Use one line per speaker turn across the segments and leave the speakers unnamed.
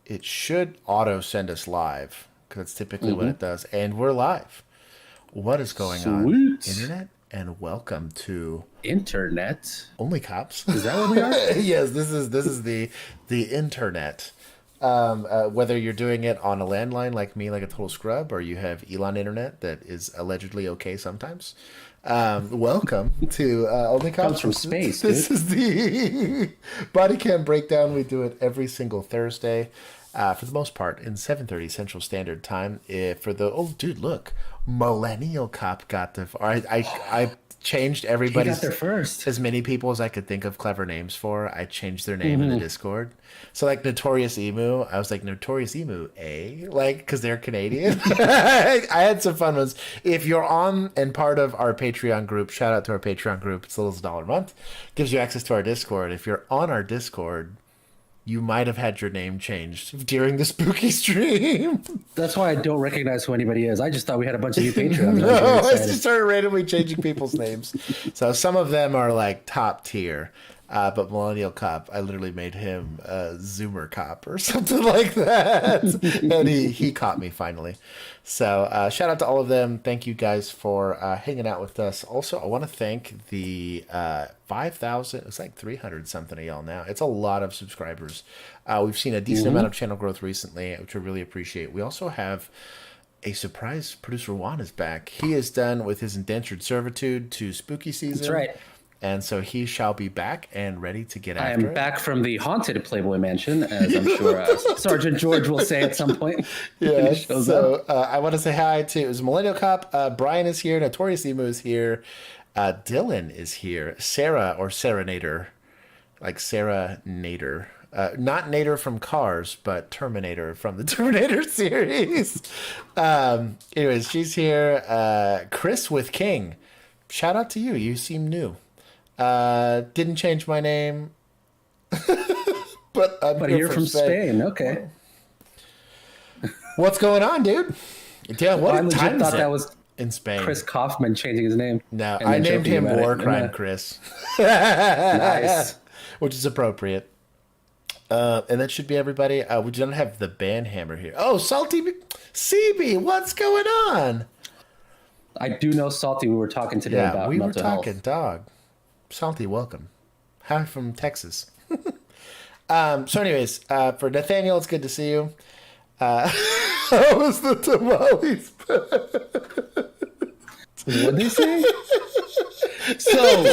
it should auto send us live because it's typically what it does. And we're live. What is going on,
Sweet.
Internet? And welcome to
Internet.
OnlyCops.
Is that what we are?
Yes, this is the Internet. Whether you're doing it on a landline like me, like a total scrub, or you have Elon Internet that is allegedly okay sometimes. Welcome to OnlyCops.
Comes from space,
This
dude.
is the Bodycam breakdown. We do it every single Thursday, for the most part, in 7:30 Central Standard Time. For the dude, look, Millennial Cop got the. I changed
He
everybody's.
got there first.
As many people as I could think of clever names for. I changed their name in the Discord. So like Notorious Emu, I was like Notorious Emu, like because they're Canadian. I had some fun ones. If you're on and part of our Patreon group, shout out to our Patreon group. It's a little $1 a month, gives you access to our Discord. If you're on our Discord, you might have had your name changed during the spooky stream.
That's why I don't recognize who anybody is. I just thought we had a bunch of new Patreons.
No, I just started randomly changing people's names. So some of them are like top tier. But Millennial Cop, I literally made him Zoomer Cop or something like that. And he caught me finally. So shout out to all of them. Thank you guys for hanging out with us. Also, I want to thank the 5,000, it's like 300 something of y'all now. It's a lot of subscribers. We've seen a decent amount of channel growth recently, which I really appreciate. We also have a surprise. Producer Juan is back. He is done with his indentured servitude to spooky season.
That's right.
And so he shall be back and ready to get
I
after
am
it.
back from the haunted Playboy Mansion, as I'm sure Sergeant George will say at some point. when
Yeah,
he shows
so
up.
I want to say hi to, it was Millennial Cop. Brian is here. Notorious Emu is here. Dylan is here. Sarah, or Serenator, like Sarah Nader. Not Nader from Cars, but Terminator from the Terminator series. Anyways, she's here. Chris with King. Shout out to you. You seem new. Didn't change my name, but I'm
But you're from Spain. Okay.
What's going on, dude? Yeah,
I
what
legit
time is
thought
it
that was
in Spain?
Chris Kaufman changing his name.
No,
and
I
then
named
joking
him
about
War
it.
Crime
Yeah.
Chris,
Nice.
which is appropriate. And that should be everybody. We don't have the band hammer here. Oh, Salty CB, what's going on?
I do know Salty. We were talking today
Yeah,
about
we were
mental
talking,
health.
dog. Salty, welcome. Hi from Texas. So anyways, for Nathaniel, it's good to see you. How was the tamales?
What did they say? So,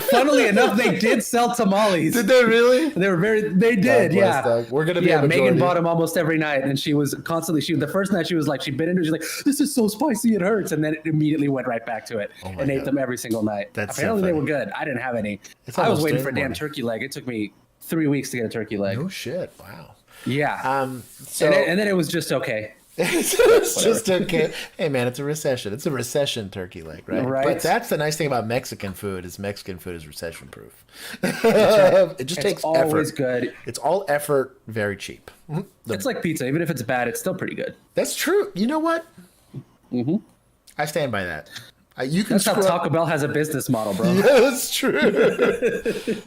funnily enough, they did sell tamales.
Did they really?
They did,
bless,
yeah.
dog. We're gonna be
yeah,
a majority.
Megan bought them almost every night, and she was constantly, the first night she was like, she bit into it, she's like, this is so spicy, it hurts, and then it immediately went right back to it,
my
and ate
God.
them every single night.
That's so
Apparently they
funny.
were good. I didn't have any.
It's
I was
almost
waiting for a
3
damn
a.m.
turkey leg. It took me 3 weeks to get a turkey leg.
Oh shit! Wow.
Yeah.
So
and then it was just okay.
it's just okay. Hey man, it's a recession. It's a recession turkey leg, right?
Right.
But that's the nice thing about Mexican food is recession proof. It just
It's
takes
always
effort.
good.
It's all effort, very cheap.
It's like pizza. Even if it's bad, it's still pretty good.
That's true. You know what? I stand by that. You can
That's how
screw up.
Taco Bell has a business model, bro.
Yeah, that's true.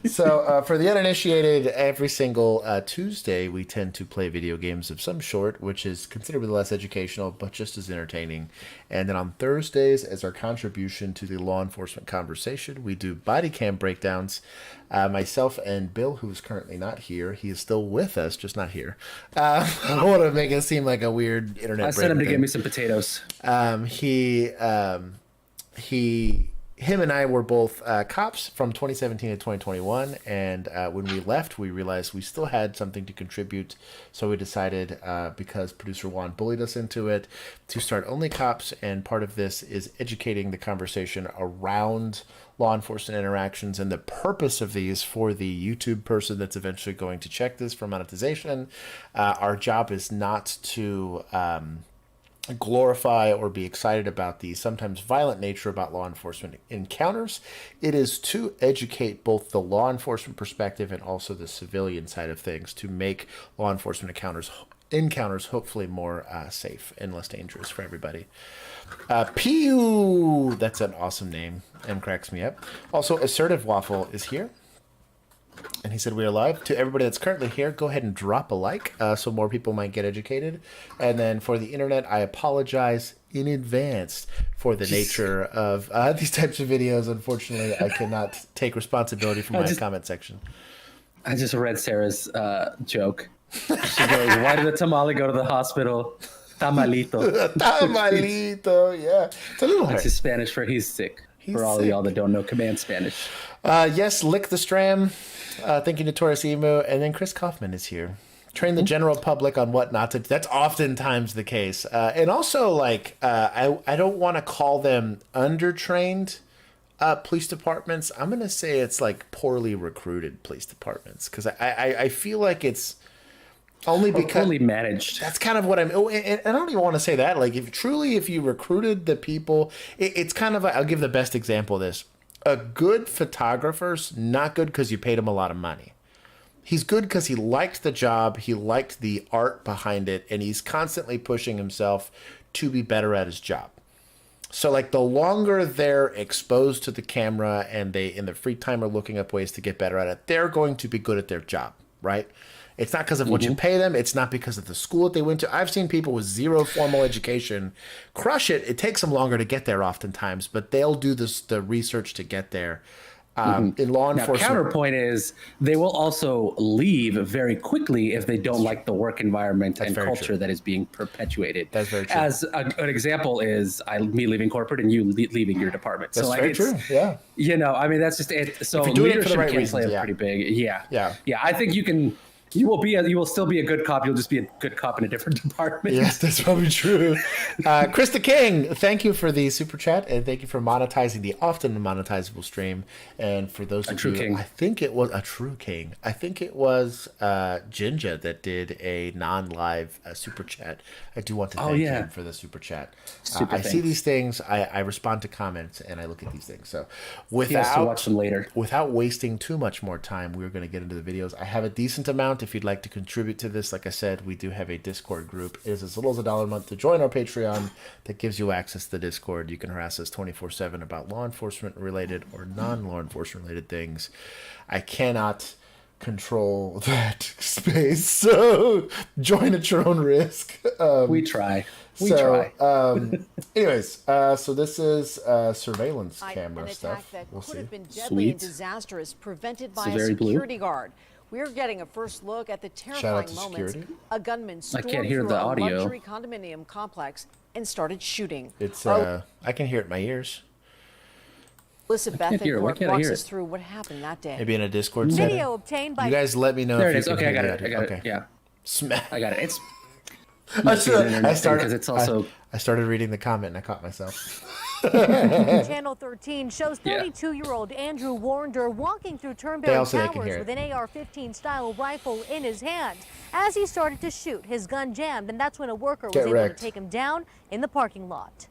So for the uninitiated, every single Tuesday we tend to play video games of some sort, which is considerably less educational but just as entertaining. And then on Thursdays, as our contribution to the law enforcement conversation, we do body cam breakdowns. Myself and Bill, who's currently not here, he is still with us, just not here. I don't want to make it seem like a weird internet.
I sent him to
thing.
get me some potatoes.
Him and I were both cops from 2017 to 2021, and when we left, we realized we still had something to contribute, so we decided, because producer Juan bullied us into it, to start OnlyCops, and part of this is educating the conversation around law enforcement interactions and the purpose of these for the YouTube person that's eventually going to check this for monetization. Our job is not to glorify or be excited about the sometimes violent nature about law enforcement encounters. It is to educate both the law enforcement perspective and also the civilian side of things to make law enforcement encounters hopefully more safe and less dangerous for everybody. Pew, that's an awesome name. M cracks me up. Also, Assertive Waffle is here. And he said, we are live. To everybody that's currently here, go ahead and drop a like so more people might get educated. And then for the internet, I apologize in advance for the nature of these types of videos. Unfortunately, I cannot take responsibility for my comment section.
I just read Sarah's joke. She goes, why did the tamale go to the hospital? Tamalito.
Tamalito, yeah. It's a little hard.
That's his Spanish for he's sick. For all of y'all that don't know command Spanish.
Yes, Lick the Stram. Thank you, Notorious Emu. And then Chris Kaufman is here. Train the general public on what not to. That's oftentimes the case. And also, like, I don't want to call them undertrained police departments. I'm going to say it's like poorly recruited police departments. Because I feel like it's only because
poorly managed.
That's kind of what I'm. Oh, and I don't even want to say that. Like, if you recruited the people, it's kind of. I'll give the best example of this. A good photographer's not good because you paid him a lot of money. He's good because he liked the job, he liked the art behind it, and he's constantly pushing himself to be better at his job. So, like, the longer they're exposed to the camera and they, in their free time, are looking up ways to get better at it, they're going to be good at their job, right? It's not because of what you pay them. It's not because of the school that they went to. I've seen people with zero formal education crush it. It takes them longer to get there oftentimes, but they'll do the research to get there. In law enforcement.
Now, counterpoint is they will also leave very quickly if they don't like the work environment and culture that is being perpetuated.
That's very true.
As an example is me leaving corporate and you leaving your department.
That's
so like
very true. Yeah.
You know, I mean, that's just it. So leadership can play a pretty big. Yeah. I think you can. You will still be a good cop. You'll just be a good cop in a different department.
Yes, that's probably true. Krista King, thank you for the super chat, and thank you for monetizing the often monetizable stream. And for those of you, king. I think it was a true king. I think it was Jinja that did a non-live super chat. I do want to thank him for the super chat. I see these things. I respond to comments, and I look at these things. So
to watch them later.
Without wasting too much more time, we're going to get into the videos. I have a decent amount. If you'd like to contribute to this, like I said, we do have a Discord group. It is as little as $1 a month to join our Patreon. That gives you access to the Discord. You can harass us 24/7 about law enforcement related or non-law enforcement related things. I cannot control that space, so join at your own risk.
We try.
Anyways, so this is surveillance camera stuff. We'll see.
Have been deadly and disastrous, prevented by a security guard. We're getting a first look at the terrifying moments a gunman stormed through a luxury condominium complex and started shooting.
It's I can hear it in my ears.
Elizabeth walks us through what happened that day.
Maybe in a Discord setting.
Video obtained by.
You guys let me know.
There
if
it is.
You
Okay,
can
I got
hear
it. I got it. Yeah.
I
got it. It's.
I started
because it's also.
I started reading the comment and I caught myself.
Channel 13 shows 32-year-old Andrew Warrender walking through Turnberry Towers with an AR-15 style rifle in his hand. As he started to shoot, his gun jammed, and that's when a worker was able to take him down in the parking lot.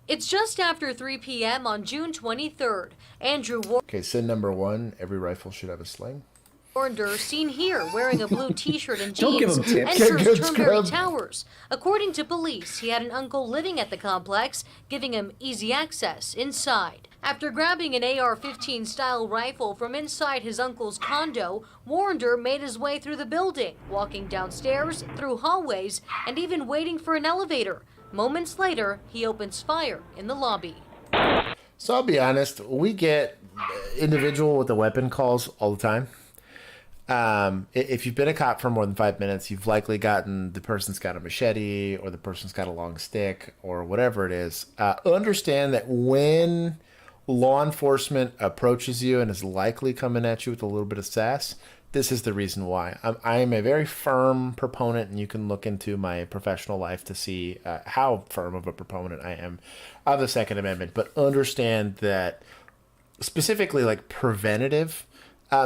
It's just after 3 p.m. on June 23rd. Andrew
Okay, sin number 1, every rifle should have a sling.
Warrender, seen here wearing a blue t-shirt and jeans,
enters
Turnberry Towers. According to police, he had an uncle living at the complex, giving him easy access inside. After grabbing an AR-15 style rifle from inside his uncle's condo, Warrender made his way through the building, walking downstairs, through hallways, and even waiting for an elevator. Moments later, he opens fire in the lobby.
So I'll be honest, we get individual with a weapon calls all the time. If you've been a cop for more than 5 minutes, you've likely gotten the person's got a machete or the person's got a long stick or whatever it is. Understand that when law enforcement approaches you and is likely coming at you with a little bit of sass, this is the reason why. I am a very firm proponent, and you can look into my professional life to see how firm of a proponent I am of the Second Amendment. But understand that specifically like preventative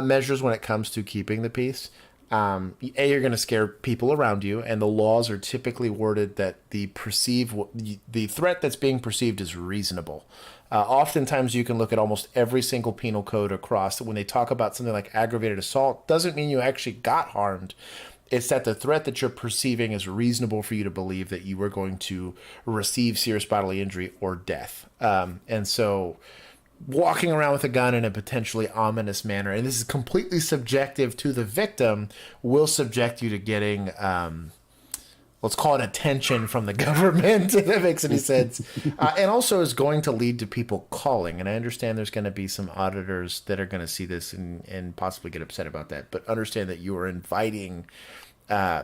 measures when it comes to keeping the peace. You're going to scare people around you, and the laws are typically worded that the threat that's being perceived is reasonable. Oftentimes, you can look at almost every single penal code across. When they talk about something like aggravated assault, doesn't mean you actually got harmed. It's that the threat that you're perceiving is reasonable for you to believe that you were going to receive serious bodily injury or death. And so walking around with a gun in a potentially ominous manner, and this is completely subjective to the victim, will subject you to getting, let's call it attention from the government, if that makes any sense. And also is going to lead to people calling. And I understand there's going to be some auditors that are going to see this and possibly get upset about that. But understand that you are inviting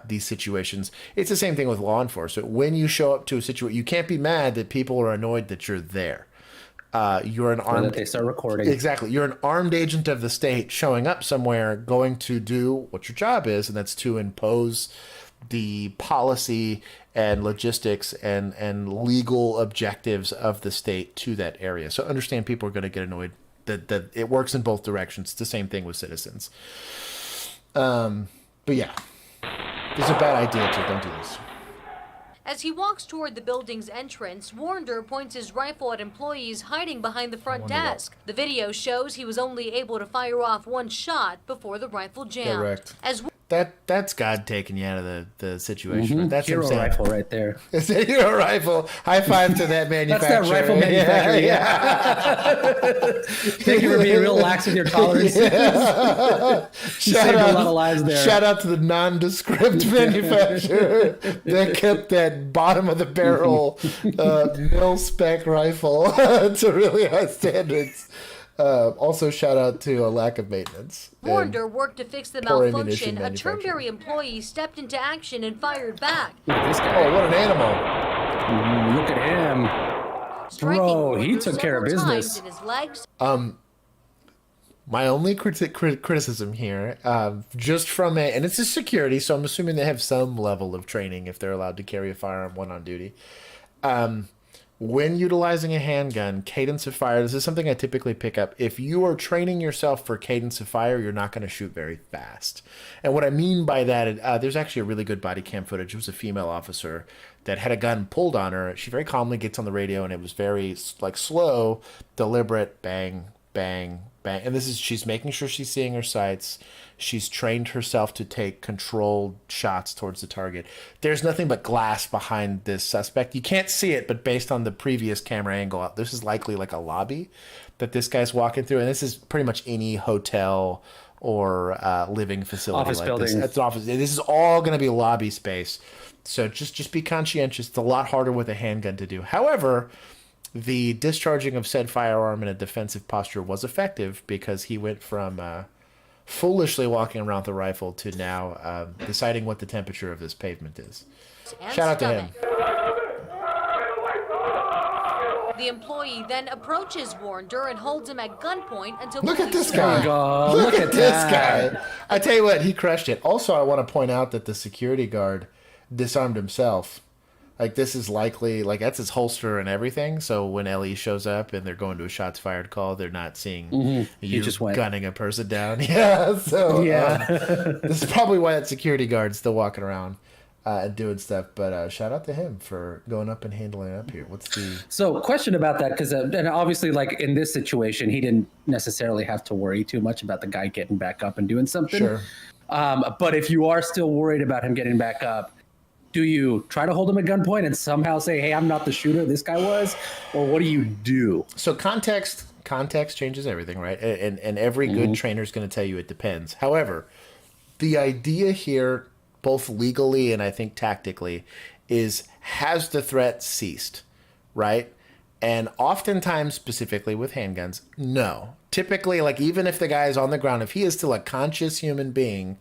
these situations. It's the same thing with law enforcement. When you show up to a situation, you can't be mad that people are annoyed that you're there. You're an armed.
That they start recording.
Exactly. You're an armed agent of the state showing up somewhere, going to do what your job is, and that's to impose the policy and logistics and legal objectives of the state to that area. So understand people are going to get annoyed. That it works in both directions. It's the same thing with citizens. But yeah, this is a bad idea, so don't do this.
As he walks toward the building's entrance, Warrender points his rifle at employees hiding behind the front desk. The video shows he was only able to fire off one shot before the rifle jammed.
Correct. That's God taking you out of the situation.
Mm-hmm.
That's
hero rifle right there.
It's a hero rifle. High five to that manufacturer.
That's that rifle manufacturer. Yeah. Thank you for being real lax with your tolerance.
Yeah.
Saved a lot of lives there.
Shout out to the nondescript manufacturer that kept that bottom of the barrel mil spec rifle to really high standards. Also, shout out to a lack of maintenance.
Warrender worked to fix the malfunction. A Turnberry employee stepped into action and fired back.
Look at this guy.
Oh, what an animal.
Look at him. Bro, he took care of business.
In his legs.
My only criticism here, just from and it's a security, so I'm assuming they have some level of training if they're allowed to carry a firearm when on duty. When utilizing a handgun, cadence of fire, this is something I typically pick up. If you are training yourself for cadence of fire, you're not going to shoot very fast. And what I mean by that, there's actually a really good body cam footage. It was a female officer that had a gun pulled on her. She very calmly gets on the radio, and it was very slow, deliberate, bang, bang, bang. And she's making sure she's seeing her sights. She's trained herself to take controlled shots towards the target. There's nothing but glass behind this suspect. You can't see it, but based on the previous camera angle, this is likely like a lobby that this guy's walking through. And this is pretty much any hotel or living facility
office
like
building.
this. It's an office. This is all going to be lobby space. So just be conscientious. It's a lot harder with a handgun to do. However, the discharging of said firearm in a defensive posture was effective because he went from foolishly walking around with a rifle to now deciding what the temperature of this pavement is. Shout out to him.
The employee then approaches Warrender and holds him at gunpoint until
Look at this guy. Look at this guy. I tell you what, he crushed it. Also, I want to point out that the security guard disarmed himself. Like, this is likely, that's his holster and everything. So when LE shows up and they're going to a shots fired call, they're not seeing you just gunning a person down. Yeah. So this is probably why that security guard's still walking around and doing stuff. But shout out to him for going up and handling it up here.
So question about that, because and obviously, in this situation, he didn't necessarily have to worry too much about the guy getting back up and doing something.
Sure.
But if you are still worried about him getting back up, do you try to hold him at gunpoint and somehow say, hey, I'm not the shooter, this guy was? Or what do you do?
So context changes everything, right? And every good trainer is going to tell you it depends. However, the idea here, both legally and I think tactically, is has the threat ceased, right? And oftentimes, specifically with handguns, no. Typically, even if the guy is on the ground, if he is still a conscious human being,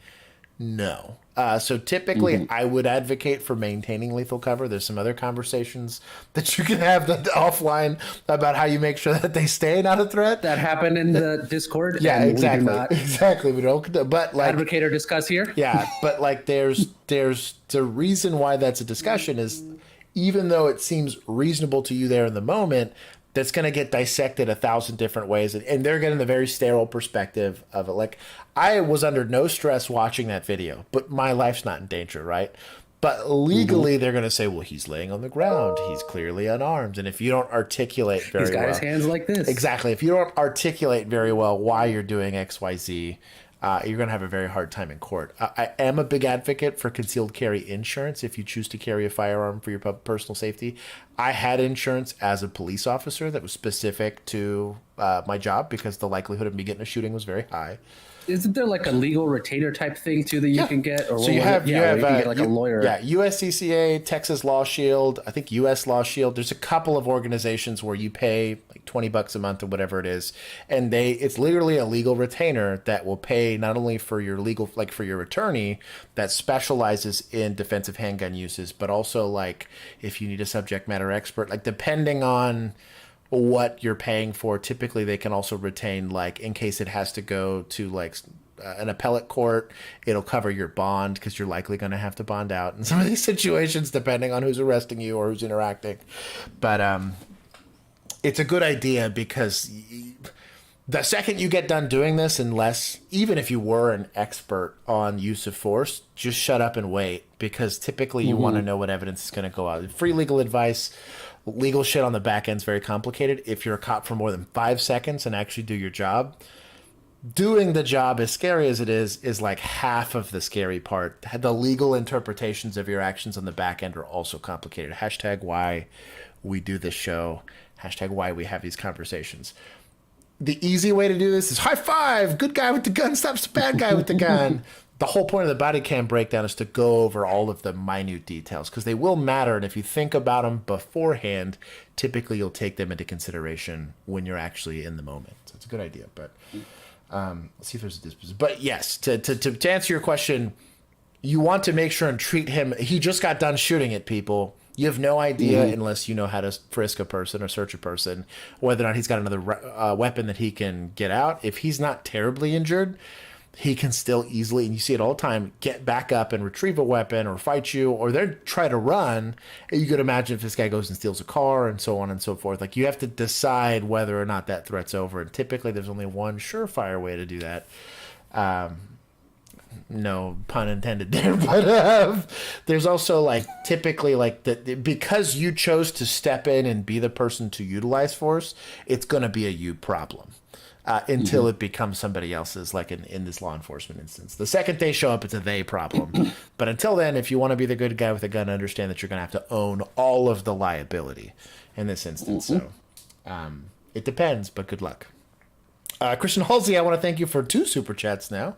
no. So typically, I would advocate for maintaining lethal cover. There's some other conversations that you can have offline about how you make sure that they stay not a threat.
That happened in the Discord.
Yeah, exactly. Exactly. We don't, but
advocate or discuss here.
Yeah, but there's the reason why that's a discussion is even though it seems reasonable to you there in the moment, that's going to get dissected 1,000 different ways. And they're getting the very sterile perspective of it. I was under no stress watching that video, but my life's not in danger, right? But legally, they're going to say, well, he's laying on the ground. He's clearly unarmed. And if you don't articulate very well.
He's got his hands like this.
Exactly. If you don't articulate very well why you're doing X, Y, Z, you're going to have a very hard time in court. I am a big advocate for concealed carry insurance if you choose to carry a firearm for your personal safety. I had insurance as a police officer that was specific to my job because the likelihood of me getting a shooting was very high.
Isn't there like a legal retainer type thing too that you can get? Or
so you have
get like a lawyer.
Yeah, USCCA, Texas Law Shield, I think US Law Shield. There's a couple of organizations where you pay like $20 a month or whatever it is, and it's literally a legal retainer that will pay not only for your legal, like for your attorney that specializes in defensive handgun uses, but also like if you need a subject matter expert, like depending on what you're paying for, typically they can also retain, like in case it has to go to like an appellate court, it'll cover your bond because you're likely going to have to bond out in some of these situations depending on who's arresting you or who's interacting. But it's a good idea because the second you get done doing this, unless even if you were an expert on use of force, just shut up and wait, because typically you want to know what evidence is going to go out. Free legal advice. Legal shit on the back end is very complicated. If you're a cop for more than 5 seconds and actually do your job, doing the job, as scary as it is like half of the scary part. The legal interpretations of your actions on the back end are also complicated. Hashtag why we do this show. Hashtag why we have these conversations. The easy way to do this is high five. Good guy with the gun stops the bad guy with the gun. The whole point of the body cam breakdown is to go over all of the minute details because they will matter. And if you think about them beforehand, typically you'll take them into consideration when you're actually in the moment. So it's a good idea. But let's see if there's a disposition. But yes, to answer your question, you want to make sure and treat him. He just got done shooting at people. You have no idea unless you know how to frisk a person or search a person, whether or not he's got another weapon that he can get out. If he's not terribly injured, he can still easily, and you see it all the time, get back up and retrieve a weapon or fight you, or then try to run. You could imagine if this guy goes and steals a car and so on and so forth. Like, you have to decide whether or not that threat's over. And typically there's only one surefire way to do that. No pun intended there, but there's also like typically like because you chose to step in and be the person to utilize force, it's going to be a you problem. Until it becomes somebody else's, like in this law enforcement instance. The second they show up, it's a they problem. But until then, if you want to be the good guy with a gun, understand that you're going to have to own all of the liability in this instance. So it depends, but good luck. Christian Halsey, I want to thank you for 2 super chats now.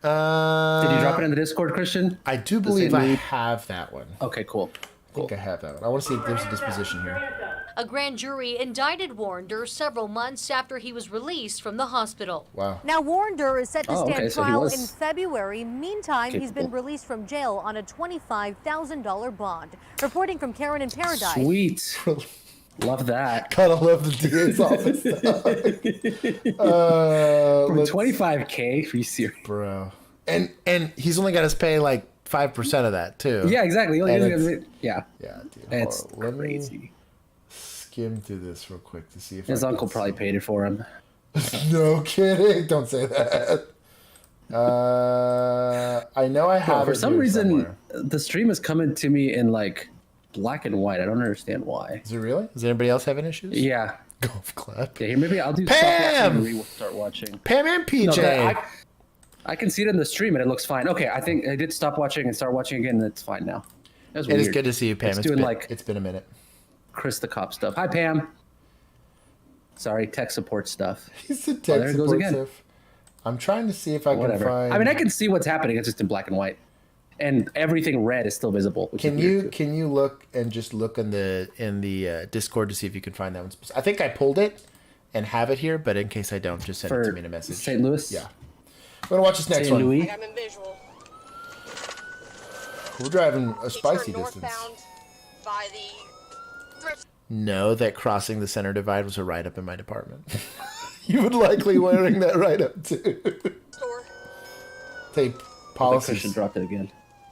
Did you drop it in the Discord, Christian?
I do believe I have that one.
Okay, cool.
I think I have that one. I want to see if there's a disposition here.
A grand jury indicted Warrender several months after he was released from the hospital.
Wow.
Now, Warrender is set to stand trial in
so
February. Meantime, he's been released from jail on a $25,000 bond. Reporting from Karen in Paradise.
Sweet. Love that.
Gotta love the DA's office stuff.
25K? Are you serious?
Bro. And he's only got to pay like 5% of that, too.
Yeah, exactly.
Yeah, dude.
It's crazy.
Skim through this real quick to see if
his uncle probably paid it for him.
No kidding. Don't say that. I know I have.
For some reason,
somewhere.
the stream is coming to me in like black and white. I don't understand why.
Is it really? Is anybody else having issues?
Yeah.
Golf clap.
Yeah, maybe I'll do
Pam!
Start watching.
Pam and PJ.
No, I can see it in the stream and it looks fine. Okay, I think I did stop watching and start watching again, and it's fine now.
It is good to see you, Pam.
It's
been a minute.
Chris the Cop stuff. Hi, Pam. Sorry, tech support stuff.
He's the tech support stuff. I'm trying to see if I can find.
I mean, I can see what's happening. It's just in black and white, and everything red is still visible.
Can you look and just look in the Discord to see if you can find that one? I think I pulled it and have it here, but in case I don't, just send it to me in a message.
St. Louis.
Yeah. We're gonna watch this next one.
Louis.
I'm in visual.
We're driving a spicy distance.
By the
know that crossing the center divide was a write-up in my department. You would likely wearing that write-up too.
store.
Hey, policies.
Christian dropped it again.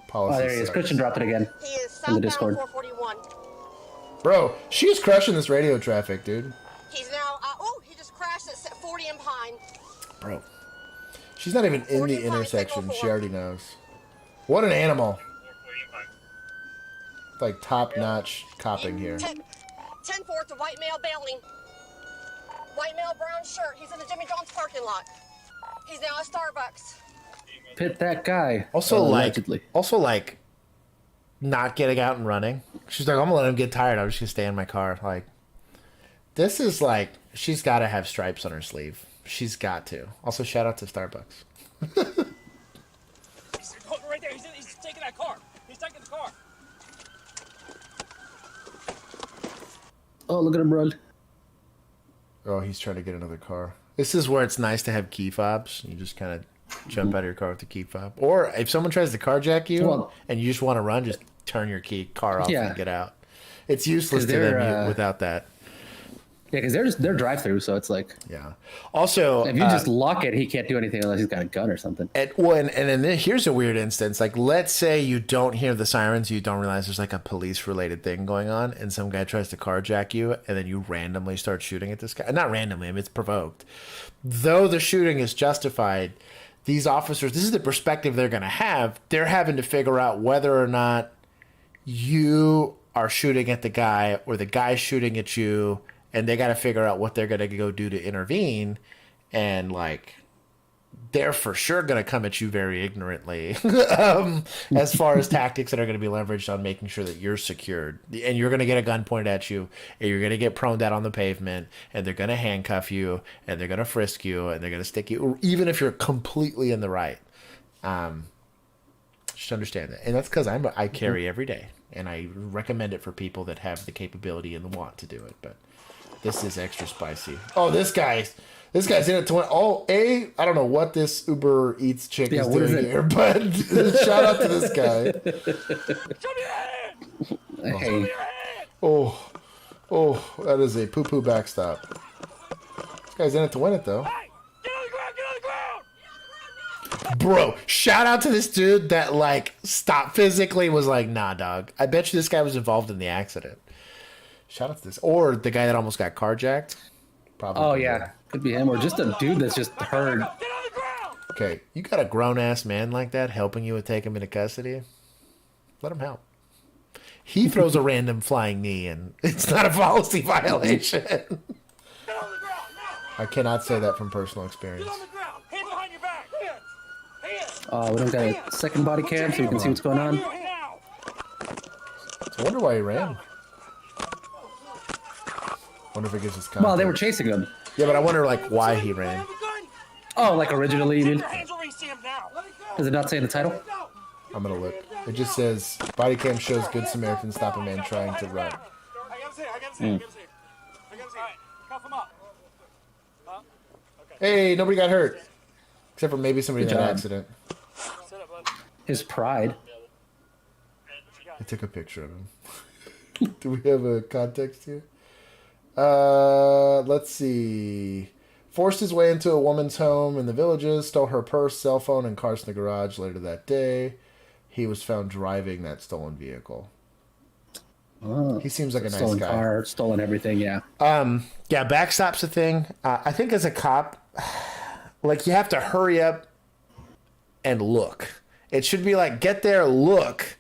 Policies.
Oh, there he is. Christian dropped it again.
He is
in the
southbound
Discord.
441.
Bro, she's crushing this radio traffic, dude.
He's now, he just crashed at 40 and Pine.
Bro. She's not even in the intersection. She already knows. What an animal. Like top-notch copping here.
10-4 to white male bailing. White male brown shirt. He's in the Jimmy John's parking lot. He's now at Starbucks.
Pit that guy.
Also,
allegedly.
like, not getting out and running. She's like, I'm gonna let him get tired. I'm just gonna stay in my car. Like, this is like, she's got to have stripes on her sleeve. She's got to. Also, shout out to Starbucks.
He's right there. He's taking that car. He's taking the car.
Oh, look at him run.
Oh, he's trying to get another car. This is where it's nice to have key fobs. You just kind of jump out of your car with the key fob. Or if someone tries to carjack you and you just want to run, just turn your car off and get out. It's useless to them without that.
Yeah, because they're drive-through, so it's like...
Yeah. Also...
If you just lock it, he can't do anything unless he's got a gun or something.
And then here's a weird instance. Like, let's say you don't hear the sirens, you don't realize there's like a police-related thing going on, and some guy tries to carjack you, and then you randomly start shooting at this guy. Not randomly, I mean, it's provoked. Though the shooting is justified, these officers, this is the perspective they're going to have. They're having to figure out whether or not you are shooting at the guy or the guy's shooting at you, and they got to figure out what they're going to go do to intervene. And, like, they're for sure going to come at you very ignorantly as far as tactics that are going to be leveraged on making sure that you're secured. And you're going to get a gun pointed at you, and you're going to get proned out on the pavement, and they're going to handcuff you, and they're going to frisk you, and they're going to stick you, even if you're completely in the right. Just understand that. And that's because I carry every day, and I recommend it for people that have the capability and the want to do it. But this is extra spicy. Oh, this guy's in it to win. Oh, I don't know what this Uber Eats chick is doing here, but shout out to this guy.
Show me your hand.
Hey.
Oh, that is a poo-poo backstop. This guy's in it to win it, though.
Hey, get on the ground. Get on the ground.
Bro, shout out to this dude that, like, stopped physically, was like, nah, dog. I bet you this guy was involved in the accident. Shout out to this. Or the guy that almost got carjacked. Probably.
Oh, yeah. Could be him. Or just a dude that's just heard.
Get on the ground.
Okay, you got a grown-ass man like that helping you with taking him into custody? Let him help. He throws a random flying knee, and it's not a policy violation.
Get on the ground. No.
I cannot say that from personal
Get
experience.
on the ground. Hands behind your back. Hands.
We don't got a second body cam so you can see what's going on.
Now.
I wonder why he ran. Wonder if it gives us context.
Well, they were chasing him.
Yeah, but I wonder, like, why he ran.
Oh, like originally you did?
Your hands over you see him now. Let it go.
Does it not say in the title?
I'm gonna look. It just says, Bodycam shows Good Samaritan stop a man trying to run.
I gotta see it. I gotta see it. All right. Cuff him up.
Hey, nobody got hurt. Except for maybe somebody in
Good
that
job.
accident.
His pride.
I took a picture of him. Do we have a context here? Let's see. Forced his way into a woman's home in the Villages, stole her purse, cell phone, and cars in the garage. Later that day, he was found driving that stolen vehicle.
Oh,
He seems like a nice
stolen
guy.
car, stolen everything, yeah.
Yeah, backstop's a thing. I think as a cop, like, you have to hurry up and look. It should be like, get there, look,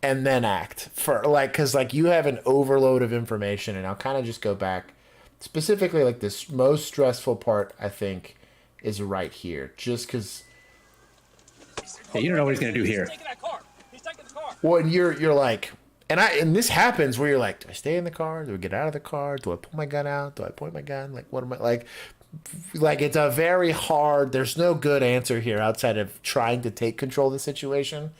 and then act. Because you have an overload of information, and I'll kind of just go back. Specifically, like, this most stressful part, I think, is right here. Just because...
Yeah, you don't know what he's going to do here.
He's taking that car. He's taking the car.
Well, and you're like... And this happens where you're like, do I stay in the car? Do I get out of the car? Do I pull my gun out? Do I point my gun? Like, what am I... Like, it's a very hard... There's no good answer here outside of trying to take control of the situation.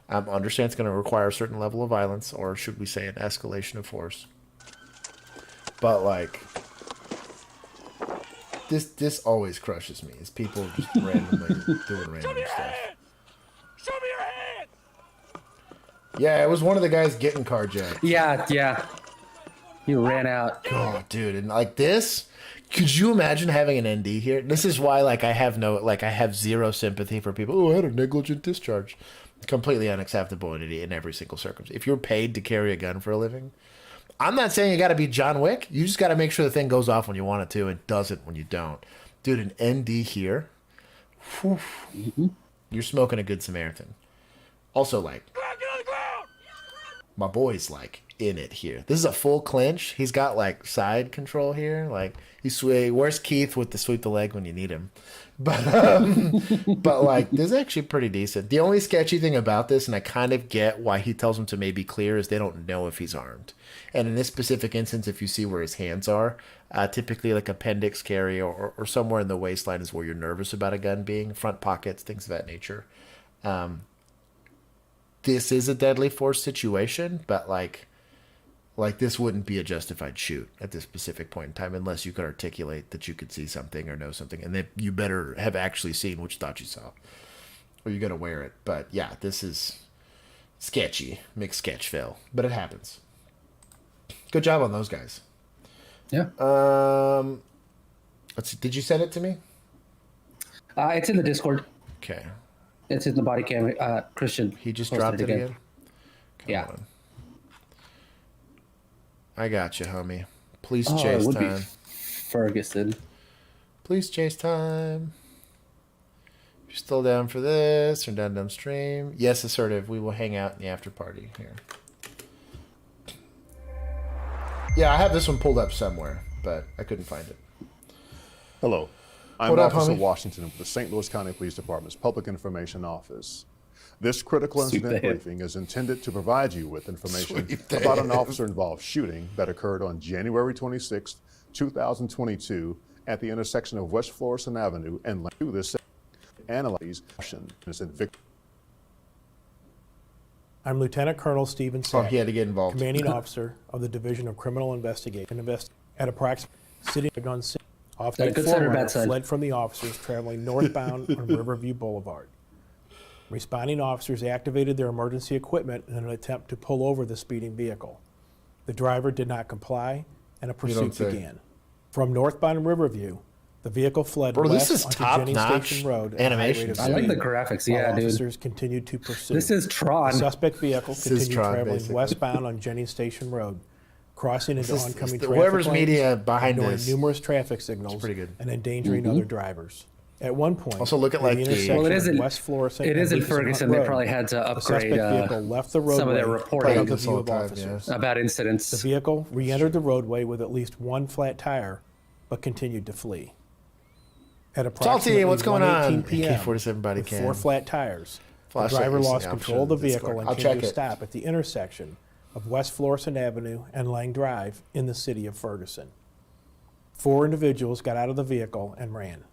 Understand it's going to require a certain level of violence, or should we say an escalation of force. But, like... This always crushes me, is people just randomly doing random stuff.
Show me your hand.
Yeah, it was one of the guys getting carjacked.
Yeah. He ran out.
Oh, dude, and like this, could you imagine having an ND here? This is why, like, I have zero sympathy for people. Oh, I had a negligent discharge. Completely unacceptable in every single circumstance. If you're paid to carry a gun for a living, I'm not saying you got to be John Wick. You just got to make sure the thing goes off when you want it to and doesn't when you don't. Dude, an ND here, whew, you're smoking a Good Samaritan. Also, like,
Get on the ground.
my boy's like in it here. This is a full clinch. He's got like side control here. Like where's Keith with the sweep the leg when you need him? But like this is actually pretty decent. The only sketchy thing about this, and I kind of get why he tells them to maybe clear, is they don't know if he's armed. And in this specific instance, if you see where his hands are, typically like appendix carry or somewhere in the waistline is where you're nervous about a gun being, front pockets, things of that nature. This is a deadly force situation, but like this wouldn't be a justified shoot at this specific point in time unless you could articulate that you could see something or know something, and then you better have actually seen what you thought you saw, or you're gonna wear it. But yeah, this is sketchy, mixed sketch fail, but it happens. Good job on those guys.
Yeah.
Let's see, did you send it to me?
It's in the Discord.
Okay.
It's in the Bodycam. Christian.
He just dropped it again.
Yeah.
On. I got you, homie. Police
It
chase
would
time.
be Ferguson.
Police chase time. You're still down for this or downstream? Yes, assertive. We will hang out in the after party here. Yeah, I have this one pulled up somewhere, but I couldn't find it.
Hello. I'm Officer Washington with the St. Louis County Police Department's Public Information Office. This critical incident briefing is intended to provide you with information about an officer-involved shooting that occurred on January 26, 2022 at the intersection of West Florissant Avenue and this analyze.
I'm Lieutenant Colonel Stephen Sack,
he had to get involved.
Commanding Officer of the Division of Criminal Investigation. At approximately sitting on scene, Officer fled from the officers traveling northbound on Riverview Boulevard. Responding officers activated their emergency equipment in an attempt to pull over the speeding vehicle. The driver did not comply, and a pursuit began. From northbound Riverview, the vehicle fled west onto Jennings Station Road.
Animation.
I like the graphics, yeah, dude.
Officers continued to pursue.
This is Tron.
The suspect vehicle continued traveling westbound on Jennings Station Road, crossing into oncoming traffic
whoever's
lanes,
media behind
ignoring
this.
numerous traffic signals, and endangering other drivers. At one point,
also look at like
the intersection
well, it isn't.
West Florissant
It isn't Ferguson. They probably had to upgrade
left the roadway
some of their reporting
out of the view of officers.
About incidents.
The vehicle re-entered the roadway with at least one flat tire, but continued to flee. At approximately
what's going on?
1:18 p.m.,
AK-47 body
with
cam.
4 flat tires, the
Flashlight
driver
is
lost
the
control of the
option.
vehicle and
I'll
came
check
to a
it.
stop at the intersection of West Florissant Avenue and Lang Drive in the city of Ferguson. 4 individuals got out of the vehicle and ran.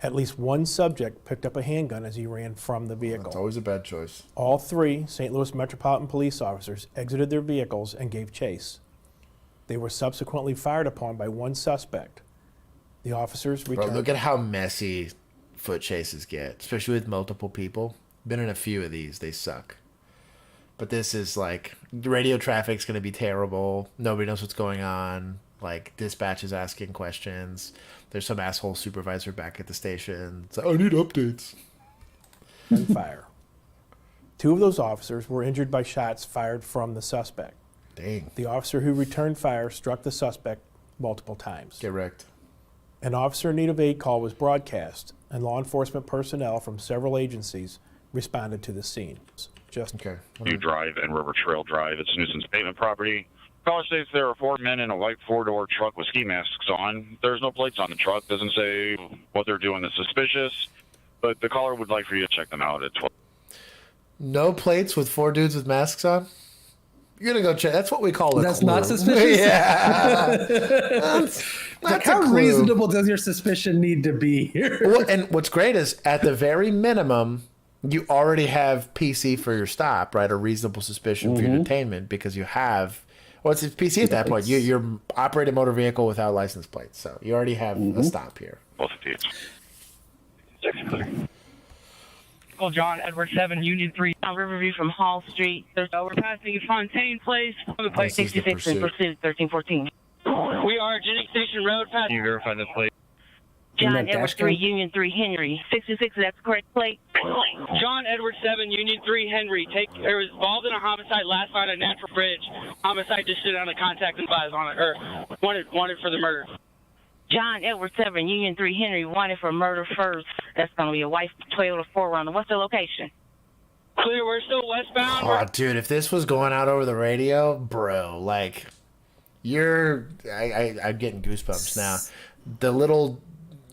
At least one subject picked up a handgun as he ran from the vehicle.
That's always a bad choice.
All 3 St. Louis Metropolitan Police officers exited their vehicles and gave chase. They were subsequently fired upon by one suspect. The officers returned.
Bro, look at how messy foot chases get, especially with multiple people. Been in a few of these. They suck. But this is like, the radio traffic's going to be terrible. Nobody knows what's going on. Like, dispatch is asking questions. There's some asshole supervisor back at the station. It's like, I need updates.
And fire. 2 of those officers were injured by shots fired from the suspect.
Dang.
The officer who returned fire struck the suspect multiple times.
Get wrecked.
An officer in need of aid call was broadcast, and law enforcement personnel from several agencies responded to the scene.
Okay.
New Drive and River Trail Drive. It's nuisance abatement property. Caller states there are 4 men in a white 4-door truck with ski masks on. There's no plates on the truck. Doesn't say what they're doing is suspicious, but the caller would like for you to check them out at 12.
No plates with 4 dudes with masks on? You're going to go check. That's what we call a
That's
clue.
not suspicious?
Yeah.
That's how reasonable does your suspicion need to be here?
Well, and what's great is, at the very minimum, you already have PC for your stop, right? A reasonable suspicion for your detainment, because you have... Well, it's PC at that point. You're operating a motor vehicle without license plates, so you already have a stop here.
Both of these.
John Edward 7, Union 3, on Riverview from Hall Street. We're passing Fontaine Place, on the place 66 in pursuit, 1314. We are Jennings Station Road. Can you verify the plate?
John Edward 3, Union 3, Henry. 66, that's the correct plate.
John Edward 7, Union 3, Henry. There was involved in a homicide last night at Natural Bridge. Homicide just stood on the contact and advised on it, or wanted for the murder.
John Edward 7, Union 3, Henry, wanted for murder first. That's going to be a white Toyota 4Runner. What's the location?
Clear, we're still westbound.
Oh, dude, if this was going out over the radio, bro, like, I'm getting goosebumps now. The little,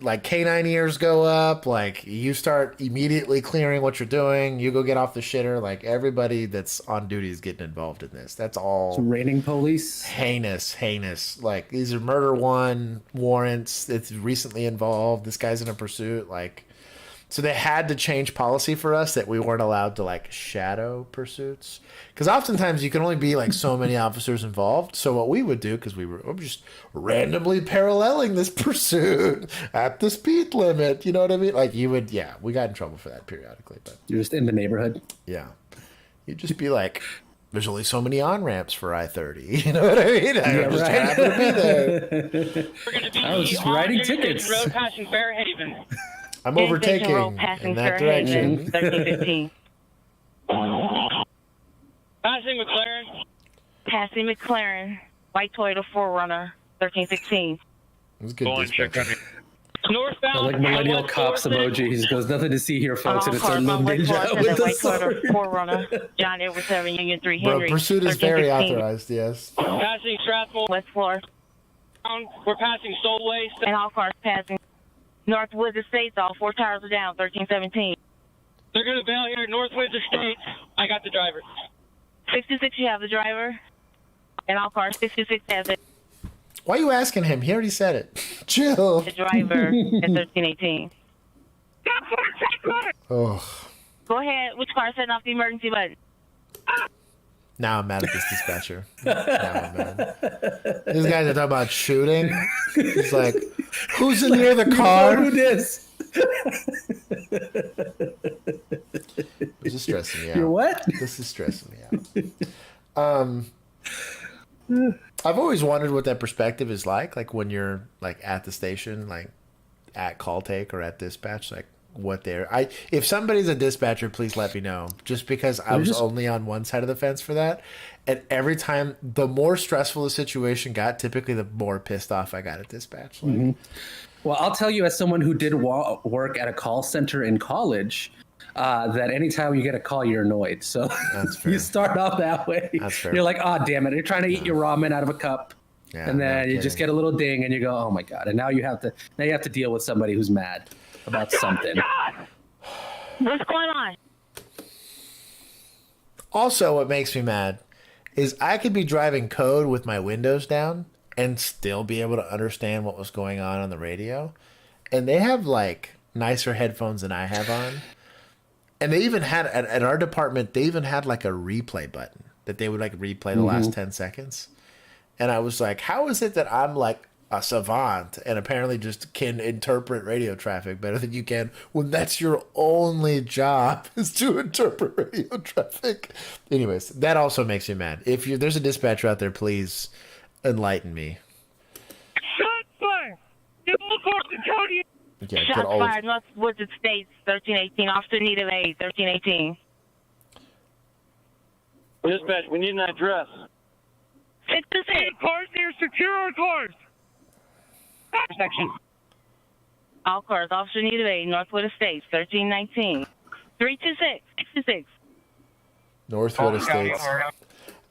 like, canine ears go up, like, you start immediately clearing what you're doing, you go get off the shitter, like, everybody that's on duty is getting involved in this. That's all.
Some raiding police?
Heinous. Like, these are murder one warrants. It's recently involved. This guy's in a pursuit, like. So they had to change policy for us that we weren't allowed to, like, shadow pursuits. Because oftentimes you can only be, like, so many officers involved. So what we would do, because we were just randomly paralleling this pursuit at the speed limit. You know what I mean? Like, you would, yeah, we got in trouble for that periodically. But
you're just in the neighborhood?
Yeah. You'd just be like, there's only so many on-ramps for I-30. You know what I mean? I just happen to be there.
We're going to be
I was just writing tickets.
Road passing Fairhaven.
I'm overtaking in that direction.
1315.
Passing McLaren.
Passing McLaren. White Toyota 4Runner. 1316.
It was good dispatch.
Northbound.
I like millennial cops emoji. He just goes, nothing to see here, folks. And it's a little ninja
with the White Toyota 4Runner. John Edward 7, Union 3, Henry.
Bro, pursuit is very authorized, yes.
Passing Strathmore.
West Floor.
We're passing Solway.
And all cars passing Northwood Estates. All 4 tires are down. 1317.
They're going to bail here at Northwood Estates. I got the driver.
66, you have the driver. And all cars, 66 has it.
Why are you asking him? He already said it. Chill.
The driver at 1318.
Oh.
Go ahead. Which car is setting off the emergency button?
Now I'm mad at this dispatcher. Now I'm mad. These guys are talking about shooting. He's like, who's in near the car?
Who this?
This is stressing me out.
You're what?
This is stressing me out. I've always wondered what that perspective is like when you're like at the station, like at call take or at dispatch, like what they're. If somebody's a dispatcher, please let me know. Just because I was only on one side of the fence for that, and every time, the more stressful the situation got, typically the more pissed off I got at dispatch. Like,
Well, I'll tell you, as someone who did work at a call center in college, that anytime you get a call, you're annoyed. So you start off that way.
That's fair.
You're like, oh, damn it. You're trying to eat your ramen out of a cup.
Yeah,
and then you just get a little ding and you go, oh my God. And now you have to deal with somebody who's mad about something.
What's going on?
Also, what makes me mad is I could be driving code with my windows down and still be able to understand what was going on the radio. And they have like nicer headphones than I have on. And they even had, at our department, they even had like a replay button that they would like replay the last 10 seconds. And I was like, how is it that I'm like a savant and apparently just can interpret radio traffic better than you can when that's your only job is to interpret radio traffic? Anyways, that also makes me mad. If there's a dispatcher out there, please enlighten me.
Shot fire!
Okay,
Shots fired, Northwood Estates, 1318. Officer needed aid, 1318.
Dispatch, we need an address.
66. Cars near secure cars. Section.
All cars, officer needed aid, Northwood Estates, 1319. 326, 66.
Northwood Estates.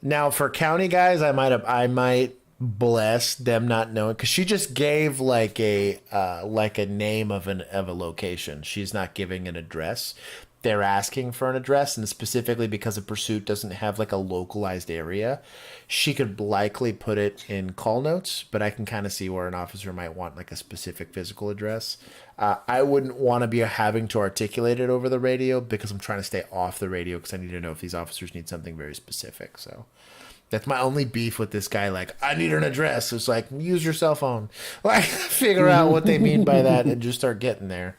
Now, for county guys, I might bless them not knowing, because she just gave like a name of a location. She's not giving an address. They're asking for an address, and specifically because a pursuit doesn't have like a localized area, she could likely put it in call notes, but I can kind of see where an officer might want like a specific physical address. I wouldn't want to be having to articulate it over the radio because I'm trying to stay off the radio because I need to know if these officers need something very specific. So that's my only beef with this guy. Like, I need an address. It's like, use your cell phone. Like, figure out what they mean by that and just start getting there.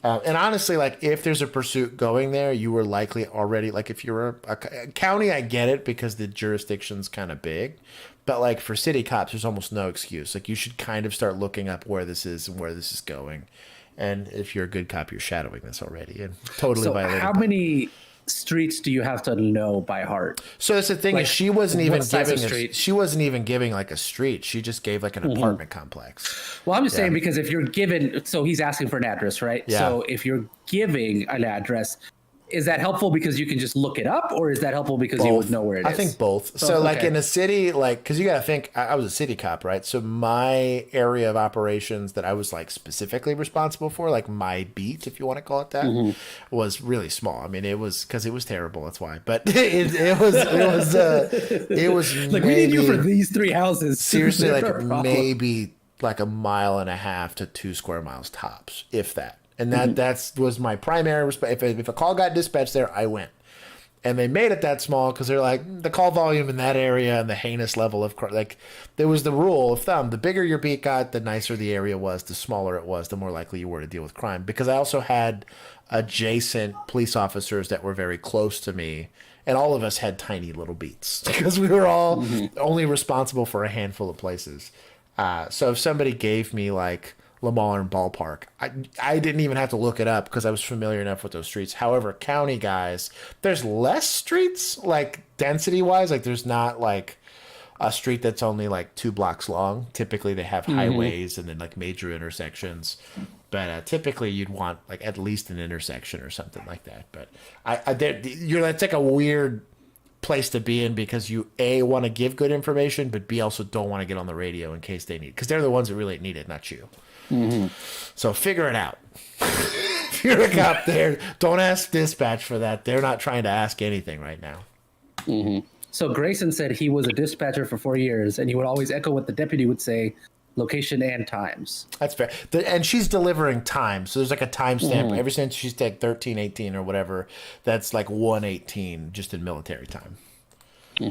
And honestly, like, if there's a pursuit going there, you were likely already, like, if you're a county, I get it because the jurisdiction's kind of big. But, like, for city cops, there's almost no excuse. Like, you should kind of start looking up where this is and where this is going. And if you're a good cop, you're shadowing this already and totally violating.
How many streets do you have to know by heart?
So that's the thing, like, is she wasn't even giving like a street. She just gave like an apartment complex.
Well, I'm just saying, because if you're given, so he's asking for an address, right?
Yeah.
So if you're giving an address, Is that helpful because you can just look it up, or is that helpful because you would know where it is?
I think both. So like in a city, like, because you got to think, I was a city cop, right? So my area of operations that I was like specifically responsible for, like my beat, if you want to call it that, was really small. I mean, it was because it was terrible. That's why. But it was
like, we need you for these 3 houses.
Seriously, like maybe like 1.5 miles to 2 square miles tops, if that. And that was my primary if a call got dispatched there, I went. And they made it that small because they're like, the call volume in that area and the heinous level of like, there was the rule of thumb: the bigger your beat got, the nicer the area was, the smaller it was, the more likely you were to deal with crime. Because I also had adjacent police officers that were very close to me, and all of us had tiny little beats because we were all only responsible for a handful of places. So if somebody gave me like Lamar and Ballpark, I didn't even have to look it up because I was familiar enough with those streets. However, county guys, there's less streets, like density wise. Like there's not like a street that's only like 2 blocks long. Typically they have highways and then like major intersections. But typically you'd want like at least an intersection or something like that. But that's like a weird place to be in because you A, want to give good information, but B, also don't want to get on the radio in case they need it, because they're the ones that really need it, not you. So figure it out. If you're a cop there, don't ask dispatch for that. They're not trying to ask anything right now.
So Grayson said he was a dispatcher for 4 years, and he would always echo what the deputy would say: location and times.
That's fair. And she's delivering time, so there's like a timestamp. Ever since she's taken 1318 or whatever, that's like 118 just in military time.
Where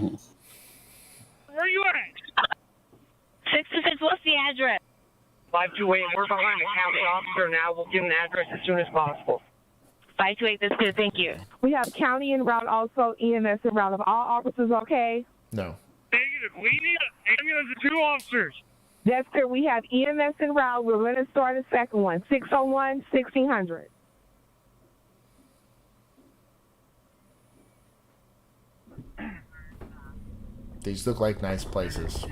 are you at? 626. What's the address?
528. We're behind the county officer now. We'll give an address as soon as possible.
528. That's good. Thank you.
We have county en route, also EMS en route. Of all officers, okay?
No.
Negative. We need an ambulance and 2 officers.
That's good. We have EMS en route. We're going to start a second one. 601, 1600.
These look like nice places.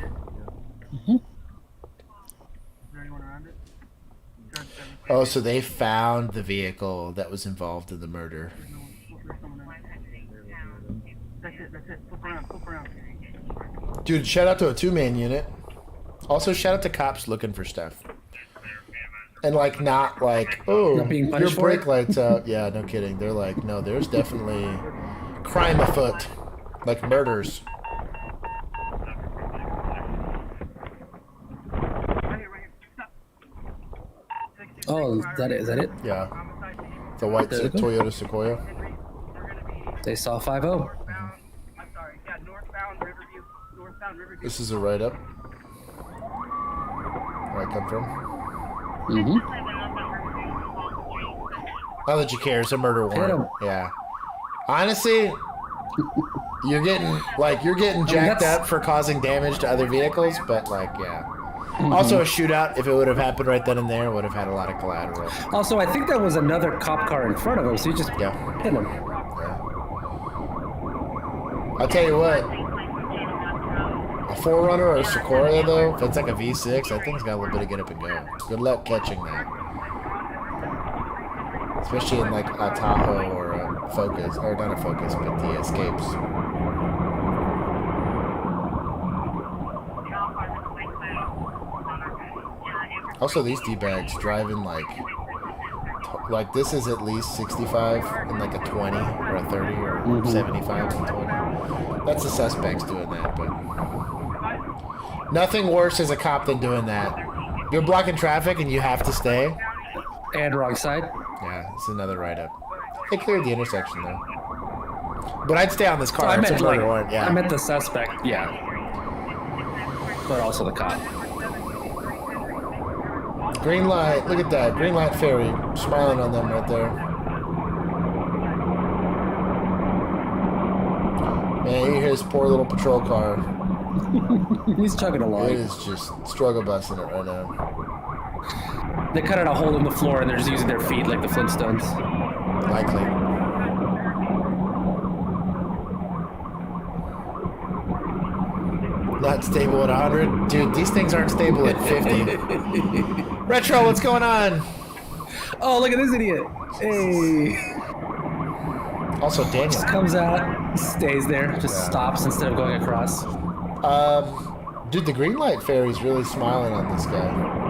Oh, so they found the vehicle that was involved in the murder. Dude, shout out to a 2-man unit. Also, shout out to cops looking for stuff. And, like, not like, oh, your brake light's out. Yeah, no kidding. They're like, no, there's definitely crime afoot. Like murders.
Oh, is that it?
Yeah. The white Toyota Sequoia.
They saw 5-0.
This is a write-up. Where I come from. Not that you care, it's a murder warrant. Yeah. Honestly, you're getting jacked up for causing damage to other vehicles, but like, yeah. Also, a shootout, if it would have happened right then and there, would have had a lot of collateral.
Also, I think that was another cop car in front of him, so you just hit him.
Yeah. I'll tell you what. A 4Runner or a Sequoia, though, if it's like a V6, I think it's got a little bit of get up and go. Good luck catching that. Especially in like a Tahoe or a Focus, or not a Focus, but the Escapes. Also, these D-bags driving like this is at least 65 and like a 20 or a 30 or 75 and 20. That's the suspects doing that, but nothing worse as a cop than doing that. You're blocking traffic and you have to stay.
And wrong side.
Yeah, it's another write-up. They cleared the intersection though. But I'd stay on this car.
I meant I meant the suspect, yeah. But also the cop.
Green light, look at that. Green light ferry. Smiling on them right there. Man, you hear this poor little patrol car.
He's chugging along.
It is just struggle busting it right now.
They cut out a hole in the floor and they're just using their feet like the Flintstones.
Likely. Not stable at 100? Dude, these things aren't stable at 50. Retro, what's going on?
Oh, look at this idiot. Hey.
Also, Daniel
just comes out, stays there, just stops instead of going across.
Dude, the green light fairy's really smiling on this guy.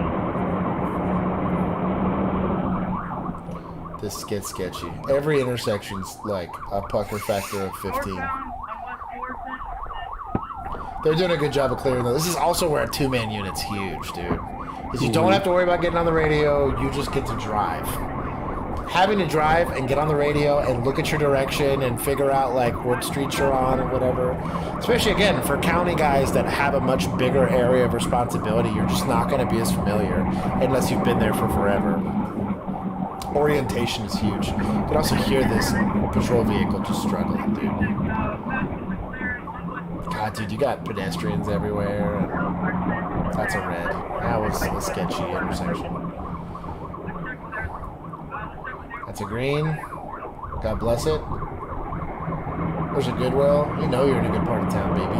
This gets sketchy. Every intersection's like a pucker factor of 15. They're doing a good job of clearing though. This is also where a two-man unit's huge, dude. Because you don't have to worry about getting on the radio, you just get to drive. Having to drive and get on the radio and look at your direction and figure out like what streets you're on or whatever. Especially again, for county guys that have a much bigger area of responsibility, you're just not going to be as familiar unless you've been there for forever. Orientation is huge. You can also hear this patrol vehicle just struggling, dude. God, dude, you got pedestrians everywhere. That's a red. That was a sketchy intersection. That's a green. God bless it. There's a Goodwill. You know you're in a good part of town, baby.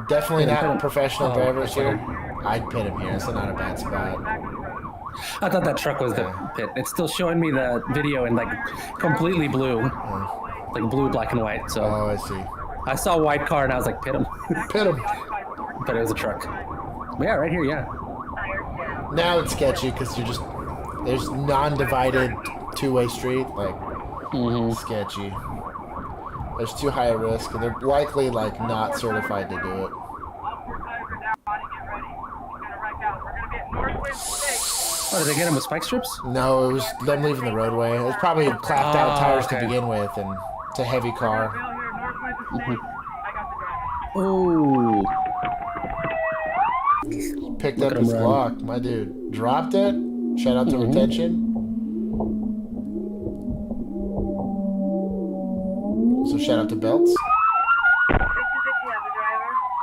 Definitely not professional drivers here. I'd pit him here. It's not a bad spot.
I thought that truck was the pit. It's still showing me the video in like completely blue. Like blue, black, and white. So
I see.
I saw a white car and I was like, pit him.
Pit him.
But it was a truck. But yeah, right here, yeah.
Now it's sketchy because there's non-divided two-way street. Like, sketchy. There's too high a risk, and they're likely like not certified to do it.
Oh, did they get him with spike strips?
No, it was them leaving the roadway. It was probably clapped out tires to begin with, and it's a heavy car.
Oh.
Picked up his block, my dude. Dropped it. Shout out to retention. So shout out to belts.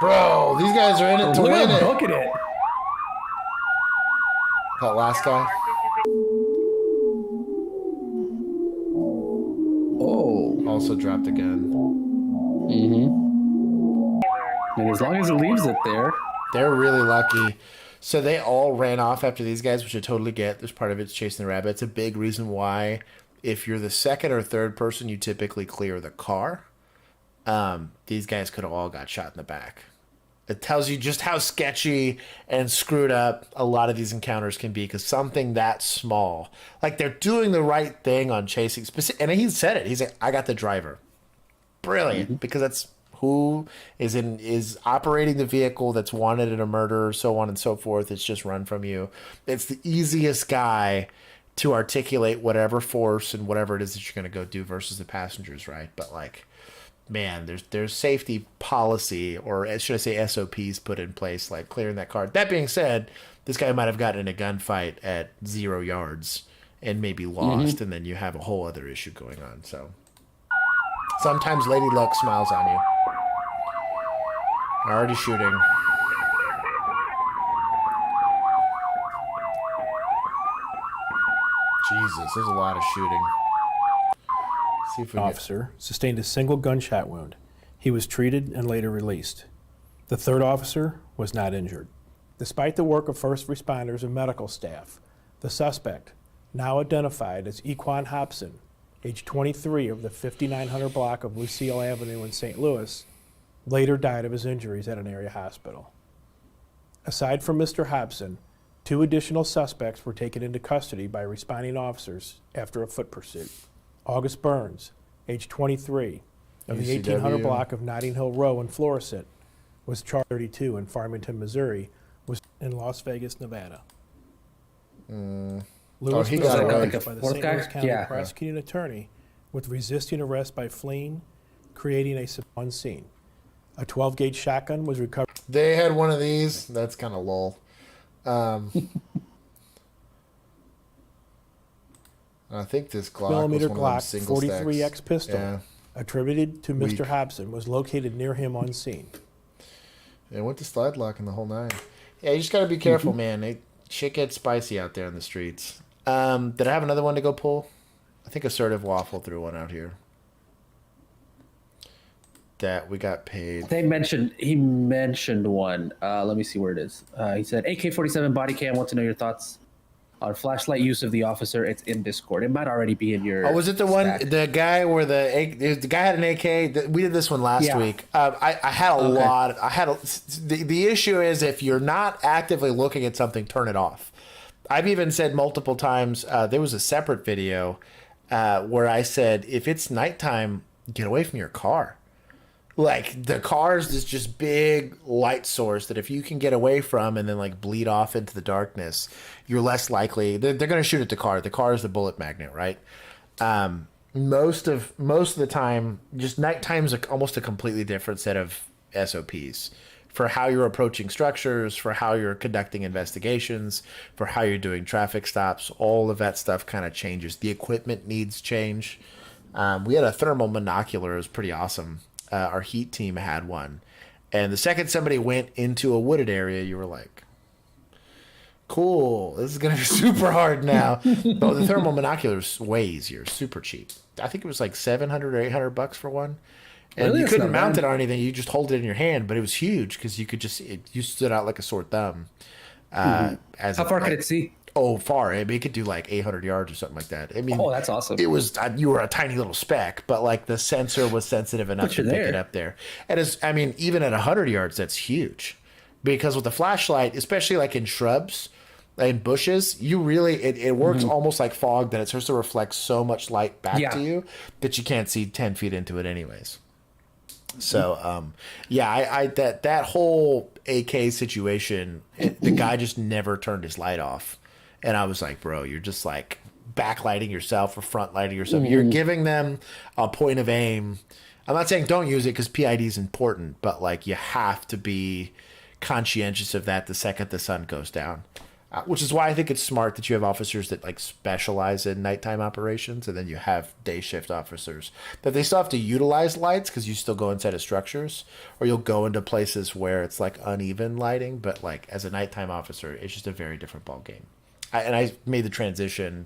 Bro, these guys are in it to win it.
Look at it.
That last guy.
Oh.
Also dropped a gun.
And as long as it leaves it there.
They're really lucky. So they all ran off after these guys, which I totally get. There's part of it's chasing the rabbit. It's a big reason why if you're the second or third person, you typically clear the car. These guys could have all got shot in the back. It tells you just how sketchy and screwed up a lot of these encounters can be because something that small, like they're doing the right thing on chasing. And he said it. He's like, I got the driver. Brilliant, because that's who is operating the vehicle that's wanted in a murder, so on and so forth. It's just run from you. It's the easiest guy to articulate whatever force and whatever it is that you're going to go do versus the passengers, right? But like, man, there's safety policy, or should I say SOPs put in place, like clearing that car. That being said, this guy might have gotten in a gunfight at 0 yards and maybe lost, and then you have a whole other issue going on. So sometimes Lady Luck smiles on you. Already shooting. Jesus, there's a lot of shooting. See if we
officer sustained a single gunshot wound. He was treated and later released. The third officer was not injured. Despite the work of first responders and medical staff, the suspect, now identified as Equan Hobson, age 23 of the 5900 block of Lucille Avenue in St. Louis, later died of his injuries at an area hospital. Aside from Mr. Hobson, 2 additional suspects were taken into custody by responding officers after a foot pursuit. August Burns, age 23, of the 1800 block of Notting Hill Row in Florissant, was charged 32 in Farmington, Missouri, was in Las Vegas, Nevada. Lewis was arrested by the St. Louis County prosecuting attorney with resisting arrest by fleeing, creating a on scene. A 12-gauge shotgun was recovered.
They had one of these. That's kind of lol. I think this Glock
millimeter
was one of
Glock 43X pistol, attributed to Mr.
Weak.
Hobson, was located near him on scene.
It went to slide locking the whole 9. Yeah, you just got to be careful, man. Shit gets spicy out there in the streets. Did I have another one to go pull? I think Assertive Waffle threw one out here. that we got paid.
He mentioned one. Let me see where it is. He said AK-47 Bodycam. Want to know your thoughts on flashlight use of the officer? It's in Discord. It might already be in your.
Oh, was it the
stack.
one? The guy where the guy had an AK. We did this one last week. I had a lot. The issue is if you're not actively looking at something, turn it off. I've even said multiple times. There was a separate video where I said if it's nighttime, get away from your car. Like the car is this just big light source that if you can get away from and then like bleed off into the darkness, you're less likely. They're going to shoot at the car. The car is the bullet magnet, right? Most of the time, just nighttime's almost a completely different set of SOPs for how you're approaching structures, for how you're conducting investigations, for how you're doing traffic stops. All of that stuff kind of changes. The equipment needs change. We had a thermal monocular. It was pretty awesome. Our heat team had one. And the second somebody went into a wooded area, you were like, cool, this is going to be super hard now. But the thermal monocular is way easier, super cheap. I think it was like $700 or $800 for one. And really? You couldn't mount it on anything. You just hold it in your hand, but it was huge because you could just, you stood out like a sore thumb.
How far could it see?
Oh, far. I mean, it could do like 800 yards or something like that. I mean,
that's awesome.
It was, you were a tiny little speck, but like the sensor was sensitive enough to pick it up there. And even at 100 yards, that's huge because with the flashlight, especially like in shrubs and bushes, you really, it works almost like fog that it starts to reflect so much light back to you that you can't see 10 feet into it anyways. So, that whole AK situation, the guy just never turned his light off. And I was like, bro, you're just like backlighting yourself or front lighting yourself. You're giving them a point of aim. I'm not saying don't use it because PID is important, but like you have to be conscientious of that the second the sun goes down. Which is why I think it's smart that you have officers that like specialize in nighttime operations, and then you have day shift officers. But they still have to utilize lights because you still go inside of structures, or you'll go into places where it's like uneven lighting. But like as a nighttime officer, it's just a very different ball game. I made the transition.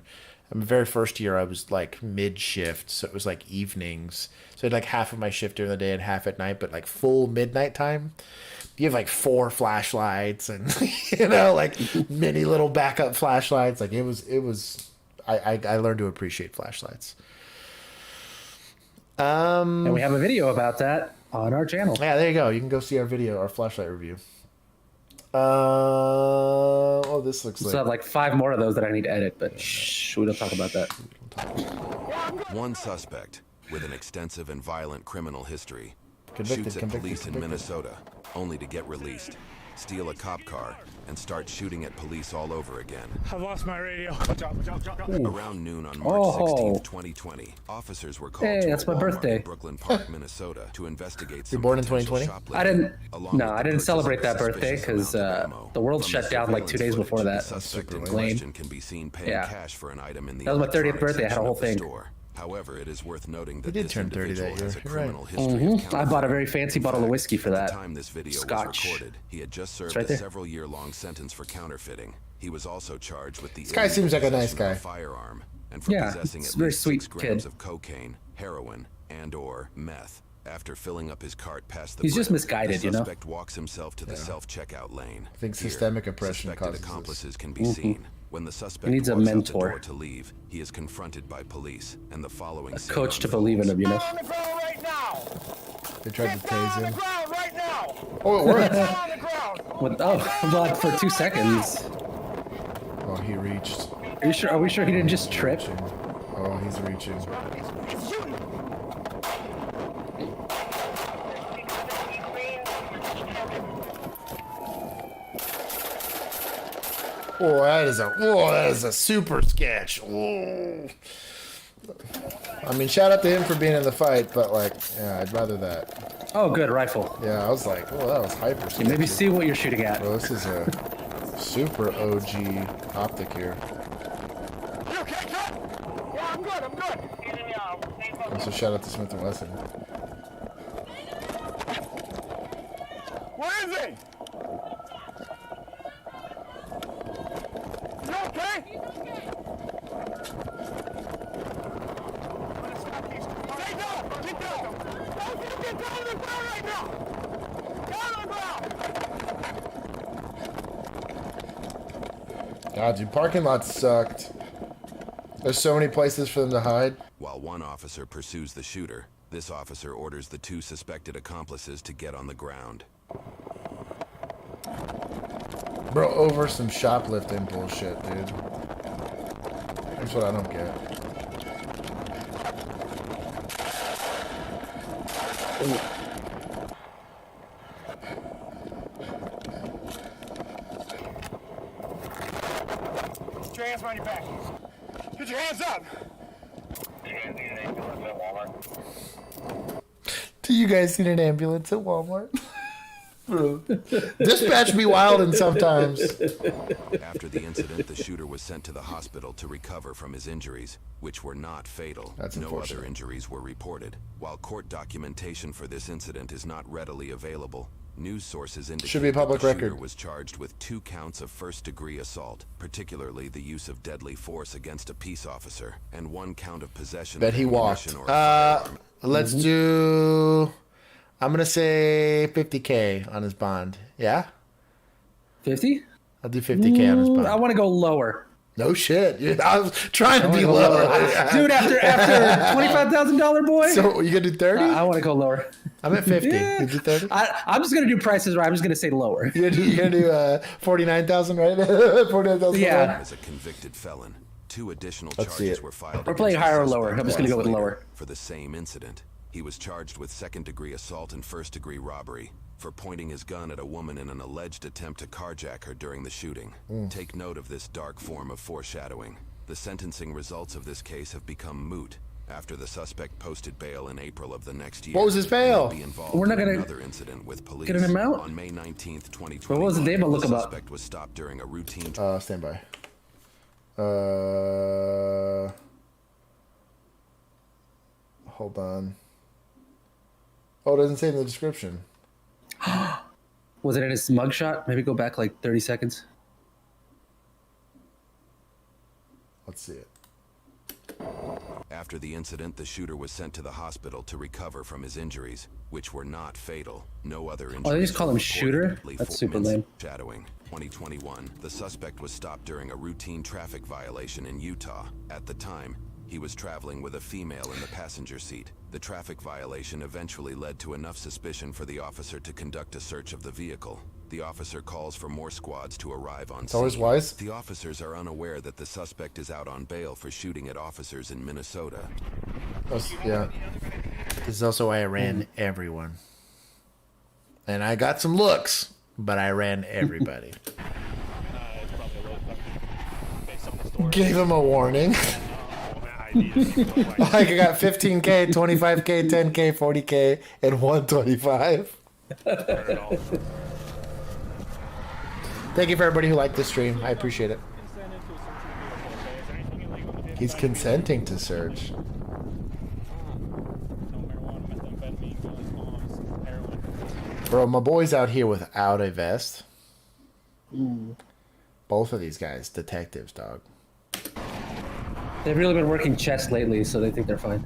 The very first year I was like mid shift, so it was like evenings. So I had like half of my shift during the day and half at night, but like full midnight time. You have like 4 flashlights and like mini little backup flashlights. Like it was I learned to appreciate flashlights.
And we have a video about that on our channel.
Yeah, there you go. You can go see our video, our flashlight review. This looks like...
So I have like 5 more of those that I need to edit, but we don't talk about that.
One suspect with an extensive and violent criminal history shoots at police in Minnesota, only to get released, steal a cop car, and start shooting at police all over again.
I've lost my radio.
Around noon on March 16, 2020, officers were called to
that's my birthday.
In Brooklyn Park, Minnesota, to investigate some
You're born in 2020?
I didn't celebrate that birthday because the world shut down like 2 days before that.
Suspect in
Lame.
question can be seen paying cash for an item in the
that was my 30th birthday. I had a whole thing.
Store. However, it is worth noting that
did
this
turn 30
individual
that year.
has a
You're
criminal
right.
history of
I bought a very fancy bottle of whiskey for that.
At the time this video
Scotch.
was recorded, he had just served
right
a several-year-long sentence for counterfeiting. He was also charged with the
this guy seems like a nice guy.
Firearm and for possessing at
very
least
sweet
6 grams
kid.
of cocaine, heroin, and/or meth. After filling up his cart past the
He's just
brim,
misguided,
the suspect walks himself to the self-checkout lane.
I think
Here,
systemic oppression
suspected
causes
accomplices
this.
can be seen. When the suspect
needs a
walks out the
mentor.
door to leave, he is confronted by police, and the following
A
scene
coach to
unfolds.
believe in him,
On the ground right now.
They tried to tase
On the
him.
ground right now.
Oh, it worked.
On the ground.
Well, for 2 seconds.
Oh, he reached.
Are we sure he didn't just trip?
Oh, he's reaching. Oh, that is a super sketch. Oh. I mean, shout out to him for being in the fight, but like, yeah, I'd rather that.
Oh, good rifle.
Yeah, I was like, oh, that was hyper sketchy.
Maybe see what you're shooting at.
Well, this is a super OG optic here.
You okay, cut? Yeah, I'm good.
Also, shout out to Smith & Wesson.
Where is he? You okay? Stay down. Get down. Get down on the ground right now! Down on the ground!
God, dude, parking lots sucked. There's so many places for them to hide.
While one officer pursues the shooter, this officer orders the 2 suspected accomplices to get on the ground.
Bro, over some shoplifting bullshit, dude. That's what I don't get.
Ooh. Put your hands behind your back. Put your hands up.
Do you guys need an ambulance at Walmart? Bro. Dispatch me Wildin' sometimes.
After the incident, the shooter was sent to the hospital to recover from his injuries, which were not fatal. No other injuries were reported. While court documentation for this incident is not readily available, news sources indicate
should be a public
that the shooter
record.
was charged with 2 counts of first-degree assault, particularly the use of deadly force against a peace officer, and 1 count of possession.
Bet he walked. Let's do. I'm gonna say 50K on his bond. Yeah.
50?
I'll do 50K on his bond.
I want to go lower.
No shit. I was trying to be low.
Dude, after $25,000 boy.
So you gonna do 30?
I want to go lower.
I'm at 50.
Yeah.
Did you 30?
I'm just gonna do prices right. I'm just gonna say lower.
You're gonna do 49,000, right? 49,000.
Yeah.
As a convicted felon, 2 additional charges were filed.
We're playing higher or lower. I'm just gonna go with lower.
For the same incident, he was charged with 2nd-degree assault and 1st-degree robbery for pointing his gun at a woman in an alleged attempt to carjack her during the shooting. Take note of this dark form of foreshadowing. The sentencing results of this case have become moot after the suspect posted bail in April of the next year.
What was his bail?
We're not gonna
another incident with police.
get him out
on May 19th, 2020.
What was the name? I'll look
the
him up.
suspect was stopped during a routine.
Stand by. Hold on. Oh, it doesn't say in the description.
Was it in his mugshot? Maybe go back like 30 seconds.
Let's see it.
After the incident, the shooter was sent to the hospital to recover from his injuries, which were not fatal. No other injuries.
Oh, they just call him
were
Shooter?
reported.
That's super lame.
Shadowing. 2021, the suspect was stopped during a routine traffic violation in Utah. At the time, he was traveling with a female in the passenger seat. The traffic violation eventually led to enough suspicion for the officer to conduct a search of the vehicle. The officer calls for more squads to arrive on scene.
always wise.
The officers are unaware that the suspect is out on bail for shooting at officers in Minnesota.
Yeah. This is also why I ran everyone. And I got some looks, but I ran everybody. Gave him a warning. Like I got 15K, 25K, 10K, 40K, and 125. Thank you for everybody who liked this stream. I appreciate it. He's consenting to search. Bro, my boy's out here without a vest. Both of these guys, detectives, dog.
They've really been working chest lately, so they think they're fine.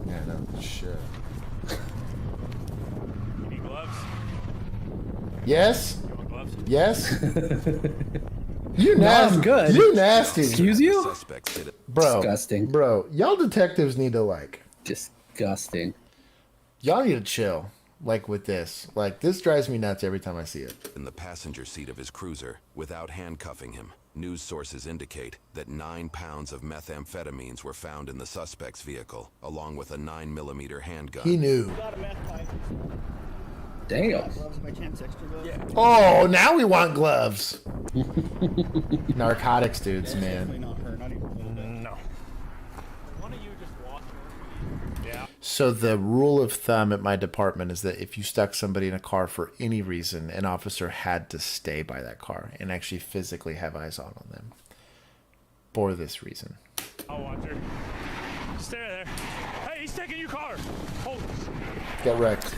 Yeah, no shit.
You need gloves?
Yes?
You want gloves?
Yes? You nasty.
I'm good.
You nasty.
Excuse you?
Bro.
Disgusting.
Bro, y'all detectives need to like.
Disgusting.
Y'all need to chill. Like with this. Like this drives me nuts every time I see it.
In the passenger seat of his cruiser, without handcuffing him, news sources indicate that 9 pounds of methamphetamines were found in the suspect's vehicle, along with a 9mm handgun.
He knew.
Damn.
Oh, now we want gloves. Narcotics dudes, man.
No.
So the rule of thumb at my department is that if you stuck somebody in a car for any reason, an officer had to stay by that car and actually physically have eyes on them for this reason.
I'll watch her. Stay there. Hey, he's taking your car. Hold.
Get wrecked.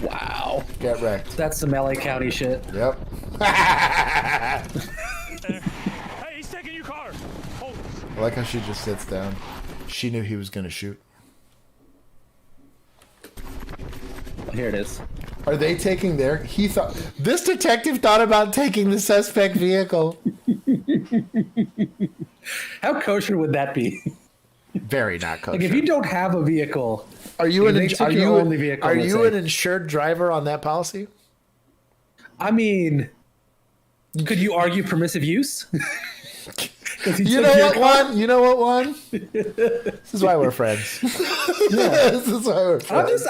Wow.
Get wrecked.
That's some LA County shit.
Yep.
Hey, he's taking your car. Hold.
I like how she just sits down. She knew he was going to shoot.
Here it is.
Are they taking their... This detective thought about taking the suspect vehicle.
How kosher would that be?
Very not kosher.
Like, if you don't have a vehicle...
Are you an
vehicle,
an insured driver on that policy?
I mean, could you argue permissive use?
You know what, Juan? You know what, Juan? This is why we're friends.
Yeah.
This is why we're friends.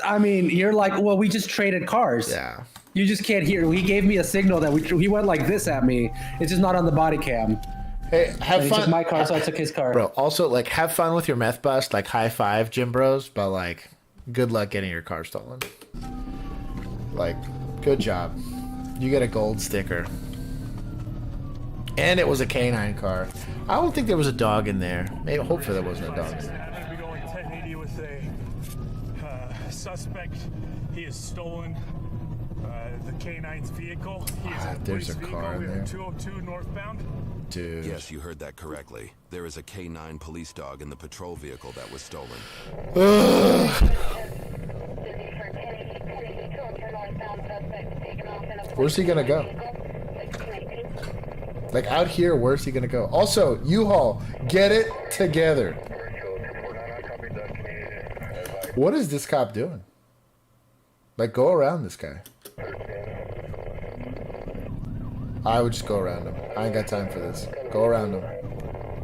I mean, you're like, well, we just traded cars.
Yeah.
You just can't hear. He gave me a signal that he went like this at me. It's just not on the body cam.
Hey, have fun.
He took my car, so I took his car.
Bro, also, like, have fun with your meth bust. Like, high five, gym bros. But, like, good luck getting your car stolen. Like, good job. You get a gold sticker. And it was a canine car. I don't think there was a dog in there. Maybe, hopefully there wasn't a dog in there.
I'm going to be going 1080 with a suspect. He has stolen the canine's vehicle. He is in a
There's a
police
car in
vehicle.
there.
202 northbound.
Dude.
Yes, you heard that correctly. There is a K9 police dog in the patrol vehicle that was stolen.
Where's he gonna go? Like, out here, where's he gonna go? Also, U-Haul, get it together. What is this cop doing? Like, go around this guy. I would just go around him. I ain't got time for this. Go around him.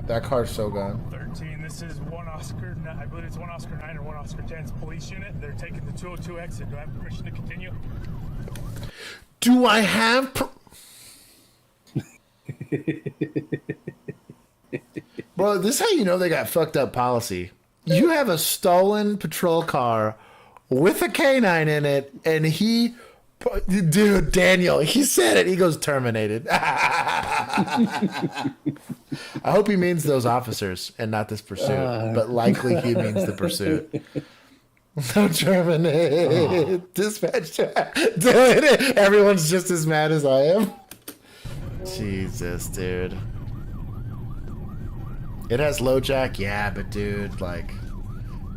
That car's so gone.
13, this is one Oscar, I believe it's one Oscar 9 or one Oscar 10's police unit. They're taking the 202 exit. Do I have permission to continue?
Do I have... Bro, this is how you know they got fucked up policy. You have a stolen patrol car with a canine in it, and he... Dude, Daniel, he said it. He goes, terminated. I hope he means those officers and not this pursuit, but likely he means the pursuit. So terminate. Dispatch. Dude, everyone's just as mad as I am. Jesus, dude. It has low jack, yeah, but dude, like,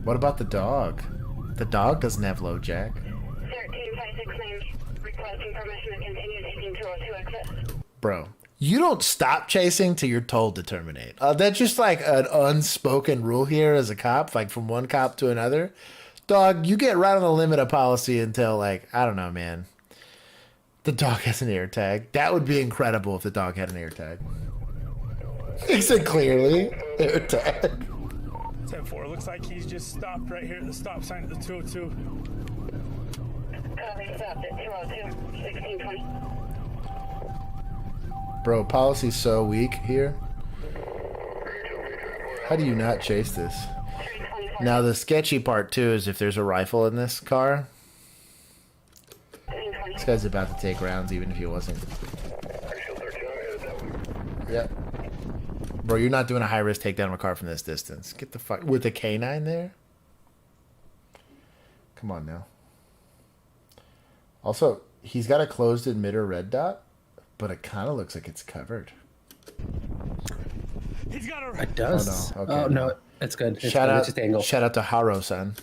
what about the dog? The dog doesn't have low jack.
13569, requesting permission to continue taking 202 exit.
Bro, you don't stop chasing till you're told to terminate. That's just like an unspoken rule here as a cop, like from one cop to another. Dog, you get right on the limit of policy until, like, I don't know, man. The dog has an air tag. That would be incredible if the dog had an air tag. He said clearly, air tag.
10-4, looks like he's just stopped right here at the stop sign at the 202.
Copy, stopped at 202, 1620.
Bro, policy's so weak here. How do you not chase this? Now, the sketchy part, too, is if there's a rifle in this car. This guy's about to take rounds, even if he wasn't. Yep. Bro, you're not doing a high-risk takedown of a car from this distance. Get the fuck... With a canine there? Come on, now. Also, he's got a closed emitter red dot, but it kind of looks like it's covered.
He's got a...
It does.
Oh, no. Okay,
oh, no. It's good. It's
shout
good.
out,
It's just angle.
Shout out to Haro-san.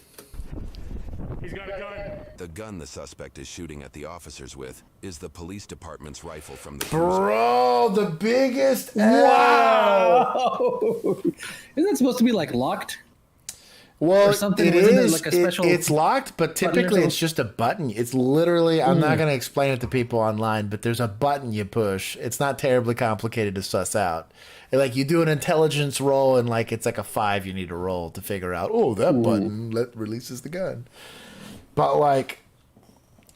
He's got a gun.
The gun the suspect is shooting at the officers with is the police department's rifle from the
Bro, the biggest
Wow! Isn't that supposed to be like locked?
Well,
or something?
It
Isn't
is.
Like a special
it's locked, but typically it's just a button. It's literally, I'm not going to explain it to people online, but there's a button you push. It's not terribly complicated to suss out. And, like, you do an intelligence roll, and like it's like a 5 you need to roll to figure out, oh, that button releases the gun. But, like,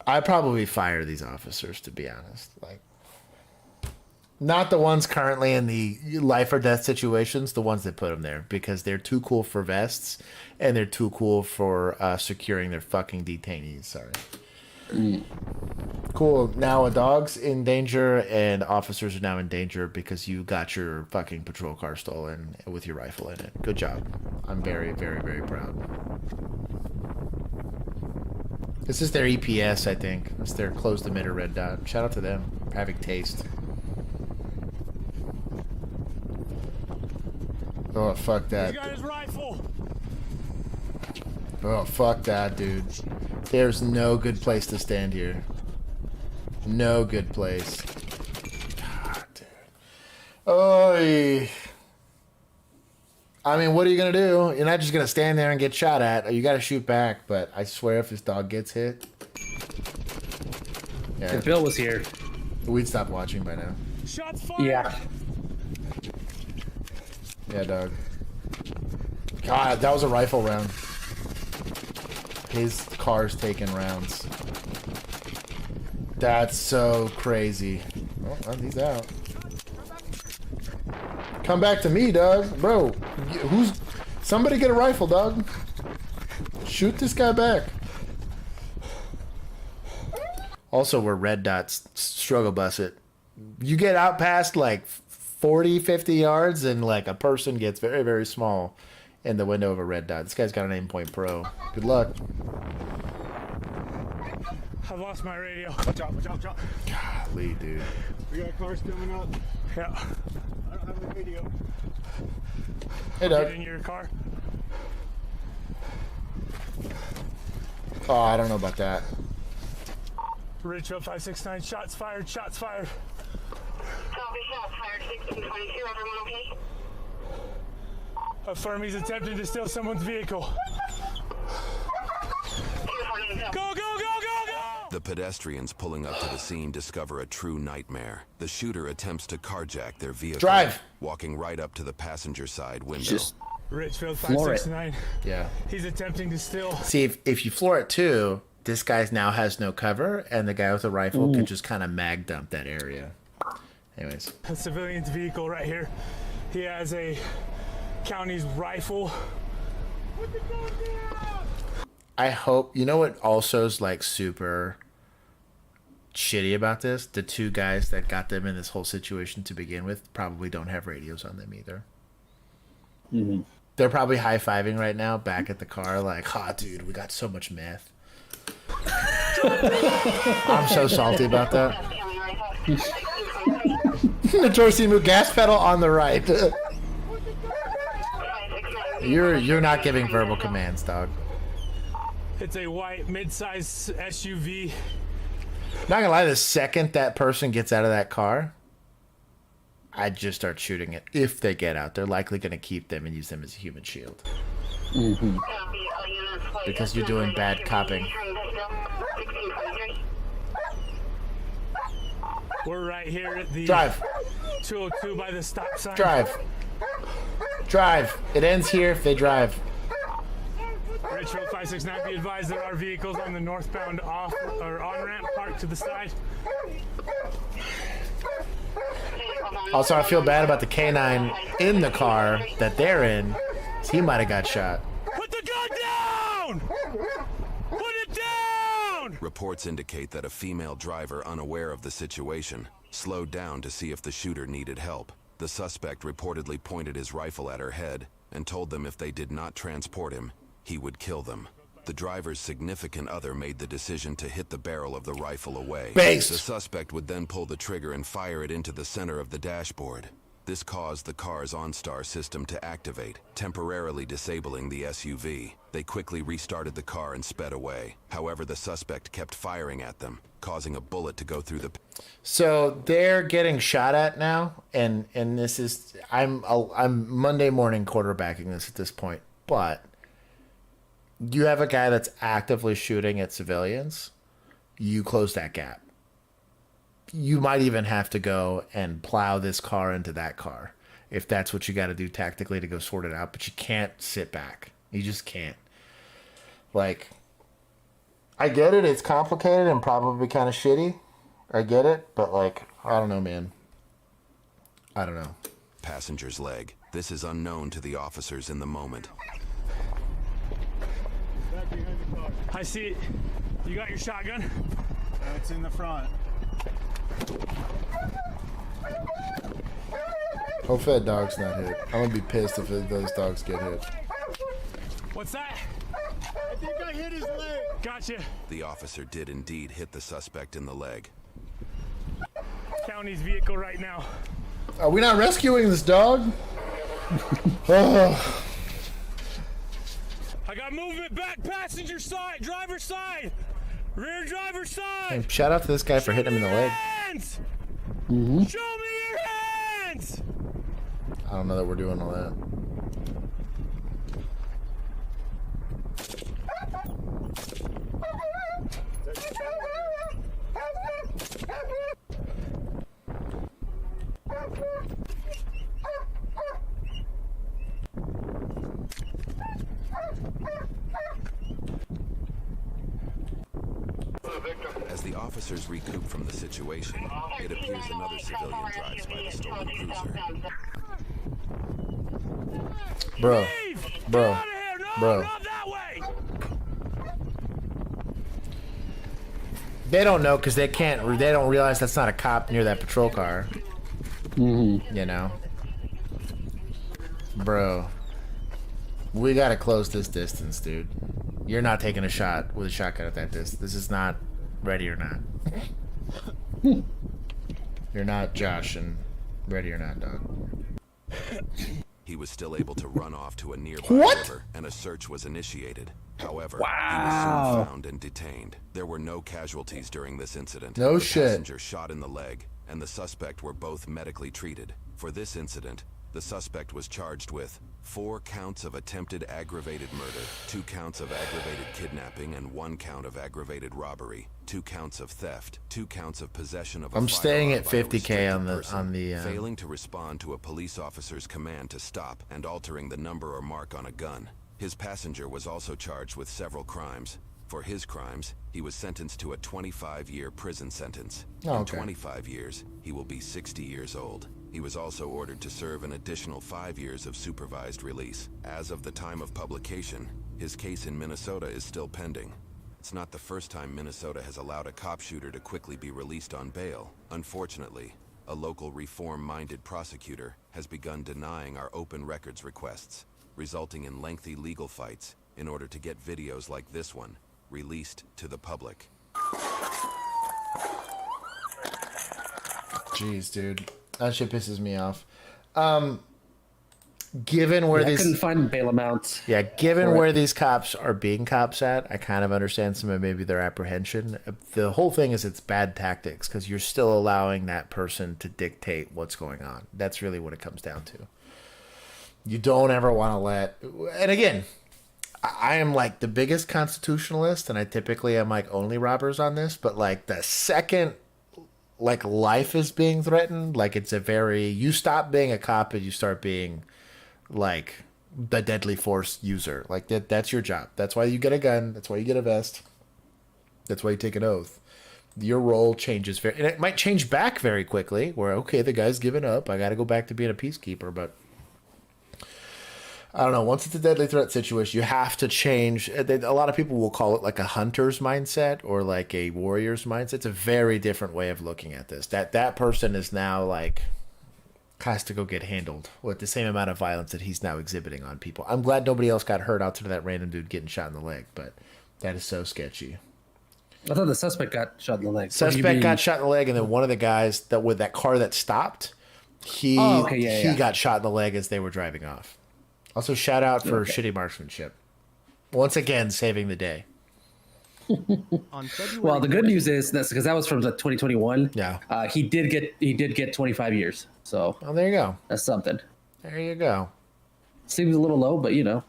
I probably fire these officers, to be honest. Like, not the ones currently in the life or death situations, the ones that put them there, because they're too cool for vests and they're too cool for securing their fucking detainees. Sorry. Cool. Now a dog's in danger and officers are now in danger because you got your fucking patrol car stolen with your rifle in it. Good job. I'm very, very, very proud. This is their EPS, I think. It's their closed emitter red dot. Shout out to them for having taste. Oh, fuck that.
He's got his rifle.
Oh, fuck that, dude. There's no good place to stand here. No good place. God, dude. Oy. I mean, what are you going to do? You're not just going to stand there and get shot at. You got to shoot back, but I swear if this dog gets hit... Yeah.
If Bill was here...
We'd stop watching by now.
Shots fired!
Yeah.
Yeah, dog. God, that was a rifle round. His car's taking rounds. That's so crazy. Oh, he's out. Come back to me, dog. Bro, somebody get a rifle, dog. Shoot this guy back. Also, we're red dots. Struggle bus it. You get out past like 40, 50 yards and like a person gets very, very small in the window of a red dot. This guy's got an aim-point pro. Good luck.
I've lost my radio.
Watch out, watch out, watch out.
Golly, dude.
We got cars coming up.
Yeah.
I don't have a video.
Hey, Doug.
Get in your car.
Oh, I don't know about that.
Ridgefield 569, shots fired, shots fired.
Copy, shots fired, 1622, everyone okay?
Affirm he's attempting to steal someone's vehicle. Go, go, go, go, go!
The pedestrians pulling up to the scene discover a true nightmare. The shooter attempts to carjack their vehicle.
Drive!
Walking right up to the passenger side window.
Just
Ridgefield
floor it.
569.
Yeah.
He's attempting to steal.
See, if you floor it too, this guy now has no cover, and the guy with the rifle can just kind of mag dump that area. Anyways.
A civilian's vehicle right here. He has a county's rifle. Put the gun down!
I hope, you know what also is like super shitty about this? The two guys that got them in this whole situation to begin with probably don't have radios on them either.
Mm-hmm.
They're probably high-fiving right now back at the car like, ha, dude, we got so much meth. I'm so salty about that. Notorious Emu, gas pedal on the right. You're not giving verbal commands, dog.
It's a white mid-size SUV.
Not gonna lie, the second that person gets out of that car, I'd just start shooting it. If they get out, they're likely gonna keep them and use them as a human shield.
Mm-hmm.
Because you're doing bad copping.
We're right here at the
Drive.
202 by the stop sign.
Drive. Drive. It ends here if they drive.
Ridgefield 569, be advised there are vehicles on the northbound off or on ramp parked to the side.
Also, I feel bad about the K9 in the car that they're in. He might have got shot.
Put the gun down! Put it down!
Reports indicate that a female driver unaware of the situation slowed down to see if the shooter needed help. The suspect reportedly pointed his rifle at her head and told them if they did not transport him, he would kill them. The driver's significant other made the decision to hit the barrel of the rifle away.
Based.
The suspect would then pull the trigger and fire it into the center of the dashboard. This caused the car's OnStar system to activate, temporarily disabling the SUV. They quickly restarted the car and sped away. However, the suspect kept firing at them, causing a bullet to go through the...
So they're getting shot at now, and this is... I'm Monday morning quarterbacking this at this point, but... You have a guy that's actively shooting at civilians, you close that gap. You might even have to go and plow this car into that car if that's what you got to do tactically to go sort it out, but you can't sit back. You just can't. Like, I get it. It's complicated and probably kind of shitty. I get it, but like, I don't know, man. I don't know.
Passenger's leg. This is unknown to the officers in the moment.
I see it. You got your shotgun?
It's in the front.
Hopefully that dog's not hit. I'm gonna be pissed if those dogs get hit.
What's that?
I think I hit his leg.
Gotcha.
The officer did indeed hit the suspect in the leg.
County's vehicle right now.
Are we not rescuing this dog? Oh.
I got movement back passenger side, driver's side, rear driver's side.
And shout out to this guy for hitting him in the leg.
Hands. Show me your hands.
I don't know that we're doing all that.
As the officers recoup from the situation, it appears another civilian drives by the stolen cruiser.
Bro. They don't know because they don't realize that's not a cop near that patrol car. You know? Bro. We gotta close this distance, dude. You're not taking a shot with a shotgun at that distance. This is not ready or not. You're not Josh and ready or not, dog.
He was still able to run off to a nearby river, and a search was initiated. However, he was soon found and detained. There were no casualties during this incident.
No
shit. The passenger shot in the leg, and the suspect were both medically treated. For this incident, the suspect was charged with 4 counts of attempted aggravated murder, 2 counts of aggravated kidnapping, and 1 count of aggravated robbery, 2 counts of theft, 2 counts of possession of a
I'm staying at
firearm by a
$50K
restricted
on the
person, failing to respond to a police officer's command to stop and altering the number or mark on a gun. His passenger was also charged with several crimes. For his crimes, he was sentenced to a 25-year prison sentence. In 25 years, he will be 60 years old. He was also ordered to serve an additional 5 years of supervised release. As of the time of publication, his case in Minnesota is still pending. It's not the first time Minnesota has allowed a cop shooter to quickly be released on bail. Unfortunately, a local reform-minded prosecutor has begun denying our open records requests, resulting in lengthy legal fights in order to get videos like this one released to the public.
Jeez, dude. That shit pisses me off. Given where
I couldn't find bail amounts.
Yeah, given where these cops are being cops at, I kind of understand some of maybe their apprehension. The whole thing is it's bad tactics because you're still allowing that person to dictate what's going on. That's really what it comes down to. You don't ever want to let... And again, I am like the biggest constitutionalist, and I typically am like only robbers on this, but like the second like life is being threatened, like it's a very... You stop being a cop and you start being... like the deadly force user. Like that's your job. That's why you get a gun. That's why you get a vest. That's why you take an oath. Your role changes and it might change back very quickly where, okay, the guy's given up. I got to go back to being a peacekeeper. But I don't know. Once it's a deadly threat situation, you have to change. A lot of people will call it like a hunter's mindset or like a warrior's mindset. It's a very different way of looking at this. That person is now like... has to go get handled with the same amount of violence that he's now exhibiting on people. I'm glad nobody else got hurt outside of that random dude getting shot in the leg, but that is so sketchy.
I thought the suspect got shot in the leg.
Suspect got shot in the leg, and then one of the guys that with that car that stopped, he got shot in the leg as they were driving off. Also, shout out for shitty marksmanship. Once again, saving the day.
Well, the good news is that's because that was from 2021.
Yeah,
he did get 25 years. So
there you go.
That's something.
There you go.
Seems a little low, but you know,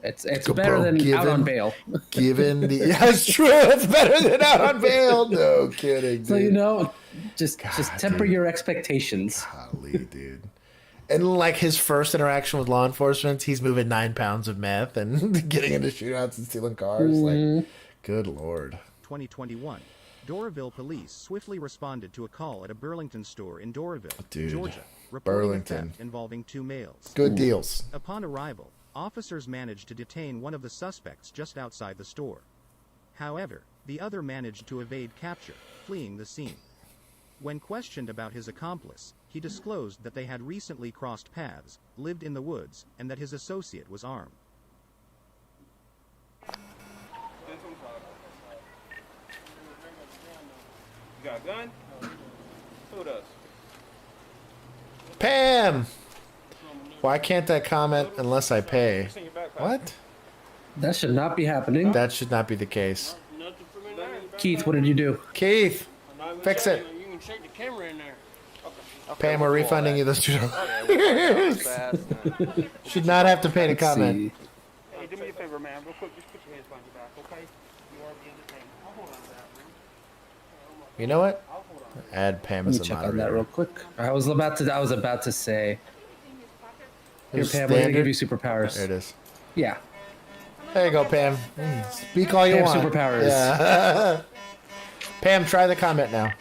it's better than out on bail.
Given the it's true, it's better than out on bail. No kidding. Dude.
So you know, just temper your expectations.
Golly, dude. And like his first interaction with law enforcement, he's moving 9 pounds of meth and getting into shootouts and stealing cars. Like, good Lord.
2021. Doraville police swiftly responded to a call at a Burlington store in Doraville, Georgia, reporting a theft involving 2 males.
Good deals.
Upon arrival, officers managed to detain one of the suspects just outside the store. However, the other managed to evade capture, fleeing the scene. When questioned about his accomplice, he disclosed that they had recently crossed paths, lived in the woods, and that his associate was armed.
You got a gun? Who does?
Pam! Why can't I comment unless I pay? What?
That should not be happening.
That should not be the case.
Keith, what did you do?
Keith, fix it.
You can check the camera in there.
Pam, we're refunding you those $2. Should not have to pay to comment.
Hey, do me a favor, man. Real quick, just put your hands behind your back, okay? You are being detained. I'll hold on to that, man.
You know what? Add Pam as a
check
moderator.
on that real quick. I was about to say. Here,
Here's
Pam, we're gonna
standard.
give you superpowers.
There it is.
Yeah.
There you go, Pam. Speak all you
Pam
want.
superpowers.
Yeah. Pam, try the comment now.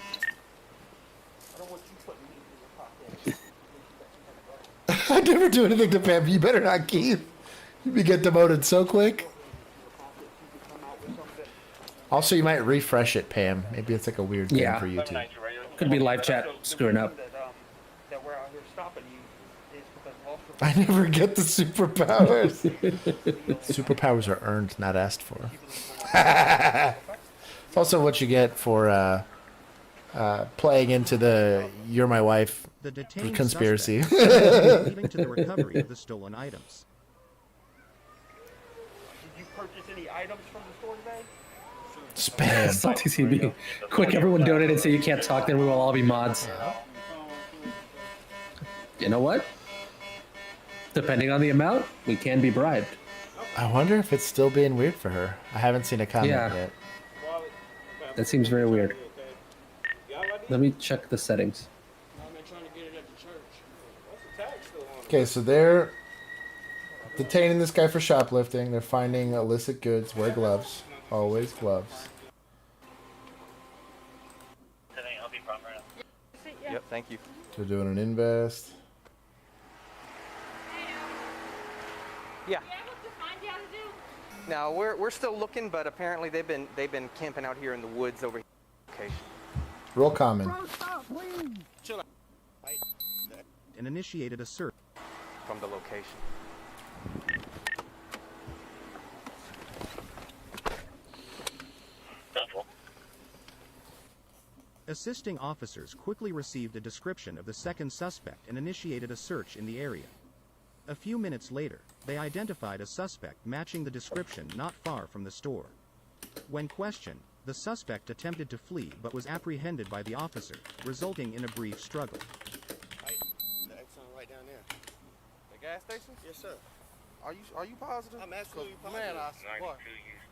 I never do anything to Pam. You better not, Keith. You get demoted so quick. Also, you might refresh it, Pam. Maybe it's like a weird thing for YouTube.
Could be live chat screwing up.
That we're out here stopping you is because officers...
I never get the superpowers. Superpowers are earned, not asked for. It's also what you get for playing into the "You're my wife"
The detained
conspiracy.
suspect leading to the recovery of the stolen items.
Did you purchase any items from the store today?
Spam.
Salty CB. Quick, everyone donate so you can't talk, then we will all be mods. You know what? Depending on the amount, we can be bribed.
I wonder if it's still being weird for her. I haven't seen a comment yet.
That seems very weird. Let me check the settings.
Okay, so they're detaining this guy for shoplifting. They're finding illicit goods. Wear gloves. Always gloves.
Yep, thank you.
They're doing an invest.
Yeah. Now we're still looking, but apparently they've been camping out here in the woods over here. Okay.
Roll common.
Chill out.
And initiated a search
From the location.
Assisting officers quickly received a description of the second suspect and initiated a search in the area. A few minutes later, they identified a suspect matching the description not far from the store. When questioned, the suspect attempted to flee but was apprehended by the officer, resulting in a brief struggle.
The exit right down there. The gas station? Yes, sir. Are you positive? I'm absolutely positive. Man, what?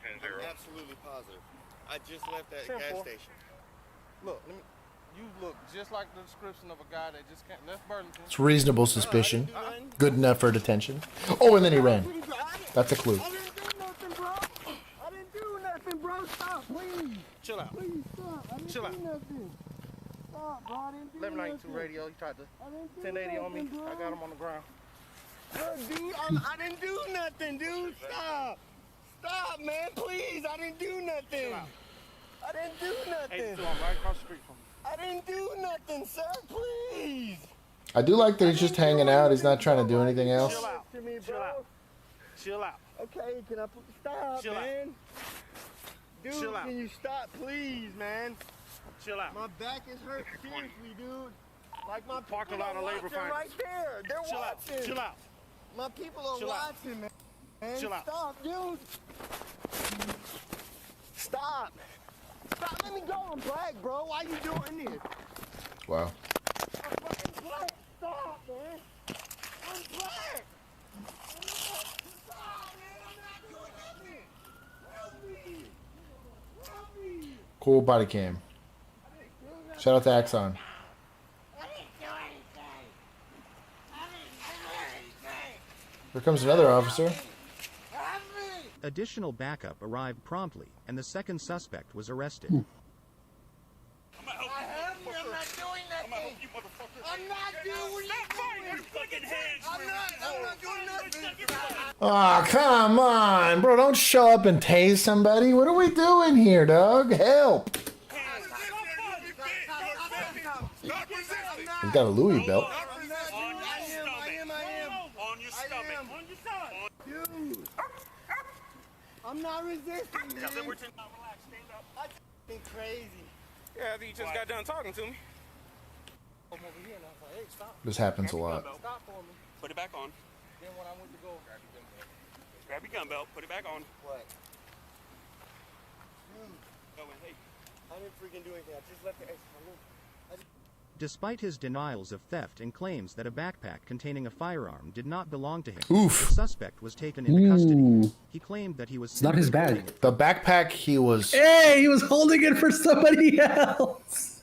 I'm absolutely positive. I just left that gas station. Look, you look just like the description of a guy that just left Burlington.
It's reasonable suspicion. Good enough for detention. Oh, and then he ran. That's a clue.
I didn't do nothing, bro. Stop, please. Chill out. Please stop. I didn't do nothing. Stop, bro. I didn't do 1192 radio. You tried to 1080 on me. I got him on the ground. Dude, I didn't do nothing, dude. Stop. Stop, man. Please. I didn't do nothing. I didn't do nothing. 82, I'm right across the street from you. I didn't do nothing, sir. Please.
I do like that he's just hanging out. He's not trying to do anything else.
Chill out. To me, bro. Chill out. Chill out.
Okay, can I stop,
Chill
man?
Out.
Dude,
Chill out.
Can you stop, please, man?
Chill out.
My back is hurt seriously, dude. Like my
parking lot of labor
watching right there. They're
Chill
watching.
Out. Chill out.
My people are
Chill out.
watching, man.
Chill out.
Stop, dude. Stop. Stop. Let me go. I'm black, bro. Why you doing this?
Wow.
I'm fucking black. Stop, man. I'm black. Stop, man. I'm not doing nothing. Help me. Help me.
Cool body cam. Shout out to Axon. Here comes another officer.
Additional backup arrived promptly, and the second suspect was arrested.
I'm not doing nothing. I'm not doing nothing. I'm not doing nothing.
Aw, come on, bro. Don't show up and tase somebody. What are we doing here, dog? Help. He's got a Louis belt.
I'm not resisting, man. That's crazy.
Yeah, you just got done talking to me.
I'm over here and I was like, hey, stop.
This happens a lot.
Stop for me.
Put it back on.
Then when I went to go,
Grab your gun belt, put it back on.
What?
Go in, hey.
I didn't freaking do anything. I just left the exit.
Despite his denials of theft and claims that a backpack containing a firearm did not belong to him,
Oof.
the suspect was taken into custody. He claimed that he was...
It's not his bag.
The backpack he was...
Hey, he was holding it for somebody else.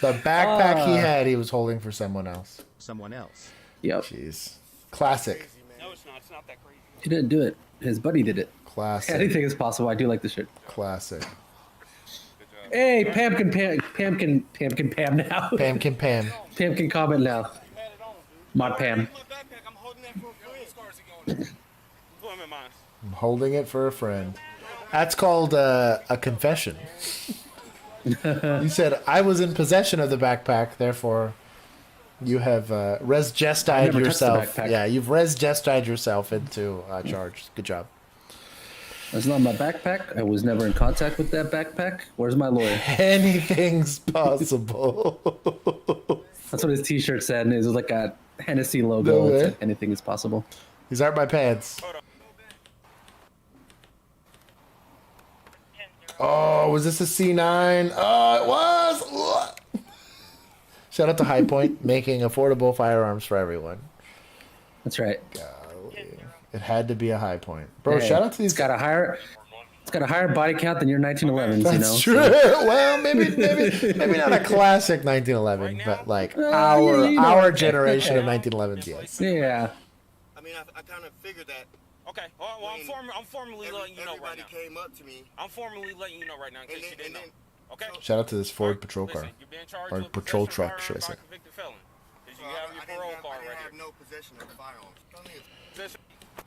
The backpack he had, he was holding for someone else.
Someone else.
Yep.
Jeez. Classic.
No, it's not. It's not that crazy.
He didn't do it. His buddy did it.
Classic.
Anything is possible. I do like this shit.
Classic.
Hey, Pam can Pam now.
Pam can Pam.
Pam can comment now. Mod Pam.
I'm holding it for a friend. That's called a confession. You said, I was in possession of the backpack, therefore you have res gestied yourself. Yeah, you've res gestied yourself into charge. Good job.
That's not my backpack. I was never in contact with that backpack. Where's my lawyer?
Anything's possible.
That's what his t-shirt said, and it was like a Hennessy logo.
No way.
Said, anything is possible.
These aren't my pants. Oh, was this a C9? Oh, it was! Shout out to High Point, making affordable firearms for everyone.
That's right.
Golly. It had to be a High Point. Bro, shout out to these guys.
It's got a higher body count than your 1911s,
That's
you know?
true.
So.
Well, maybe not a classic 1911, but like our generation of 1911s, yes.
Yeah.
I mean, I kind of figured that.
Okay, well, I'm formally letting you know right now.
Everybody came up to me.
I'm formally letting you know right now in case you didn't know. Okay?
Shout out to this Ford patrol car. Or patrol truck, should I say.
You have your parole card right here.
No possession of firearms.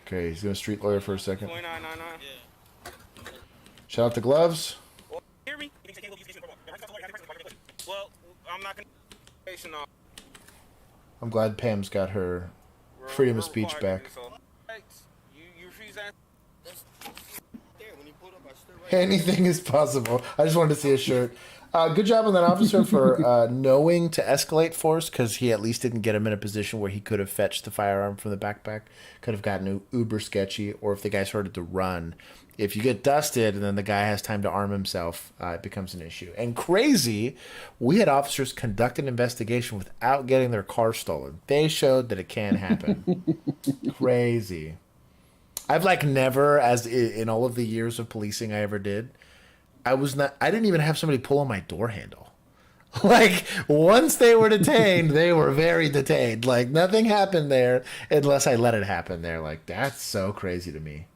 Okay, he's going to street lawyer for a second.
2999.
Shout out to Gloves.
Hear me? Well, I'm not going to...
I'm glad Pam's got her freedom of speech back.
You refuse that?
Anything is possible. I just wanted to see a shirt. Good job on that officer for knowing to escalate force, because he at least didn't get him in a position where he could have fetched the firearm from the backpack. Could have gotten uber sketchy, or if the guy started to run. If you get dusted and then the guy has time to arm himself, it becomes an issue. And crazy, we had officers conduct an investigation without getting their car stolen. They showed that it can happen. Crazy. I've like never, as in all of the years of policing I ever did, I didn't even have somebody pull on my door handle. Like, once they were detained, they were very detained. Like, nothing happened there unless I let it happen there. Like, that's so crazy to me.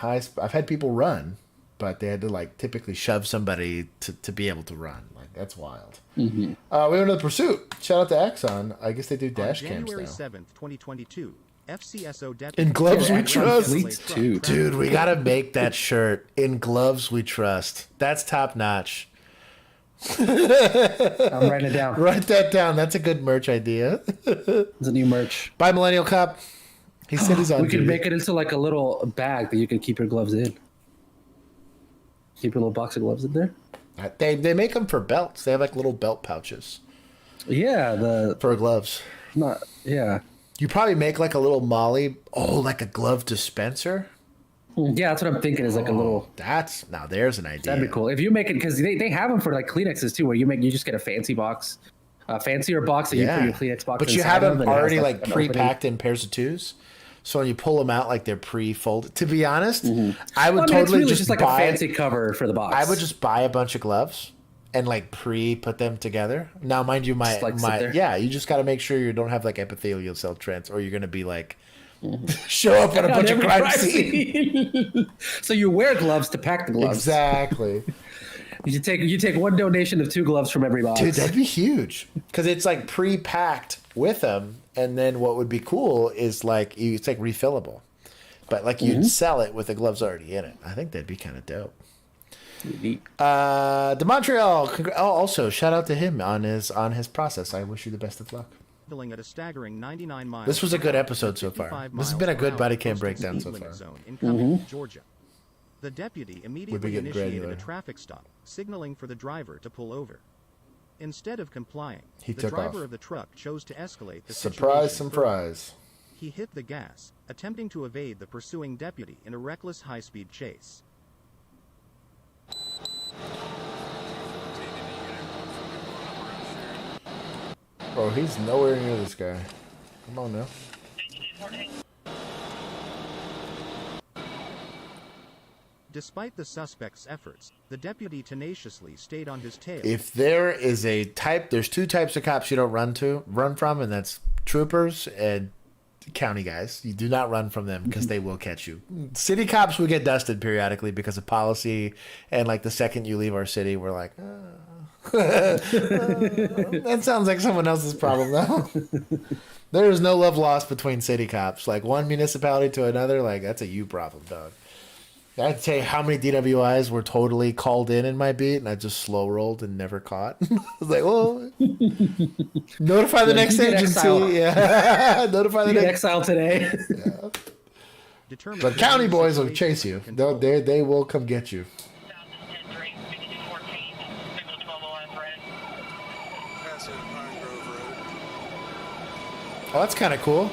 I've had people run, but they had to, like, typically shove somebody to be able to run. Like, that's wild.
Mm-hmm.
We went to the pursuit. Shout out to Exxon. I guess they do dash cams now.
January 7th, 2022. FCSO deputy.
In gloves we trust.
Too.
Dude, we gotta make that shirt. In gloves we trust. That's top notch.
I'm writing it down.
Write that down. That's a good merch idea.
It's a new merch.
Bye, Millennial Cop. He said he's on
We
duty.
can make it into like a little bag that you can keep your gloves in. Keep a little box of gloves in there.
They make them for belts. They have like little belt pouches.
Yeah,
for gloves.
Yeah.
You probably make like a little Molly. Oh, like a glove dispenser.
Yeah, that's what I'm thinking. Is like a little.
Now there's an idea.
That'd be cool if you make it, because they have them for like Kleenexes too, where you just get a fancy box, a fancier box that you put your Kleenex box.
But you have them already like pre-packed in pairs of twos. So when you pull them out, like they're pre-folded. To be honest, I would totally
it's really
just
like
buy
a fancy cover for the box.
I would just buy a bunch of gloves and like put them together. Now, mind you, you just got to make sure you don't have like epithelial cell trans, or you're gonna be like show up at a bunch of crime scene.
So you wear gloves to pack the gloves.
Exactly.
You take one donation of 2 gloves from every box.
Dude, that'd be huge, because it's like pre-packed with them, and then what would be cool is like it's like refillable, but like you'd sell it with the gloves already in it. I think that'd be kind of dope. De Montreal, also shout out to him on his process. I wish you the best of luck.
At a staggering 99 miles.
This was a good episode so far. This has been a good Bodycam breakdown so far.
In Georgia. The deputy immediately initiated a traffic stop, signaling for the driver to pull over. Instead of complying, the driver of the truck chose to escalate the
Surprise,
situation.
some fries.
He hit the gas, attempting to evade the pursuing deputy in a reckless high-speed chase.
Bro, he's nowhere near this guy. Come on now.
Despite the suspect's efforts, the deputy tenaciously stayed on his tail.
If there is a type, there's two types of cops you don't run from, and that's troopers and county guys. You do not run from them because they will catch you. City cops will get dusted periodically because of policy, and like the second you leave our city, we're like, that sounds like someone else's problem though. There is no love lost between city cops. Like one municipality to another, like that's a you problem, dog. I have to tell you how many DWIs were totally called in my beat, and I just slow rolled and never caught. I was like, "Oh, notify the next agency." Yeah, notify the next
exile today.
Yeah. But county boys will chase you. They will come get you. Oh, that's kind of cool.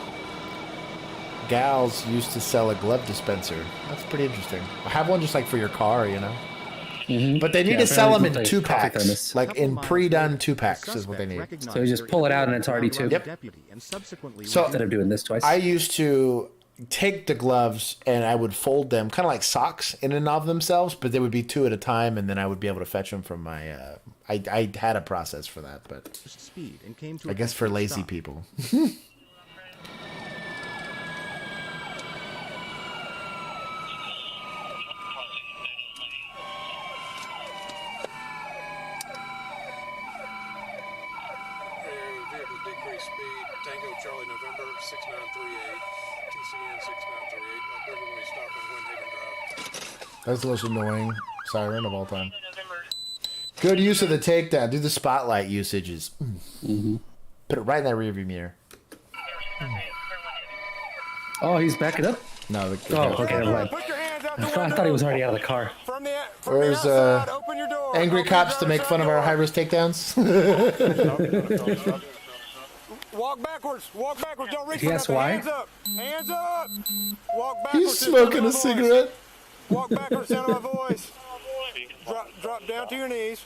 Gals used to sell a glove dispenser. That's pretty interesting. I have one just like for your car, you know. Mm-hmm. But they need to sell them in 2-packs, like in pre-done 2-packs is what they need.
So you just pull it out and it's already 2.
Yep. So
instead of doing this twice,
I used to take the gloves and I would fold them kind of like socks in and of themselves, but they would be 2 at a time, and then I would be able to fetch them from my. I had a process for that, but I guess for lazy people. That's the most annoying siren of all time. Good use of the takedown. Do the spotlight usages. Put it right in that rearview mirror.
Oh, he's backing up?
No.
Okay, never mind. I thought he was already out of the car.
Where's angry cops to make fun of our high-risk takedowns?
Walk backwards. Walk backwards. Don't reach.
Yes, why?
Hands up. Hands up. Walk backwards.
He's smoking a cigarette.
Walk backwards. Sound of my voice. Drop down to your knees.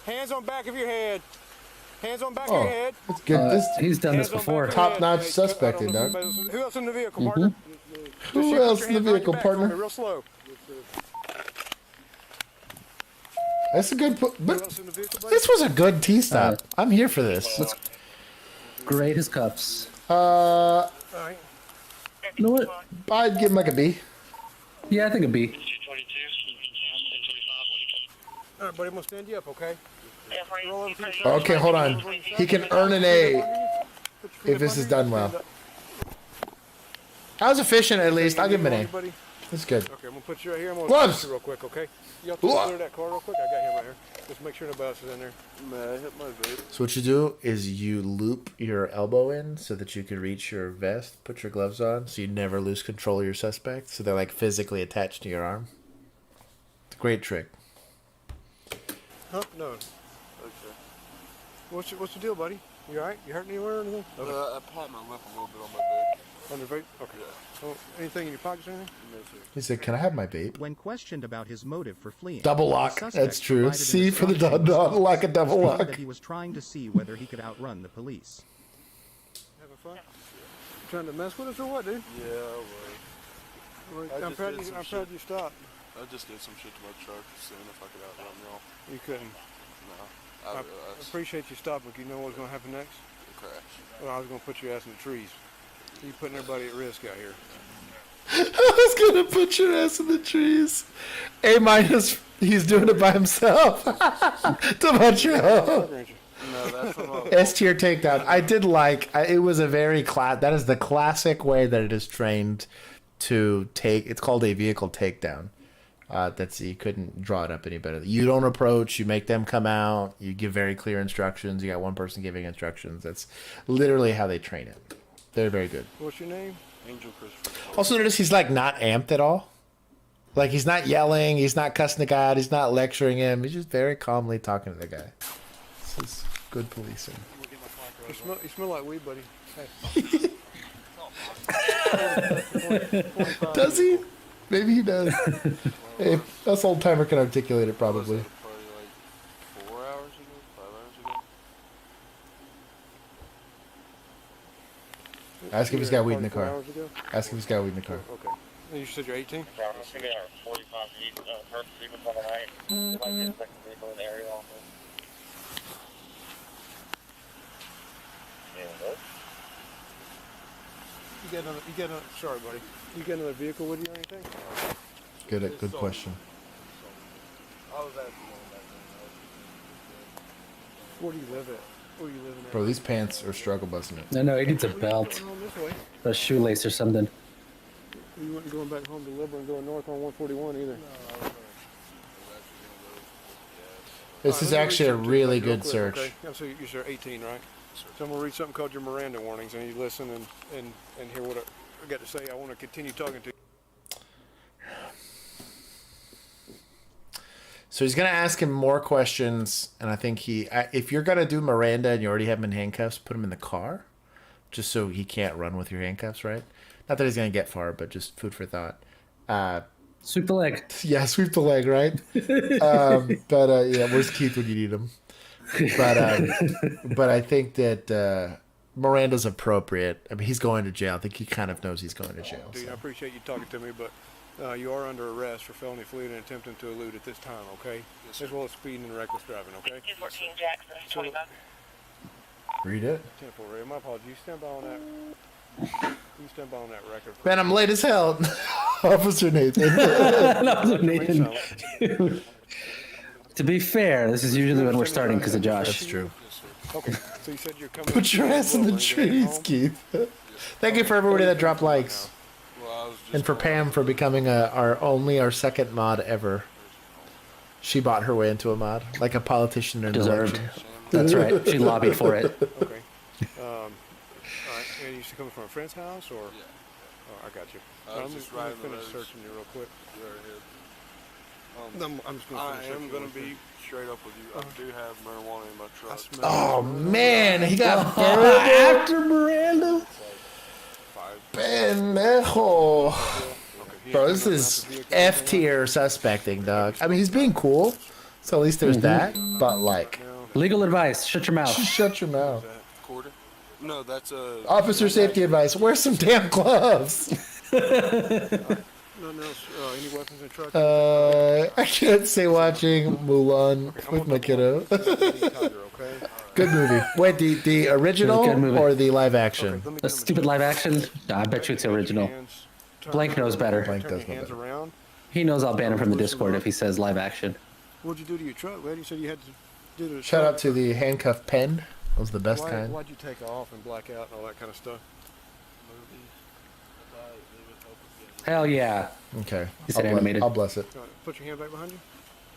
Hands on back of your head. Hands on back of your head.
That's good.
He's done this before.
Top-notch suspected, Doug.
Who else in the vehicle, partner?
Who else in the vehicle, partner?
Real slow.
That's a good. But this was a good T-stop. I'm here for this.
Let's grade his cuffs.
You know what? I'd give him like a B.
Yeah, I think a B.
All right, buddy, I'm gonna stand you up, okay?
Okay, hold on. He can earn an A if this is done well. I was efficient at least. I'll give him an A. That's good.
Okay, I'm gonna put you right here. I'm gonna
Gloves.
you real quick, okay? You have to clear that car real quick. I got him right here. Just make sure nobody else is in there. Man, I hit my vape.
So what you do is you loop your elbow in so that you can reach your vest, put your gloves on, so you never lose control of your suspect. So they're like physically attached to your arm. It's a great trick.
Huh? No. Okay. What's your deal, buddy? You alright? You hurt anywhere or anything? Okay.
I popped my lip a little bit on my vape.
On your vape? Okay. Yeah. Oh, anything in your pockets or anything?
No, sir.
He said, "Can I have my vape?"
When questioned about his motive for fleeing,
Double lock. That's true. C for the like a double lock.
That he was trying to see whether he could outrun the police.
Having fun? You trying to mess with us or what, dude?
Yeah, I was.
I'm proud you stopped.
I just did some shit to my truck, seeing if I could outrun y'all.
You couldn't?
No. I
appreciate you stopping. You know what's going to happen next?
A crash.
Well, I was going to put your ass in the trees. You're putting everybody at risk out here.
I was going to put your ass in the trees. A minus, he's doing it by himself. DiMaggio.
No, that's what
S tier takedown. I did like, it was a very that is the classic way that it is trained to take, it's called a vehicle takedown. You couldn't draw it up any better. You don't approach, you make them come out, you give very clear instructions, you got one person giving instructions. That's literally how they train it. They're very good.
What's your name?
Angel Christopher.
Also notice he's like not amped at all. Like he's not yelling, he's not cussing the guy out, he's not lecturing him. He's just very calmly talking to the guy. This is good policing.
You smell like weed, buddy. Hey.
Does he? Maybe he does. Hey, us old timer can articulate it probably.
Probably like 4 hours ago, 5 hours ago.
Ask if he's got weed in the car. Ask if he's got weed in the car.
Okay. You said you're 18?
Yeah, I'm assuming our 45 feet, first vehicle on the right. There might be a second vehicle in the area also.
Sorry, buddy. You got another vehicle with you or anything?
Good question.
I was asking where do you live at? Where you living at?
Bro, these pants are struggle busting it.
No, he needs a belt. A shoelace or something.
You weren't going back home to Liberal and going north on 141 either.
This is actually a really good search.
Okay. You're sir 18, right? So I'm going to read something called your Miranda warnings, and you listen and hear what I got to say. I want to continue talking to you.
So he's going to ask him more questions, and I think if you're going to do Miranda and you already have him in handcuffs, put him in the car, just so he can't run with your handcuffs, right? Not that he's going to get far, but just food for thought.
Sweep the leg.
Yeah, sweep the leg, right? Yeah, where's Keith when you need him? But I think that Miranda's appropriate. I mean, he's going to jail. I think he kind of knows he's going to jail.
Dude, I appreciate you talking to me, but you are under arrest for felony fleeing and attempting to elude at this time, okay? Yes, as well as speeding and reckless driving, okay?
214 Jackson, 25.
Read it.
Temporary. My apologies. You stand by on that. You stand by on that record.
Man, I'm late as hell. Officer Nathan.
Officer Nathan. To be fair, this is usually when we're starting because of Josh.
That's true.
Okay, so you said you're coming.
Put your ass in the trees, Keith. Thank you for everybody that dropped likes. And for Pam for becoming our second mod ever. She bought her way into a mod, like a politician in an election.
That's right. She lobbied for it.
Okay. All right. And you used to come from a friend's house, or? Yeah. Oh, I got you. I'm just going to finish searching you real quick.
I am going to be straight up with you. I do have marijuana in my truck.
Oh man, he got burned
after Miranda.
Pendejo. Bro, this is F tier suspecting, dog. I mean, he's being cool, so at least there's that. But like,
legal advice: shut your mouth.
Shut your mouth.
Quarter? No, that's a
officer safety advice. Wear some damn gloves.
Any weapons in truck?
I can't say watching Mulan with my kiddo. Good movie. Wait, the original or the live action?
A stupid live action? No, I bet you it's the original. Blank knows better.
Blank does know better.
He knows I'll ban him from the Discord if he says live action.
What'd you do to your truck, man? You said you had to do the
Shout out to the handcuff pen. That was the best kind.
Why'd you take off and black out and all that kind of stuff?
Hell yeah.
Okay.
He said animated.
I'll bless it.
Put your hand back behind you.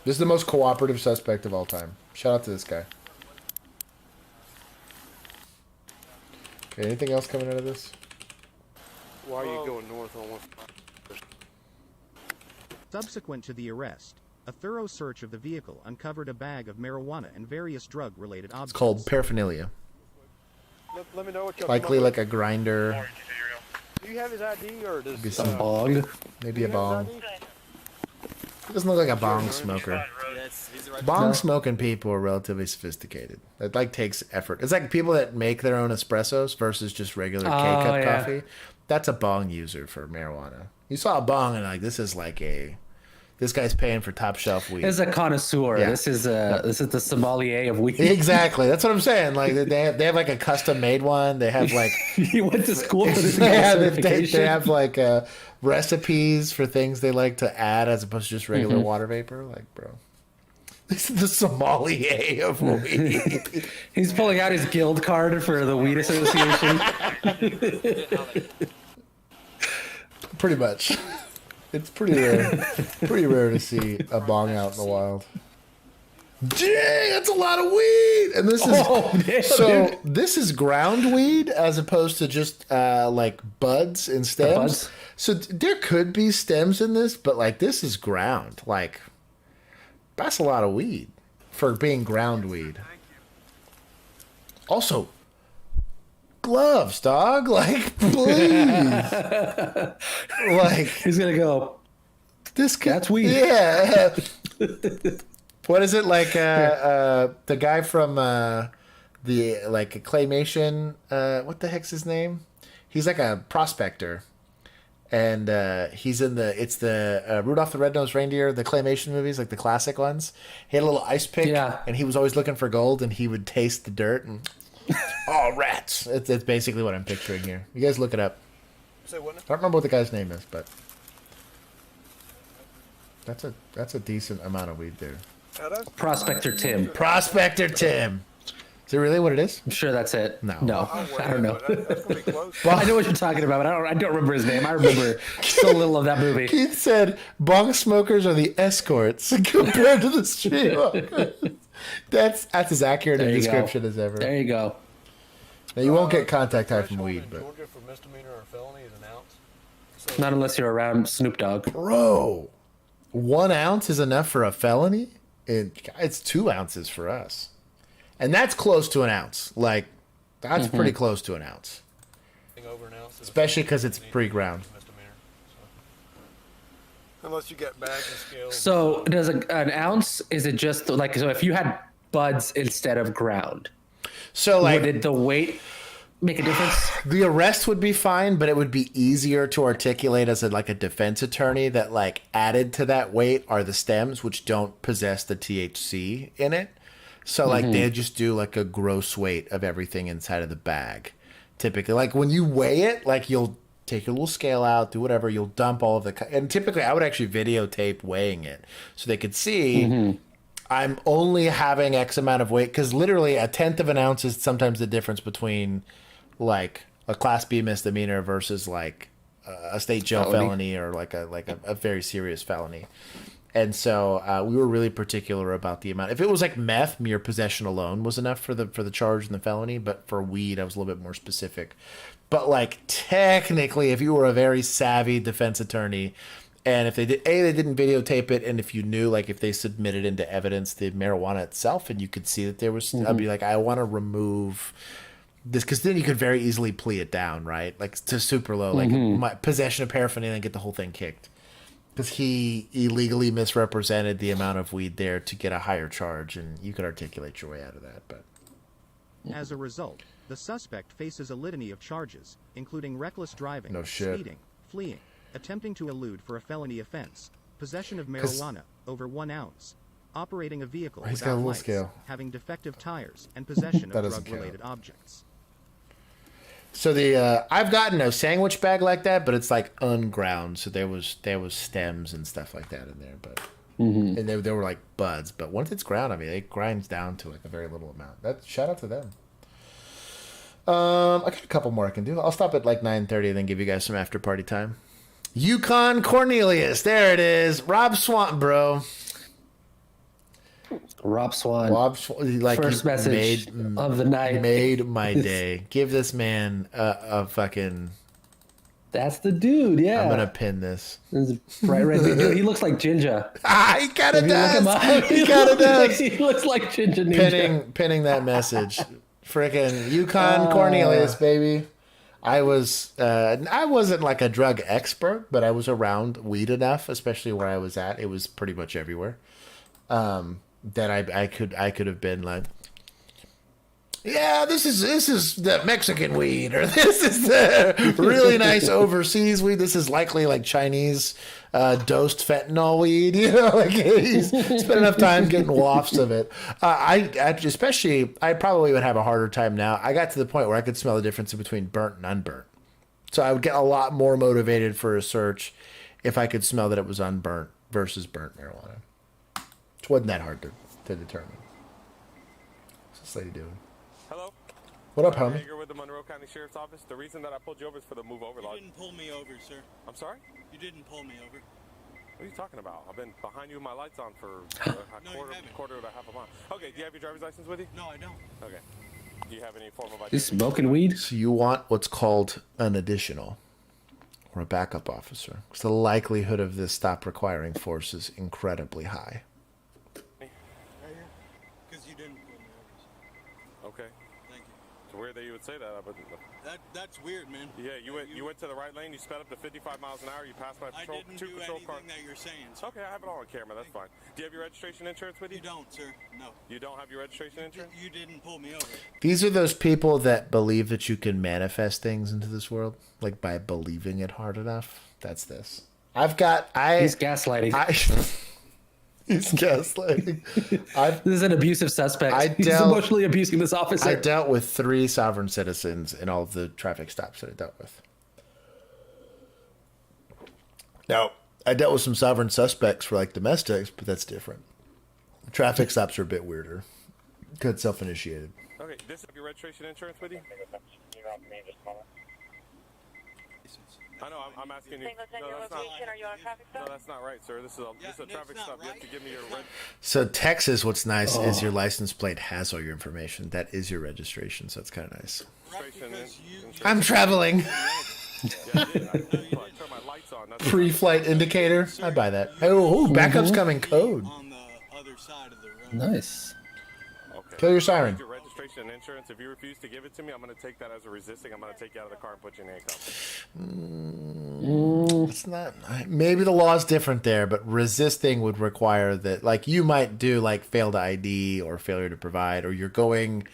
This is the most cooperative suspect of all time. Shout out to this guy. Okay, anything else coming out of this?
Why are you going north on one?
Subsequent to the arrest, a thorough search of the vehicle uncovered a bag of marijuana and various drug-related objects.
It's called paraphernalia.
Let me know what you're
likely like a grinder.
Do you have his ID or does
Maybe some bong? Maybe a bong. He doesn't look like a bong smoker. Bong smoking people are relatively sophisticated. It like takes effort. It's like people that make their own espressos versus just regular K-cup coffee. That's a bong user for marijuana. You saw a bong and like this guy's paying for top shelf weed.
This is a connoisseur. Yeah. This is the sommelier of weed.
Exactly. That's what I'm saying. Like they have like a custom made one. They have like
you went to school for this.
They have like recipes for things they like to add as opposed to just regular water vapor. Like, bro, this is the sommelier of weed.
He's pulling out his guild card for the Weed Association.
Pretty much. It's pretty rare to see a bong out in the wild. Dang, that's a lot of weed. And this is this is ground weed as opposed to just like buds and stems.
Buds?
So there could be stems in this, but like this is ground. Like that's a lot of weed for being ground weed. Also, gloves, dog. Like, please. Like,
he's gonna go.
This
that's weed.
Yeah. What is it like? The guy from the like claymation. What the heck's his name? He's like a prospector, and he's in the Rudolph the Red-Nosed Reindeer, the claymation movies, like the classic ones. He had a little ice pick, and he was always looking for gold, and he would taste the dirt and oh, rats! It's basically what I'm picturing here. You guys look it up. I don't remember what the guy's name is, but that's a decent amount of weed there.
Prospector Tim.
Prospector Tim. Is it really what it is?
I'm sure that's it.
No,
I don't know. I know what you're talking about, but I don't remember his name. I remember so little of that movie.
Keith said, "Bong smokers are the escorts compared to the street walkers." That's as accurate a description as ever.
There you go.
Now, you won't get contact high from weed, but
Georgia for misdemeanor or felony is an ounce.
Not unless you're around Snoop Dogg.
Bro, 1 ounce is enough for a felony? It's 2 ounces for us. And that's close to an ounce. Like, that's pretty close to an ounce. Especially because it's pre-ground.
Unless you get bags and scales.
So does an ounce, is it just like, so if you had buds instead of ground,
so like,
did the weight make a difference?
The arrest would be fine, but it would be easier to articulate as a defense attorney that like added to that weight are the stems, which don't possess the THC in it. So like they just do like a gross weight of everything inside of the bag. Typically, like when you weigh it, like you'll take your little scale out, do whatever, you'll dump all of the, and typically I would actually videotape weighing it so they could see I'm only having X amount of weight, because literally 1/10 of an ounce is sometimes the difference between like a Class B misdemeanor versus like a state jail felony or like a very serious felony. And so we were really particular about the amount. If it was like meth, mere possession alone was enough for the charge and the felony. But for weed, I was a little bit more specific. But like technically, if you were a very savvy defense attorney, and if they didn't videotape it, and if you knew, like if they submitted into evidence the marijuana itself, and you could see that there was, I'd be like, I want to remove this, because then you could very easily plea it down, right? Like to super low, like my possession of paraphernalia, and get the whole thing kicked. Because he illegally misrepresented the amount of weed there to get a higher charge, and you could articulate your way out of that. But
as a result, the suspect faces a litany of charges, including reckless driving,
speeding,
fleeing, attempting to elude for a felony offense, possession of marijuana over 1 ounce, operating a vehicle without lights, having defective tires, and possession of drug-related objects.
So I've gotten a sandwich bag like that, but it's like unground. So there was stems and stuff like that in there, but and they were like buds. But once it's ground, I mean, it grinds down to like a very little amount. Shout out to them. I got a couple more I can do. I'll stop at like 9:30 and then give you guys some after party time. Yukon Cornelius, there it is. Rob Swan, bro.
Rob Swan.
Like
first message of the night.
Made my day. Give this man a fucking.
That's the dude. Yeah.
I'm gonna pin this.
Right there. Dude, he looks like Ginger.
He kind of does. He kind of does.
He looks like Ginger Ninja.
Pinning that message. Freaking Yukon Cornelius, baby. I wasn't like a drug expert, but I was around weed enough, especially where I was at. It was pretty much everywhere. That I could have been like, yeah, this is the Mexican weed, or this is the really nice overseas weed. This is likely like Chinese dosed fentanyl weed. You know, like he's spent enough time getting wafts of it. I probably would have a harder time now. I got to the point where I could smell the difference between burnt and unburnt. So I would get a lot more motivated for a search if I could smell that it was unburnt versus burnt marijuana. It wasn't that hard to determine. What's this lady doing?
Hello?
What up, homie?
With the Monroe County Sheriff's Office. The reason that I pulled you over is for the move over law.
You didn't pull me over, sir.
I'm sorry?
You didn't pull me over.
What are you talking about? I've been behind you with my lights on for a quarter to half a mile. Okay, do you have your driver's license with you?
No, I don't.
Okay. Do you have any form of ID?
You smoking weed?
So you want what's called an additional or a backup officer. Because the likelihood of this stop requiring force is incredibly high.
Right here? Because you didn't pull me over, sir.
Okay.
Thank you.
So weird that you would say that, but
that's weird, man.
Yeah, you went to the right lane. You sped up to 55 miles an hour. You passed by patrol,
I didn't
two
do
patrol
anything
cars.
that you're saying. Sir.
Okay, I have it all on camera. That's fine. Do you have your registration insurance with you?
You don't, sir. No.
You don't have your registration insurance?
You didn't pull me over.
These are those people that believe that you can manifest things into this world, like by believing it hard enough. That's this.
He's gaslighting.
He's gaslighting.
This is an abusive suspect. He's emotionally abusing this officer.
I dealt with 3 sovereign citizens in all of the traffic stops that I dealt with. Now, I dealt with some sovereign suspects for like domestics, but that's different. Traffic stops are a bit weirder. Good self-initiated.
Okay, this is your registration insurance with you? I know, I'm asking you. No, that's not right, sir. This is a traffic stop. You have to give me your
So Texas, what's nice is your license plate has all your information. That is your registration, so it's kind of nice. I'm traveling. Pre-flight indicator. I buy that. Oh, backup's coming. Code.
Nice.
Okay.
Kill your siren.
Your registration and insurance. If you refuse to give it to me, I'm going to take that as a resisting. I'm going to take you out of the car and put you in handcuffs.
It's not. Maybe the law is different there, but resisting would require that, like, you might do like failed ID or failure to provide, or you're going.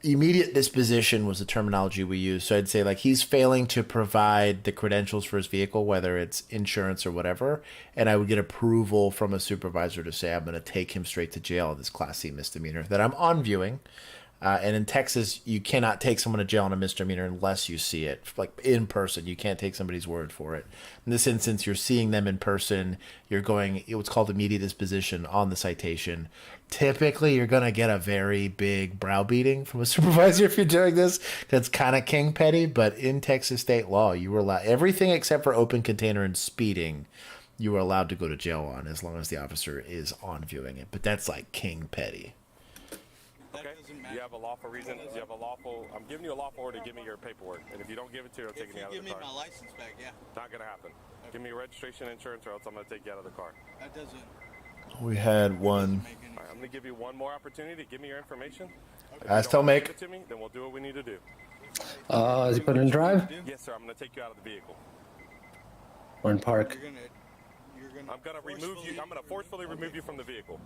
Immediate disposition was the terminology we use. So I'd say like he's failing to provide the credentials for his vehicle, whether it's insurance or whatever, and I would get approval from a supervisor to say I'm going to take him straight to jail on this Class C misdemeanor that I'm on viewing. And in Texas, you cannot take someone to jail on a misdemeanor unless you see it, like in person. You can't take somebody's word for it. In this instance, you're seeing them in person. You're going what's called immediate disposition on the citation. Typically, you're going to get a very big browbeating from a supervisor if you're doing this. That's kind of king petty, but in Texas state law, you were allowed everything except for open container and speeding. You were allowed to go to jail on as long as the officer is on viewing it. But that's like king petty.
Okay. You have a lawful reason. You have a lawful. I'm giving you a lawful order to give me your paperwork, and if you don't give it to me, I'm taking you out of the car.
Give me my license back, yeah.
Not gonna happen. Okay. Give me your registration, insurance, or else I'm gonna take you out of the car.
That doesn't.
We had one.
All right, I'm gonna give you one more opportunity to give me your information.
I still make.
Give it to me, then we'll do what we need to do.
Is he putting in drive?
Yes, sir. I'm gonna take you out of the vehicle.
Or in park?
I'm gonna remove you. I'm gonna forcefully remove you from the vehicle.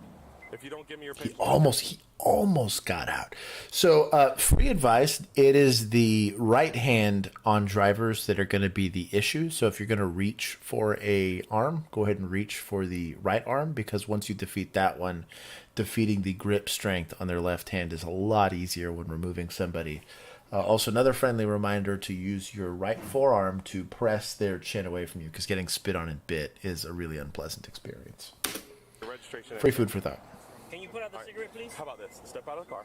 If you don't give me your
He
paperwork.
almost got out. So free advice, it is the right hand on drivers that are going to be the issue. So if you're going to reach for a arm, go ahead and reach for the right arm, because once you defeat that one, defeating the grip strength on their left hand is a lot easier when removing somebody. Also, another friendly reminder to use your right forearm to press their chin away from you, because getting spit on and bit is a really unpleasant experience. Free food for thought.
Can you put out the cigarette, please?
How about this? Step out of the car.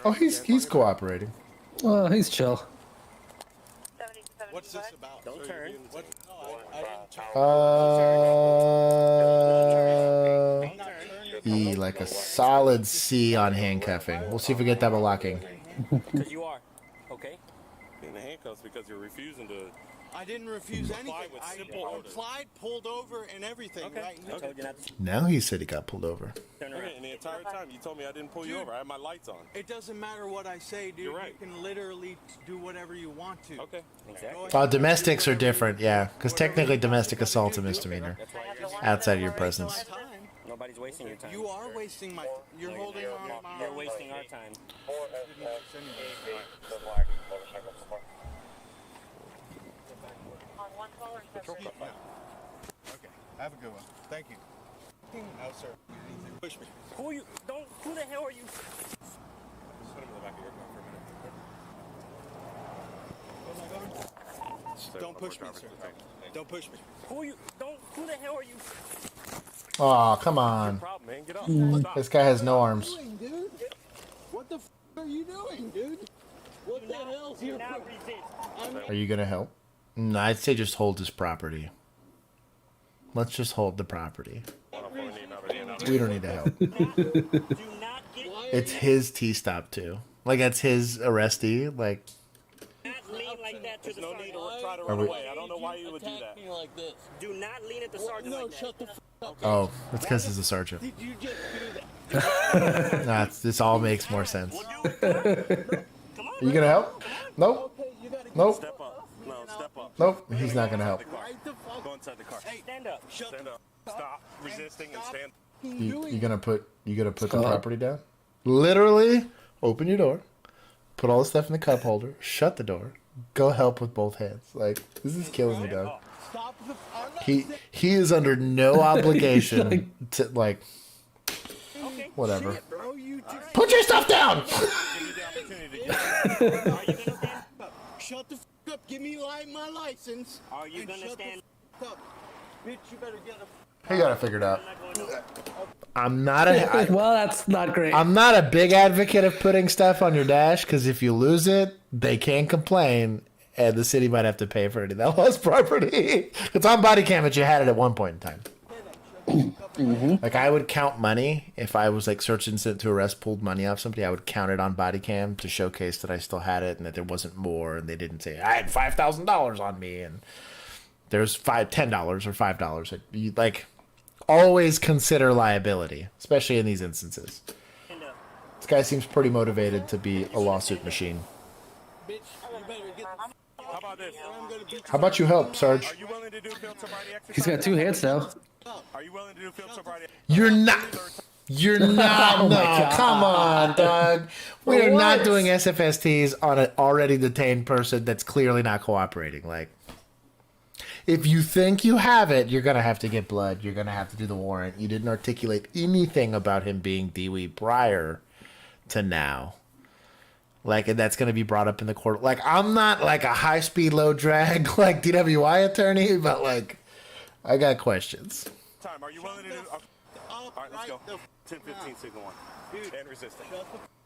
Oh, he's cooperating.
Well, he's chill.
What's this about?
Don't turn.
What? No, I didn't turn.
E, like a solid C on handcuffing. We'll see if we get double locking.
Because you are, okay?
In the handcuffs because you're refusing to.
I didn't refuse anything. I applied, pulled over, and everything.
Okay.
Right now.
I told you not to
Now he said he got pulled over.
turn around.
Okay, and the entire time you told me I didn't pull you over. I had my lights on.
It doesn't matter what I say, dude.
You're right.
You can literally do whatever you want to.
Okay.
Exactly.
Domestics are different, yeah, because technically domestic assault's a misdemeanor outside of your presence.
Nobody's wasting your time.
You are wasting my. You're holding on my.
You're wasting our time.
Okay. Have a good one. Thank you. No, sir. Push me.
Who you? Don't. Who the hell are you?
Just put him in the back of your car for a minute.
Don't push me, sir. Don't push me.
Who you? Don't. Who the hell are you?
Oh, come on.
Problem, man. Get up. Stop.
This guy has no arms.
What the f are you doing, dude? What the hell's your problem?
Are you going to help? No, I'd say just hold his property. Let's just hold the property. We don't need to help. It's his T-stop, too. Like, that's his arrestee. Like,
There's no need to
try to run away. I don't know why you would do that.
Do not lean at the sergeant like that.
Shut the f up.
oh, that's because he's a sergeant.
Did you just do that?
This all makes more sense. Are you gonna help? Nope. Nope.
Step up. No, step up.
Nope. He's not gonna help.
Go inside the car. Hey, stand up. Stand up. Stop resisting and stand.
You gonna put the property down? Literally, open your door, put all the stuff in the cup holder, shut the door, go help with both hands. Like, this is killing me, dog. He is under no obligation to, like, whatever. Put your stuff down.
Shut the f up. Give me my license. Are you gonna stand up? Bitch, you better get a.
He got it figured out.
Well, that's not great.
I'm not a big advocate of putting stuff on your dash because if you lose it, they can complain, and the city might have to pay for any of that lost property. It's on Bodycam, but you had it at one point in time. Like, I would count money if I was like search incident to arrest, pulled money off somebody. I would count it on Bodycam to showcase that I still had it and that there wasn't more, and they didn't say I had $5,000 on me and there's $10 or $5. You, like, always consider liability, especially in these instances. This guy seems pretty motivated to be a lawsuit machine. How about you help, Sarge?
He's got two hands now.
Are you willing to do field sobriety?
You're not.
Oh my God.
Come on, dog. We are not doing SFSTs on an already detained person that's clearly not cooperating. Like, if you think you have it, you're gonna have to get blood. You're gonna have to do the warrant. You didn't articulate anything about him being DWI prior to now. Like, and that's gonna be brought up in the court. Like, I'm not like a high speed, low drag like DWI attorney, but like, I got questions.
Time. Are you willing to do? All right, let's go. 10-15, signal one. Dude, and resisting.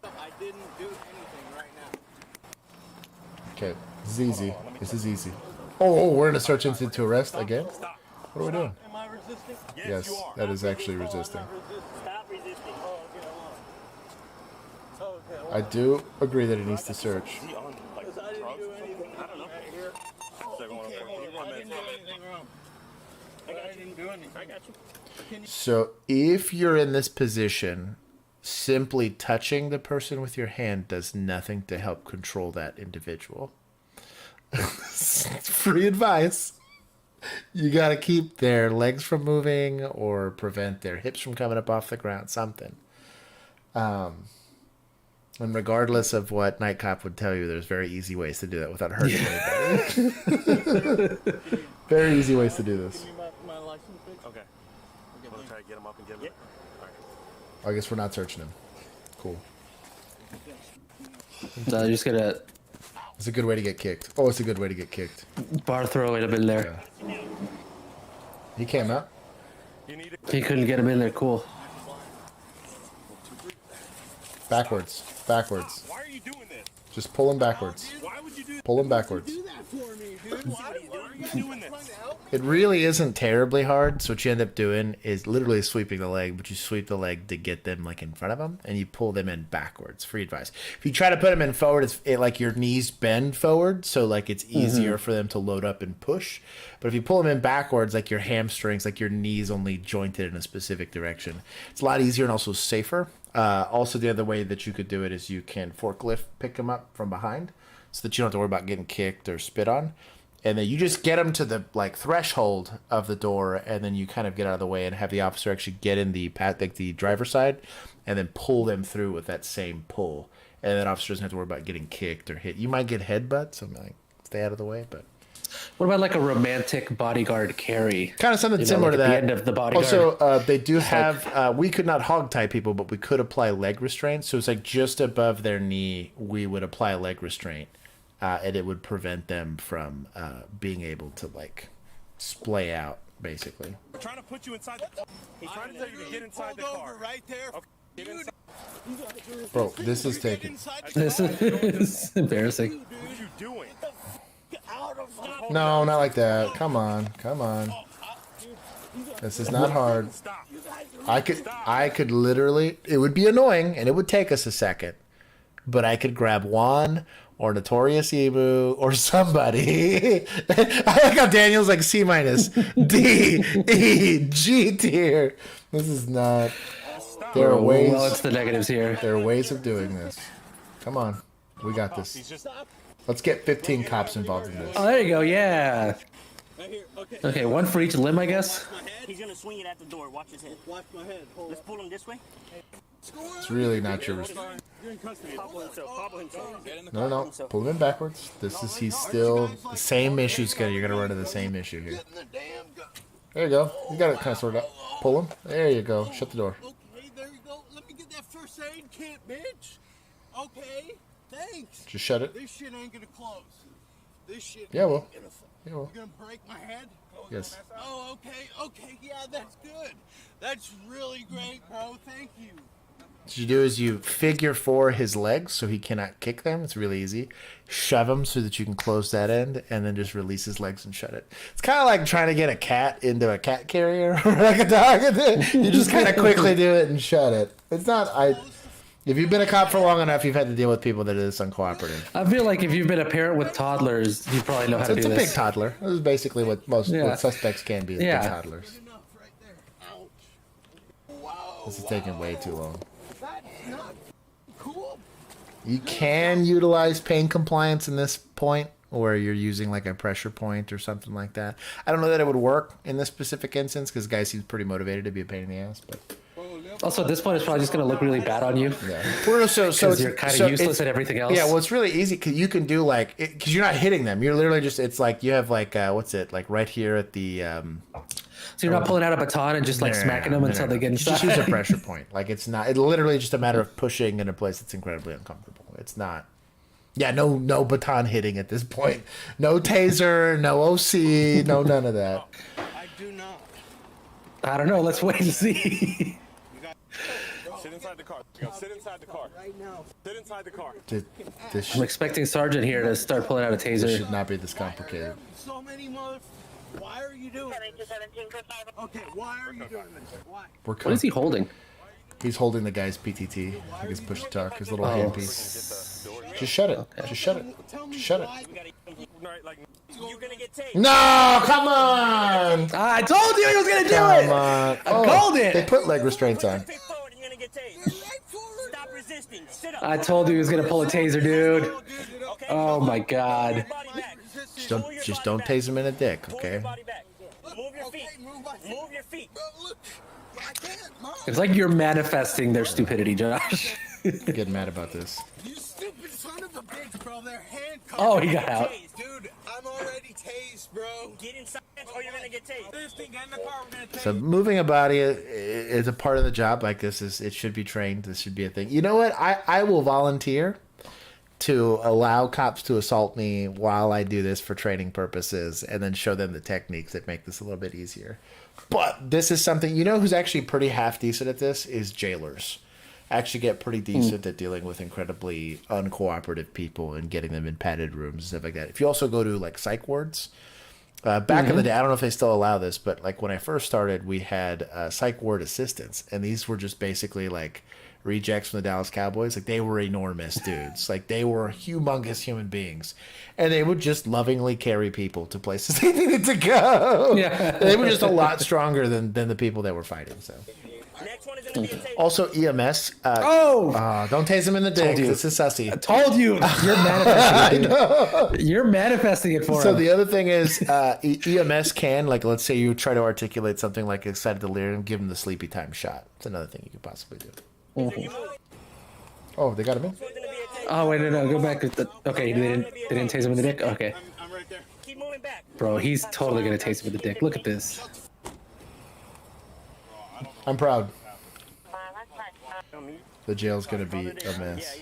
I didn't do anything right now.
Okay, this is easy. This is easy. Oh, we're in a search incident to arrest again? What are we doing?
Am I resisting?
Yes, that is actually resisting.
Stop resisting. Oh, okay.
I do agree that it needs to search.
I didn't do anything. I don't know. I didn't do anything wrong. I didn't do anything. I got you.
So if you're in this position, simply touching the person with your hand does nothing to help control that individual. Free advice. You got to keep their legs from moving or prevent their hips from coming up off the ground, something. And regardless of what Night Cop would tell you, there's very easy ways to do that without hurting anybody. Very easy ways to do this.
My license plate?
Okay. We'll try to get him up and get him. All right.
I guess we're not searching him. Cool.
So I'm just gonna.
It's a good way to get kicked. Oh, it's a good way to get kicked.
Bar throw would have been there.
Yeah. He came out.
He couldn't get him in there. Cool.
Backwards. Backwards.
Why are you doing this?
Just pull him backwards.
Why would you do
Pull him backwards.
Do that for me, dude. Why are you doing this?
It really isn't terribly hard. So what you end up doing is literally sweeping the leg, but you sweep the leg to get them like in front of them, and you pull them in backwards. Free advice. If you try to put them in forward, it's like your knees bend forward, so like it's easier for them to load up and push. But if you pull them in backwards, like your hamstrings, like your knees only jointed in a specific direction, it's a lot easier and also safer. Also, the other way that you could do it is you can forklift pick them up from behind, so that you don't have to worry about getting kicked or spit on. And then you just get them to the like threshold of the door, and then you kind of get out of the way and have the officer actually get in the driver's side, and then pull them through with that same pull. And then officer doesn't have to worry about getting kicked or hit. You might get headbutts, so like stay out of the way. But
what about like a romantic bodyguard carry?
Kind of something similar to
like
that.
At the end of the bodyguard.
Also, they do have. We could not hog tie people, but we could apply leg restraint. So it's like just above their knee, we would apply a leg restraint. And it would prevent them from being able to like splay out, basically.
We're trying to put you inside the car. He's trying to tell you to get inside the car.
Right there.
Okay. Get inside.
Bro, this is taken.
This is embarrassing.
What are you doing?
No, not like that. Come on, come on. This is not hard. I could literally. It would be annoying, and it would take us a second. But I could grab Juan or Notorious Emu or somebody. I like how Daniel's like C-, D, E, G tier. This is not. There are ways.
Well, it's the negatives here.
There are ways of doing this. Come on, we got this. Let's get 15 cops involved in this.
Oh, there you go. Yeah. Okay, one for each limb, I guess.
He's gonna swing it at the door. Watch his head. Watch my head. Let's pull him this way.
It's really not your responsibility. No, pull him in backwards. He's still the same issue's gonna. You're gonna run into the same issue here. There you go. You got it kind of sorted out. Pull him. There you go. Shut the door.
Okay, there you go. Let me get that first aid kit, bitch. Okay, thanks.
Just shut it.
This shit ain't gonna close. This shit.
Yeah, well.
Yeah, well. You gonna break my head?
Yes.
Oh, okay. Yeah, that's good. That's really great, bro. Thank you.
What you do is you figure 4 his legs so he cannot kick them. It's really easy. Shove him so that you can close that end, and then just release his legs and shut it. It's kind of like trying to get a cat into a cat carrier or like a dog. You just kind of quickly do it and shut it. It's not. If you've been a cop for long enough, you've had to deal with people that are this uncooperative.
I feel like if you've been a parent with toddlers, you probably know how to do this.
It's a big toddler. This is basically what most what suspects can be. Big toddlers. This is taking way too long. You can utilize pain compliance in this point, where you're using like a pressure point or something like that. I don't know that it would work in this specific instance because the guy seems pretty motivated to be a pain in the ass. But
also, at this point, it's probably just going to look really bad on you.
Yeah. Well, so
you're kind of useless at everything else.
Yeah, well, it's really easy because you can do like because you're not hitting them. You're literally just it's like you have like what's it like right here at the.
So you're not pulling out a baton and just like smacking them until they get inside.
Just use a pressure point. Like it's not. It's literally just a matter of pushing in a place that's incredibly uncomfortable. It's not. Yeah, no baton hitting at this point. No taser, no OC, no none of that.
I do not.
I don't know. Let's wait and see.
Sit inside the car. Sit inside the car. Right now. Sit inside the car.
I'm expecting Sergeant here to start pulling out a taser.
This should not be this complicated.
So many Why are you doing this? Okay, why are you doing this? Why?
What is he holding?
He's holding the guy's PTT, like his push to talk, his little handpiece. Just shut it. Okay. Just shut it. Just shut it. No, come on!
I told you he was gonna do it.
Come on!
I called it.
They put leg restraints on.
I told you he was gonna pull a taser, dude. Oh my god.
Just don't tase him in the dick, okay?
Move your feet. Move your feet.
It's like you're manifesting their stupidity, Josh.
Getting mad about this.
You stupid son of a bitch, bro. They're handcuffed.
Oh, he got out.
Dude, I'm already tased, bro.
Get inside or you're gonna get tased.
So moving a body is a part of the job like this. It should be trained. This should be a thing. You know what? I will volunteer to allow cops to assault me while I do this for training purposes and then show them the techniques that make this a little bit easier. But this is something, you know who's actually pretty half decent at this is jailers. Actually get pretty decent at dealing with incredibly uncooperative people and getting them in padded rooms and stuff like that. If you also go to like psych wards, back in the day, I don't know if they still allow this, but like when I first started, we had psych ward assistants, and these were just basically like rejects from the Dallas Cowboys. Like they were enormous dudes. Like they were humongous human beings, and they would just lovingly carry people to places they needed to go. Yeah, they were just a lot stronger than the people that were fighting. So. Also, EMS. Don't tase him in the dick. This is sussy.
I told you. You're manifesting it. You're manifesting it for him.
So the other thing is, EMS can, like, let's say you try to articulate something like excited delirium, give him the sleepy time shot. It's another thing you could possibly do. Oh, they got him in?
Oh, wait, no, go back. Okay, they didn't tase him in the dick? Okay.
I'm right there.
Keep moving back.
Bro, he's totally going to tase him in the dick. Look at this.
I'm proud. The jail's gonna be a mess.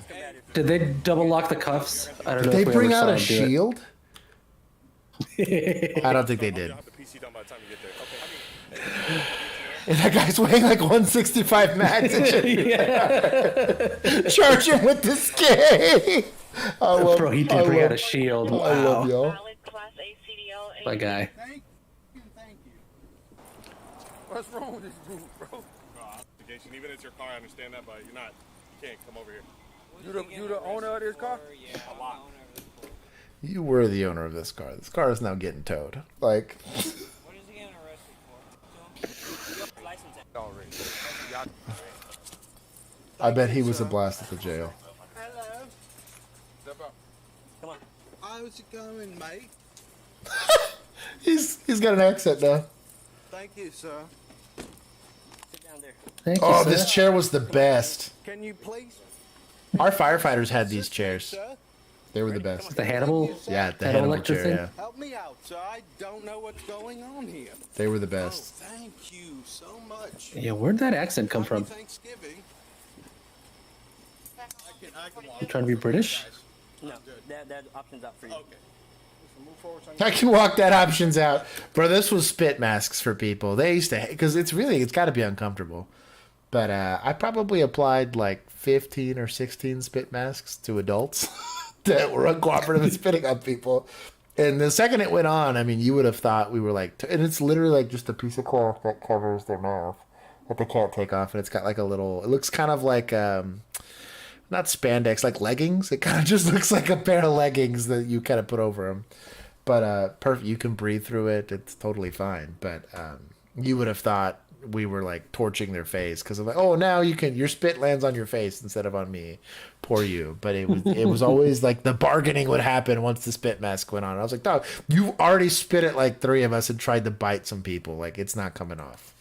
Did they double lock the cuffs? I don't know.
Did they bring out a shield? I don't think they did. And that guy's weighing like 165 max. Charge him with this game.
Bro, he did bring out a shield. Wow.
I love y'all.
My guy.
What's wrong with this dude, bro? Even if it's your car, I understand that, but you can't come over here.
You the owner of this car?
Yeah, a lot.
You were the owner of this car. This car is now getting towed. Like.
What is he getting arrested for? License already.
I bet he was a blast at the jail.
Hello. Come on. How's it going, mate?
He's got an accent now.
Thank you, sir.
Sit down there.
Thank you,
Oh,
sir.
this chair was the best.
Can you please?
Our firefighters had these chairs. They were the best.
The Hannibal?
Yeah, the
Hannibal
Hannibal
Lecter
chair,
thing?
yeah.
Help me out, sir. I don't know what's going on here.
They were the best.
Oh, thank you so much.
Yeah, where'd that accent come from?
Thanksgiving.
You trying to be British?
No, that option's out for you. Okay.
I can walk that options out. Bro, this was spit masks for people. They used to, because it's got to be uncomfortable. But I probably applied like 15 or 16 spit masks to adults that were uncooperative and spitting on people. And the second it went on, I mean, you would have thought we were like, and it's literally like just a piece of cloth that covers their mouth that they can't take off. And it's got like a little, it looks kind of like, not spandex, like leggings. It kind of just looks like a pair of leggings that you kind of put over them. But perfect, you can breathe through it. It's totally fine. But you would have thought we were like torching their face because of like, oh, now your spit lands on your face instead of on me. Poor you. But it was always like the bargaining would happen once the spit mask went on. I was like, dog, you already spit at like 3 of us and tried to bite some people. Like, it's not coming off.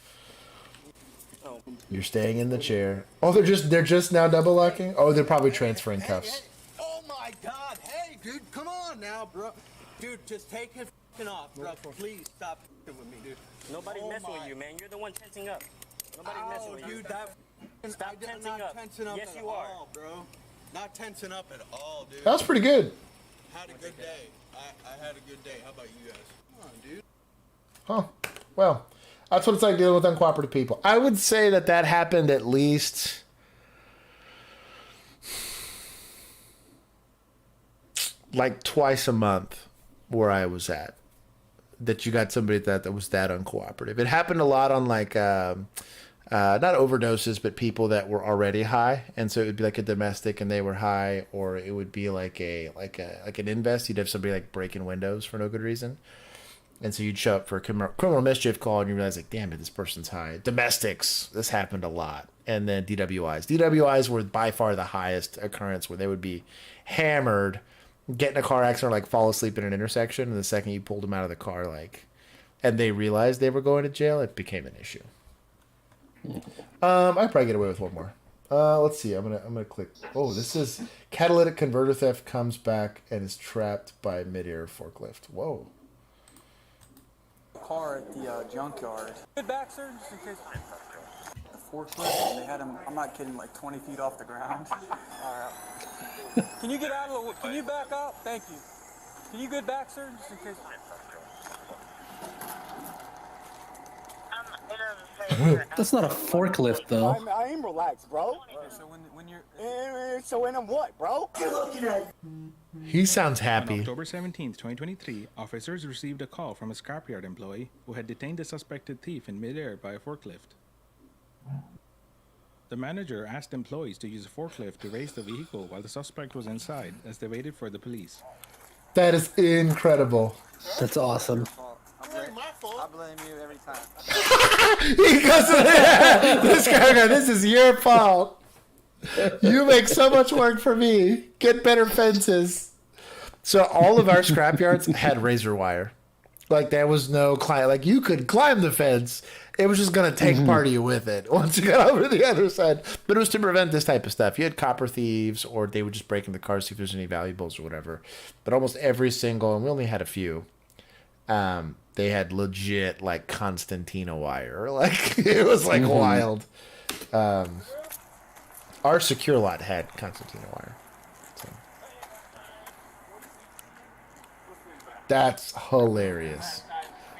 You're staying in the chair. Oh, they're just now double locking? Oh, they're probably transferring cuffs.
Oh my God! Hey, dude, come on now, bro. Dude, just take it f***ing off, bro. Please stop f***ing with me, dude.
Nobody's messing with you, man. You're the one tensing up. Nobody's messing with you.
Dude, that
Stop tensing up.
Tensing up
yes,
at
you are.
all, bro. Not tensing up at all, dude.
That was pretty good.
Had a good day. I had a good day. How about you guys? Come on, dude.
Huh. Well, that's what it's like dealing with uncooperative people. I would say that happened at least like twice a month where I was at. That you got somebody that was that uncooperative. It happened a lot on like not overdoses, but people that were already high, and so it would be like a domestic and they were high, or it would be like an invest. You'd have somebody like breaking windows for no good reason. And so you'd show up for a criminal mischief call and you realize, like, damn it, this person's high. Domestics, this happened a lot. And then DWIs. DWIs were by far the highest occurrence where they would be hammered, get in a car accident, or like fall asleep in an intersection. And the second you pulled them out of the car, like, and they realized they were going to jail, it became an issue. I'd probably get away with one more. Let's see. I'm gonna click. Oh, this is catalytic converter theft comes back and is trapped by midair forklift. Whoa.
Car at the junkyard. Good back, sir, just in case. The forklift, they had him, I'm not kidding, like 20 feet off the ground. All right. Can you get out of the, can you back up? Thank you. Can you get back, sir, just in case?
That's not a forklift, though.
I am relaxed, bro. So when you're... So when I'm what, bro?
He sounds happy.
On October 17th, 2023, officers received a call from a scrapyard employee who had detained a suspected thief in midair by a forklift. The manager asked employees to use a forklift to raise the vehicle while the suspect was inside as they waited for the police.
That is incredible.
That's awesome.
I blame you every time.
He goes, this guy goes, this is your fault. You make so much work for me. Get better fences. So all of our scrapyards had razor wire. Like there was no climb. Like you could climb the fence. It was just going to take part of you with it once you got over to the other side. But it was to prevent this type of stuff. You had copper thieves, or they would just break into cars, see if there's any valuables or whatever. But almost every single, and we only had a few, they had legit like Constantina wire. Like it was like wild. Our secure lot had Constantina wire. So. That's hilarious.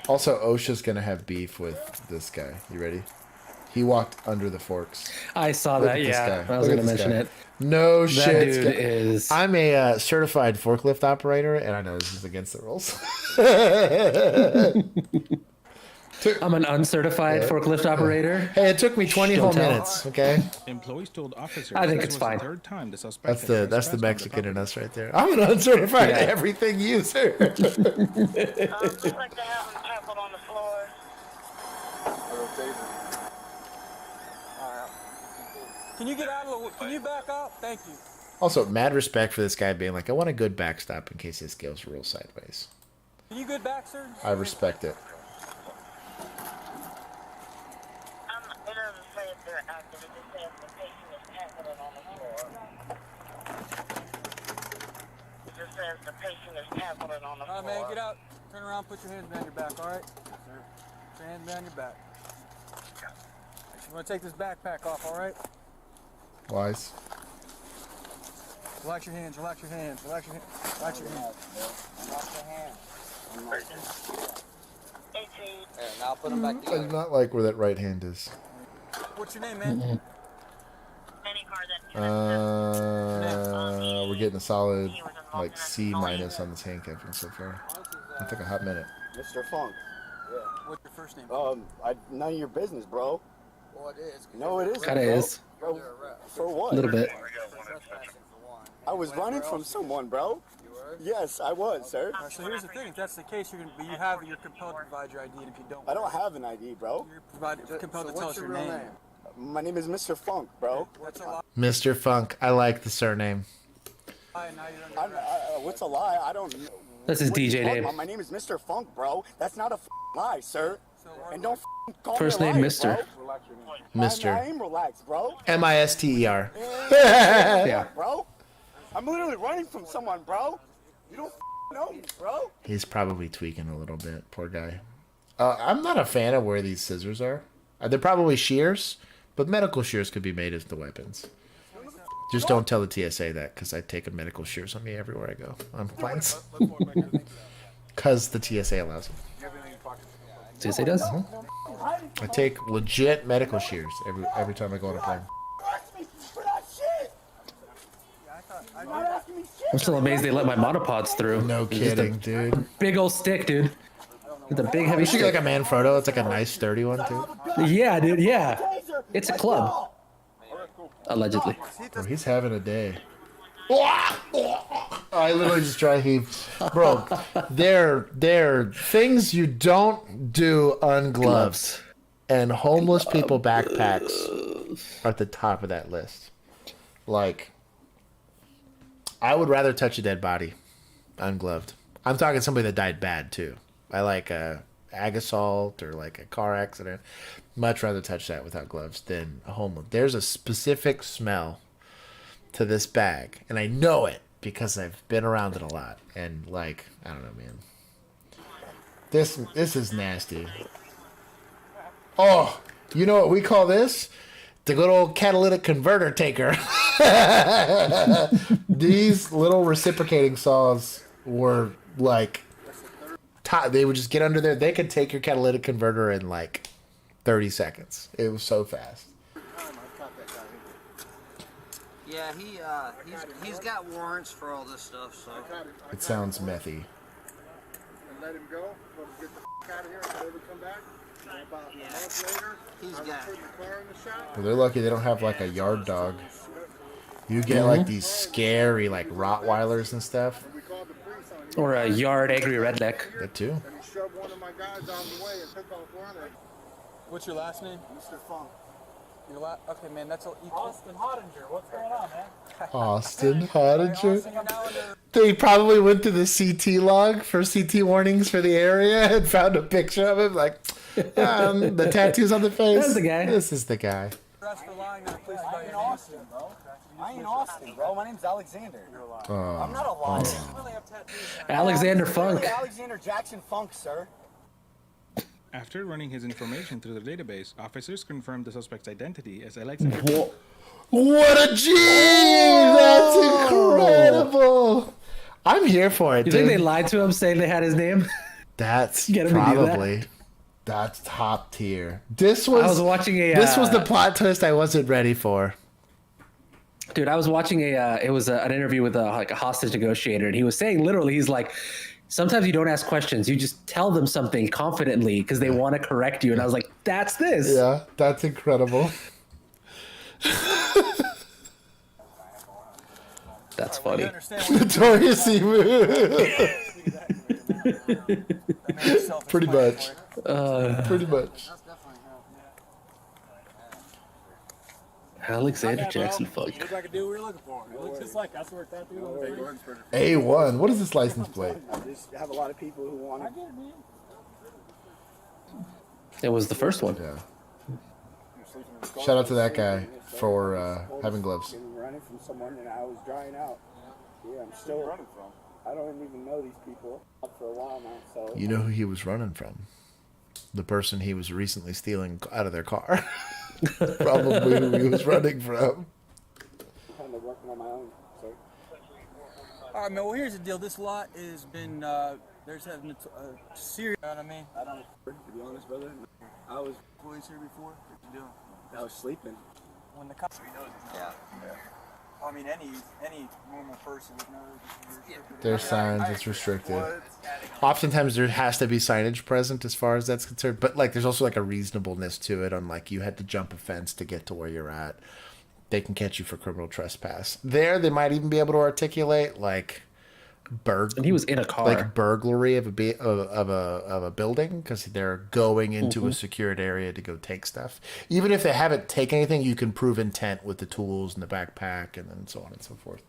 Also, OSHA's gonna have beef with this guy. You ready? He walked under the forks.
I saw that. Yeah, I was gonna mention it.
No
that
shit.
Dude is...
I'm a certified forklift operator, and I know this is against the rules.
I'm an uncertified forklift operator.
Hey, it took me 20 whole minutes. Okay.
Employees told officers
I think
this
it's
was
fine.
the third time the suspect
That's the Mexican in us right there. I'm an uncertified everything user.
Just like to have him trampled on the floor.
Can you get out of the? Can you back up? Thank you.
Also, mad respect for this guy being like, I want a good backstop in case this goes real sideways.
Are you good back, sir?
I respect it.
It doesn't say if they're active. It just says the patient is tapping on the floor. It just says the patient is tapping on the floor.
All right, man, get out. Turn around. Put your hands behind your back. All right. Yes, sir. Put your hands behind your back. You want to take this backpack off? All right.
Wise.
Relax your hands. Relax your hands. Relax your hands. Relax your hands.
Relax your hands. Now put them back
I do not like where that right hand is.
What's your name, man?
We're getting a solid like C- on this handcuffing so far. I took a hot minute.
Mr. Funk. Yeah.
What's your first name?
None of your business, bro.
Well, it is.
No, it isn't.
Kinda is.
Bro, for what?
A little bit.
I was running from someone, bro. Yes, I was, sir.
Right, so here's the thing: if that's the case, you're compelled to provide your ID, and if you don't,
I don't have an ID, bro.
You're compelled to tell us your name.
My name is Mr. Funk, bro.
That's a lie.
Mr. Funk. I like the surname.
What's a lie? I don't know.
That's his DJ name.
My name is Mr. Funk, bro. That's not a lie, sir. And don't call
First
me a
name,
liar,
Mr.
bro.
Mr.
I am relaxed, bro.
Mister.
Yeah, bro. I'm literally running from someone, bro. You don't know me, bro.
He's probably tweaking a little bit. Poor guy. I'm not a fan of where these scissors are. They're probably shears, but medical shears could be made into weapons. Just don't tell the TSA that, because I take a medical shears on me everywhere I go. I'm fine. Because the TSA allows it.
TSA does?
I take legit medical shears every time I go on a plane.
I'm still amazed they let my monopods through.
No kidding, dude.
Big old stick, dude. With a big heavy
You should
stick.
get like a Manfrotto. It's like a nice sturdy one too.
Yeah, dude. Yeah. It's a club. Allegedly.
Bro, he's having a day. I literally just dry heaved. Bro, they're things you don't do ungloved. And homeless people backpacks are at the top of that list. Like, I would rather touch a dead body ungloved. I'm talking somebody that died bad too. I like a ag assault or like a car accident. Much rather touch that without gloves than a homeless. There's a specific smell to this bag, and I know it because I've been around it a lot. And like, I don't know, man. This is nasty. Oh, you know what we call this? The good old catalytic converter taker. These little reciprocating saws were like, they would just get under there. They could take your catalytic converter in like 30 seconds. It was so fast.
Yeah, he's got warrants for all this stuff, so.
It sounds methy.
Let him go. Get the out of here and never come back. About a month later, he's got the car in the shop.
Well, they're lucky they don't have like a yard dog. You get like these scary like Rottweilers and stuff.
Or a yard angry redneck.
That too.
And he shoved one of my guys out of the way and took off running.
What's your last name?
Mr. Funk.
Okay, man, that's Austin Hottinger. What's going on, man?
Austin Hottinger. They probably went to the CT log for CT warnings for the area and found a picture of him. Like, the tattoos on the face.
That's the guy.
This is the guy.
I ain't Austin, bro. I ain't Austin, bro. My name's Alexander. I'm not a liar.
Alexander Funk.
Alexander Jackson Funk, sir.
After running his information through the database, officers confirmed the suspect's identity as Alexander.
What a G! That's incredible. I'm here for it,
You
dude.
think they lied to him saying they had his name?
That's
Get him to do that?
probably. That's top tier. This was.
I was watching a.
This was the plot twist I wasn't ready for.
Dude, I was watching an interview with a hostage negotiator, and he was saying literally, he's like, sometimes you don't ask questions, you just tell them something confidently because they want to correct you. And I was like, that's this.
Yeah, that's incredible.
That's funny.
Notorious Emu. Pretty much. Pretty much.
Alexander Jackson Funk.
Looks like a dude we were looking for. It looks just like that's where tattoo on.
A1. What is this license plate?
I just have a lot of people who want it.
It was the first one.
Yeah. Shout out to that guy for having gloves.
Running from someone and I was drying out. Yeah, I'm still running from. I don't even know these people for a while now. So
You know who he was running from? The person he was recently stealing out of their car. Probably who he was running from.
I'm kind of working on my own. So.
All right, man. Well, here's the deal. This lot has been there's having a serious. You know what I mean?
I don't know, to be honest, brother. I was
Boys here before. What you doing?
I was sleeping.
When the cops. Yeah. I mean, any normal person would know.
There's signs. It's restricted. Oftentimes there has to be signage present as far as that's concerned, but like there's also like a reasonableness to it. On like you had to jump a fence to get to where you're at. They can catch you for criminal trespass. There, they might even be able to articulate like
And he was in a car.
like burglary of a building because they're going into a secured area to go take stuff. Even if they haven't taken anything, you can prove intent with the tools and the backpack and then so on and so forth.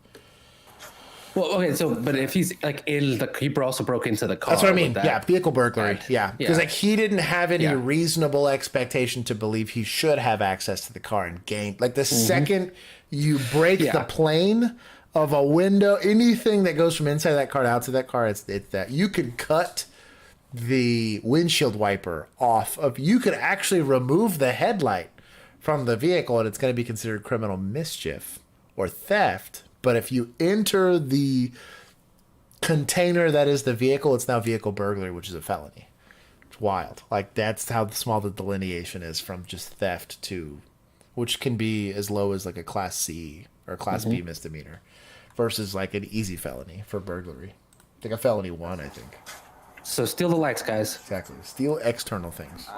Well, okay, so but if he's like he also broke into the car.
That's what I mean. Yeah, vehicle burglary. Yeah, because like he didn't have any
Yeah.
reasonable expectation to believe he should have access to the car and gain. Like the second you break the plane of a window, anything that goes from inside that car out to that car, it's that you could cut the windshield wiper off of. You could actually remove the headlight from the vehicle, and it's going to be considered criminal mischief or theft. But if you enter the container that is the vehicle, it's now vehicle burglary, which is a felony. It's wild. Like that's how small the delineation is from just theft to, which can be as low as like a class C or class B misdemeanor versus like an easy felony for burglary. Like a felony 1, I think.
So steal the lights, guys.
Exactly. Steal external things.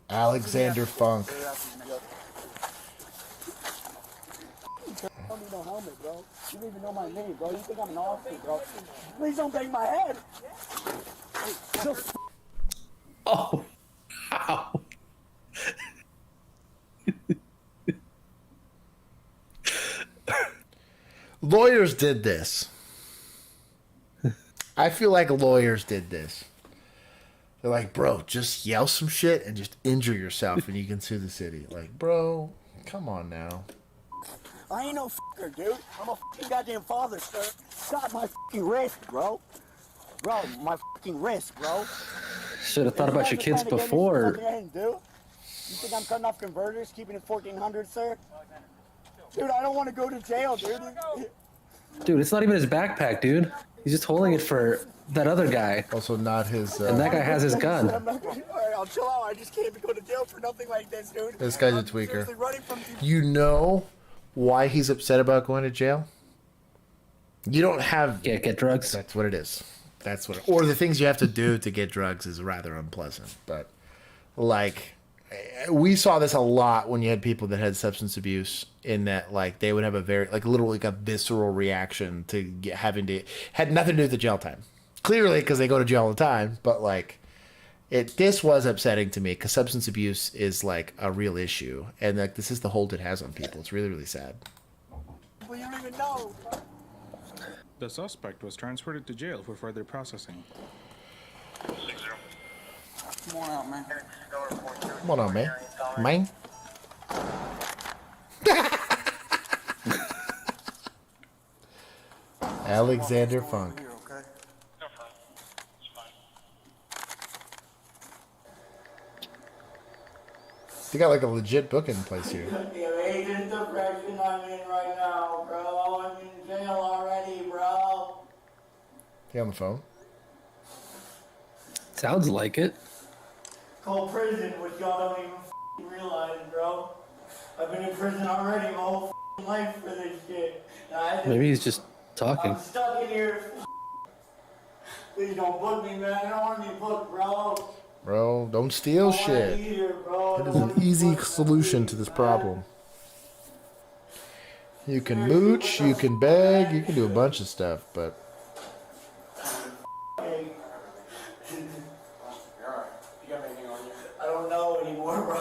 Alexander Funk.
I don't need no helmet, bro. You don't even know my name, bro. You think I'm an officer, bro. Please don't bang my head. Hey, just...
Oh, wow.
Lawyers did this. I feel like lawyers did this. They're like, bro, just yell some shit and just injure yourself and you can sue the city. Like, bro, come on now.
I ain't no fucker, dude. I'm a fucking goddamn father, sir. Stop my fucking wrist, bro. Bro, my fucking wrist, bro.
Should have thought about your kids before.
You think I'm cutting off converters, keeping it 1400, sir? Dude, I don't want to go to jail, dude.
Dude, it's not even his backpack, dude. He's just holding it for that other guy.
Also not his...
and that guy has his gun.
All right, I'll chill out. I just can't go to jail for nothing like this, dude.
This guy's a tweaker. You know why he's upset about going to jail? You don't have...
Get drugs?
That's what it is. That's what... Or the things you have to do to get drugs is rather unpleasant. But, like... We saw this a lot when you had people that had substance abuse in that, like, they would have a very, like, literally like a visceral reaction to having to, had nothing to do with the jail time. Clearly, because they go to jail all the time, but, like, this was upsetting to me because substance abuse is, like, a real issue. And, like, this is the hold it has on people. It's really, really sad.
Well, you don't even know.
The suspect was transferred to jail for further processing.
Come on out, man.
Come on, man. Man. Alexander Funk. They got like a legit booking place here.
The agent depression I'm in right now, bro. I'm in jail already, bro.
You on the phone?
Sounds like it.
Cold prison, which y'all don't even realize, bro. I've been in prison already my whole life for this shit.
Maybe he's just talking.
I'm stuck in here. Please don't book me, man. I don't want to be booked, bro.
Bro, don't steal shit. It is an easy solution to this problem. You can mooch, you can beg, you can do a bunch of stuff, but...
I don't know anymore, bro.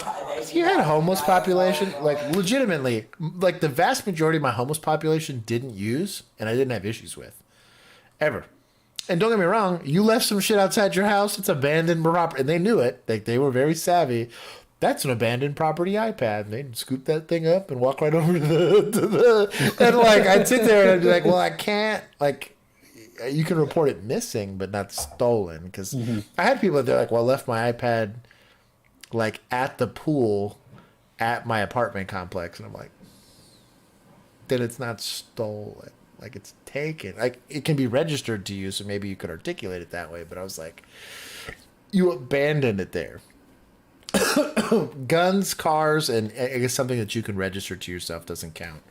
if you had a homeless population, like legitimately, like the vast majority of my homeless population didn't use, and I didn't have issues with, ever. And don't get me wrong, you left some shit outside your house, it's abandoned property, and they knew it. Like they were very savvy. That's an abandoned property iPad. And they'd scoop that thing up and walk right over to the and like I'd sit there and I'd be like, well, I can't, like, you can report it missing, but not stolen. Because I had people that are like, well, I left my iPad like at the pool at my apartment complex, and I'm like, then it's not stolen. Like it's taken. Like it can be registered to you, so maybe you could articulate it that way. But I was like, you abandoned it there. Guns, cars, and I guess something that you can register to yourself doesn't count.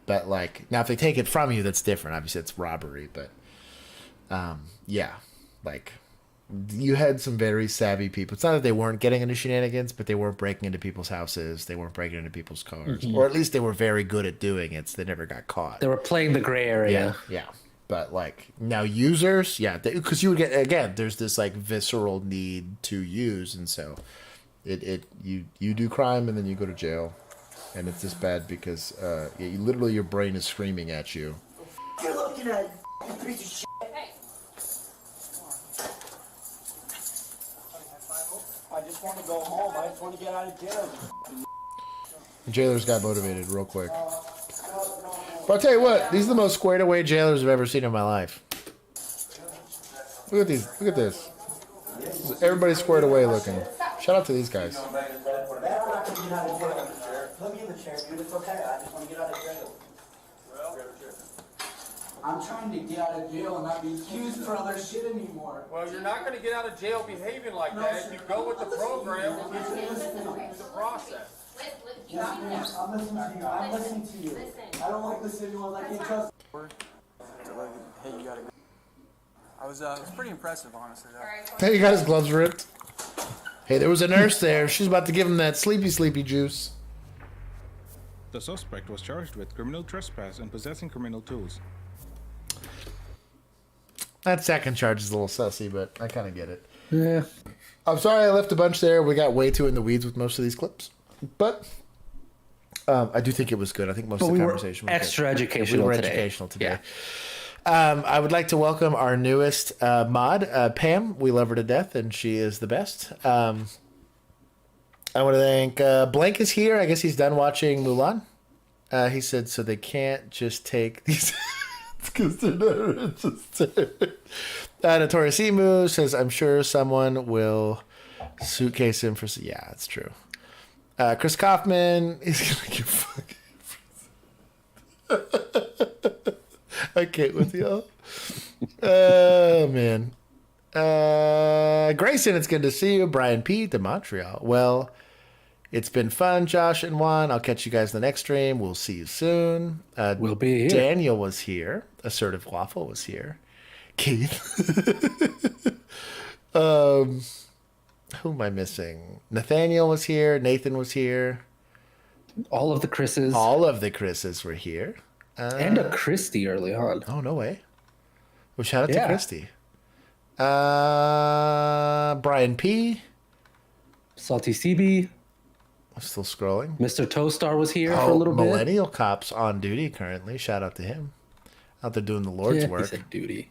But like now, if they take it from you, that's different. Obviously, it's robbery. But yeah, like you had some very savvy people. It's not that they weren't getting into shenanigans, but they weren't breaking into people's houses. They weren't breaking into people's cars, or at least they were very good at doing it. So they never got caught.
They were playing the gray area.
Yeah. But like now, users, because you would get, again, there's this like visceral need to use, and so you do crime and then you go to jail, and it's this bad because you literally your brain is screaming at you.
You're looking at you piece of shit. I just want to go home. I just want to get out of jail.
Jailers got motivated real quick. But I'll tell you what, these are the most squared away jailers I've ever seen in my life. Look at these. Look at this. Everybody's squared away looking. Shout out to these guys.
Let me in the chair, dude. It's okay. I just want to get out of jail. I'm trying to get out of jail and not be accused for other shit anymore.
Well, you're not going to get out of jail behaving like that. If you go with the program, it's the process.
Yeah, I'm listening to you. I'm listening to you. I don't like listening to anyone I can't trust.
Hey, you gotta go. It was pretty impressive, honestly.
Hey, you got his gloves ripped. Hey, there was a nurse there. She's about to give him that sleepy juice.
The suspect was charged with criminal trespass and possessing criminal tools.
That second charge is a little sussy, but I kind of get it.
Yeah.
I'm sorry I left a bunch there. We got way too in the weeds with most of these clips. But I do think it was good. I think most of the conversation was
extra
good.
educational
We were
today.
educational today. Yeah. I would like to welcome our newest mod, Pam. We love her to death, and she is the best. I want to thank Blank is here. I guess he's done watching Mulan. He said, so they can't just take these... because they're not registered. Notorious Emu says, I'm sure someone will suitcase him for... Yeah, it's true. Chris Kaufman is going to get I can't with y'all. Oh, man. Grayson, it's good to see you. Brian P. to Montreal. Well, it's been fun, Josh and Juan. I'll catch you guys in the next stream. We'll see you soon.
We'll be here.
Daniel was here. Assertive Waffle was here. Keith. Who am I missing? Nathaniel was here. Nathan was here.
All of the Chris's.
All of the Chris's were here.
And a Christy early on.
Oh, no way. Well, shout out to Christy. Brian P.
Salty CB.
I'm still scrolling.
Mr. Toastar was here for a little bit.
Millennial Cops on duty currently. Shout out to him. Out there doing the Lord's work.
He said duty.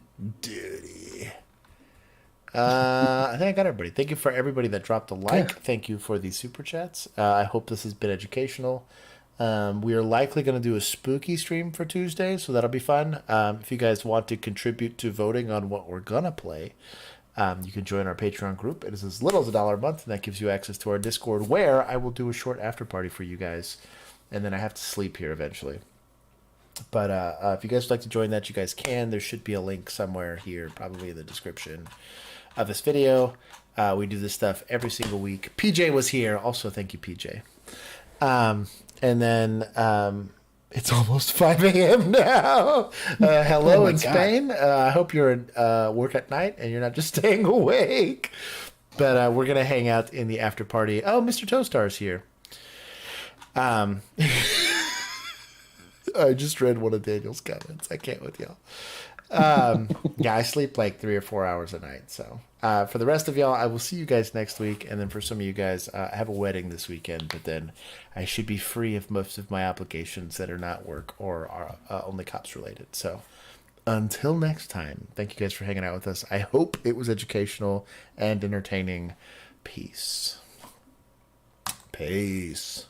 I think I got everybody. Thank you for everybody that dropped a like. Thank you for the super chats. I hope this has been educational. We are likely going to do a spooky stream for Tuesday, so that'll be fun. If you guys want to contribute to voting on what we're going to play, you can join our Patreon group. It is as little as $1 a month, and that gives you access to our Discord, where I will do a short after party for you guys, and then I have to sleep here eventually. But if you guys would like to join that, you guys can. There should be a link somewhere here, probably in the description of this video. We do this stuff every single week. PJ was here. Also, thank you, PJ. And then it's almost 5 a.m. now. Hello in Spain. I hope you're at work at night and you're not just staying awake. But we're going to hang out in the after party. Oh, Mr. Toastar's here. I just read one of Daniel's comments. I can't with y'all. Yeah, I sleep like 3 or 4 hours a night. So for the rest of y'all, I will see you guys next week. And then for some of you guys, I have a wedding this weekend, but then I should be free of most of my obligations that are not work or are only cops related. So until next time, thank you guys for hanging out with us. I hope it was educational and entertaining. Peace. Peace.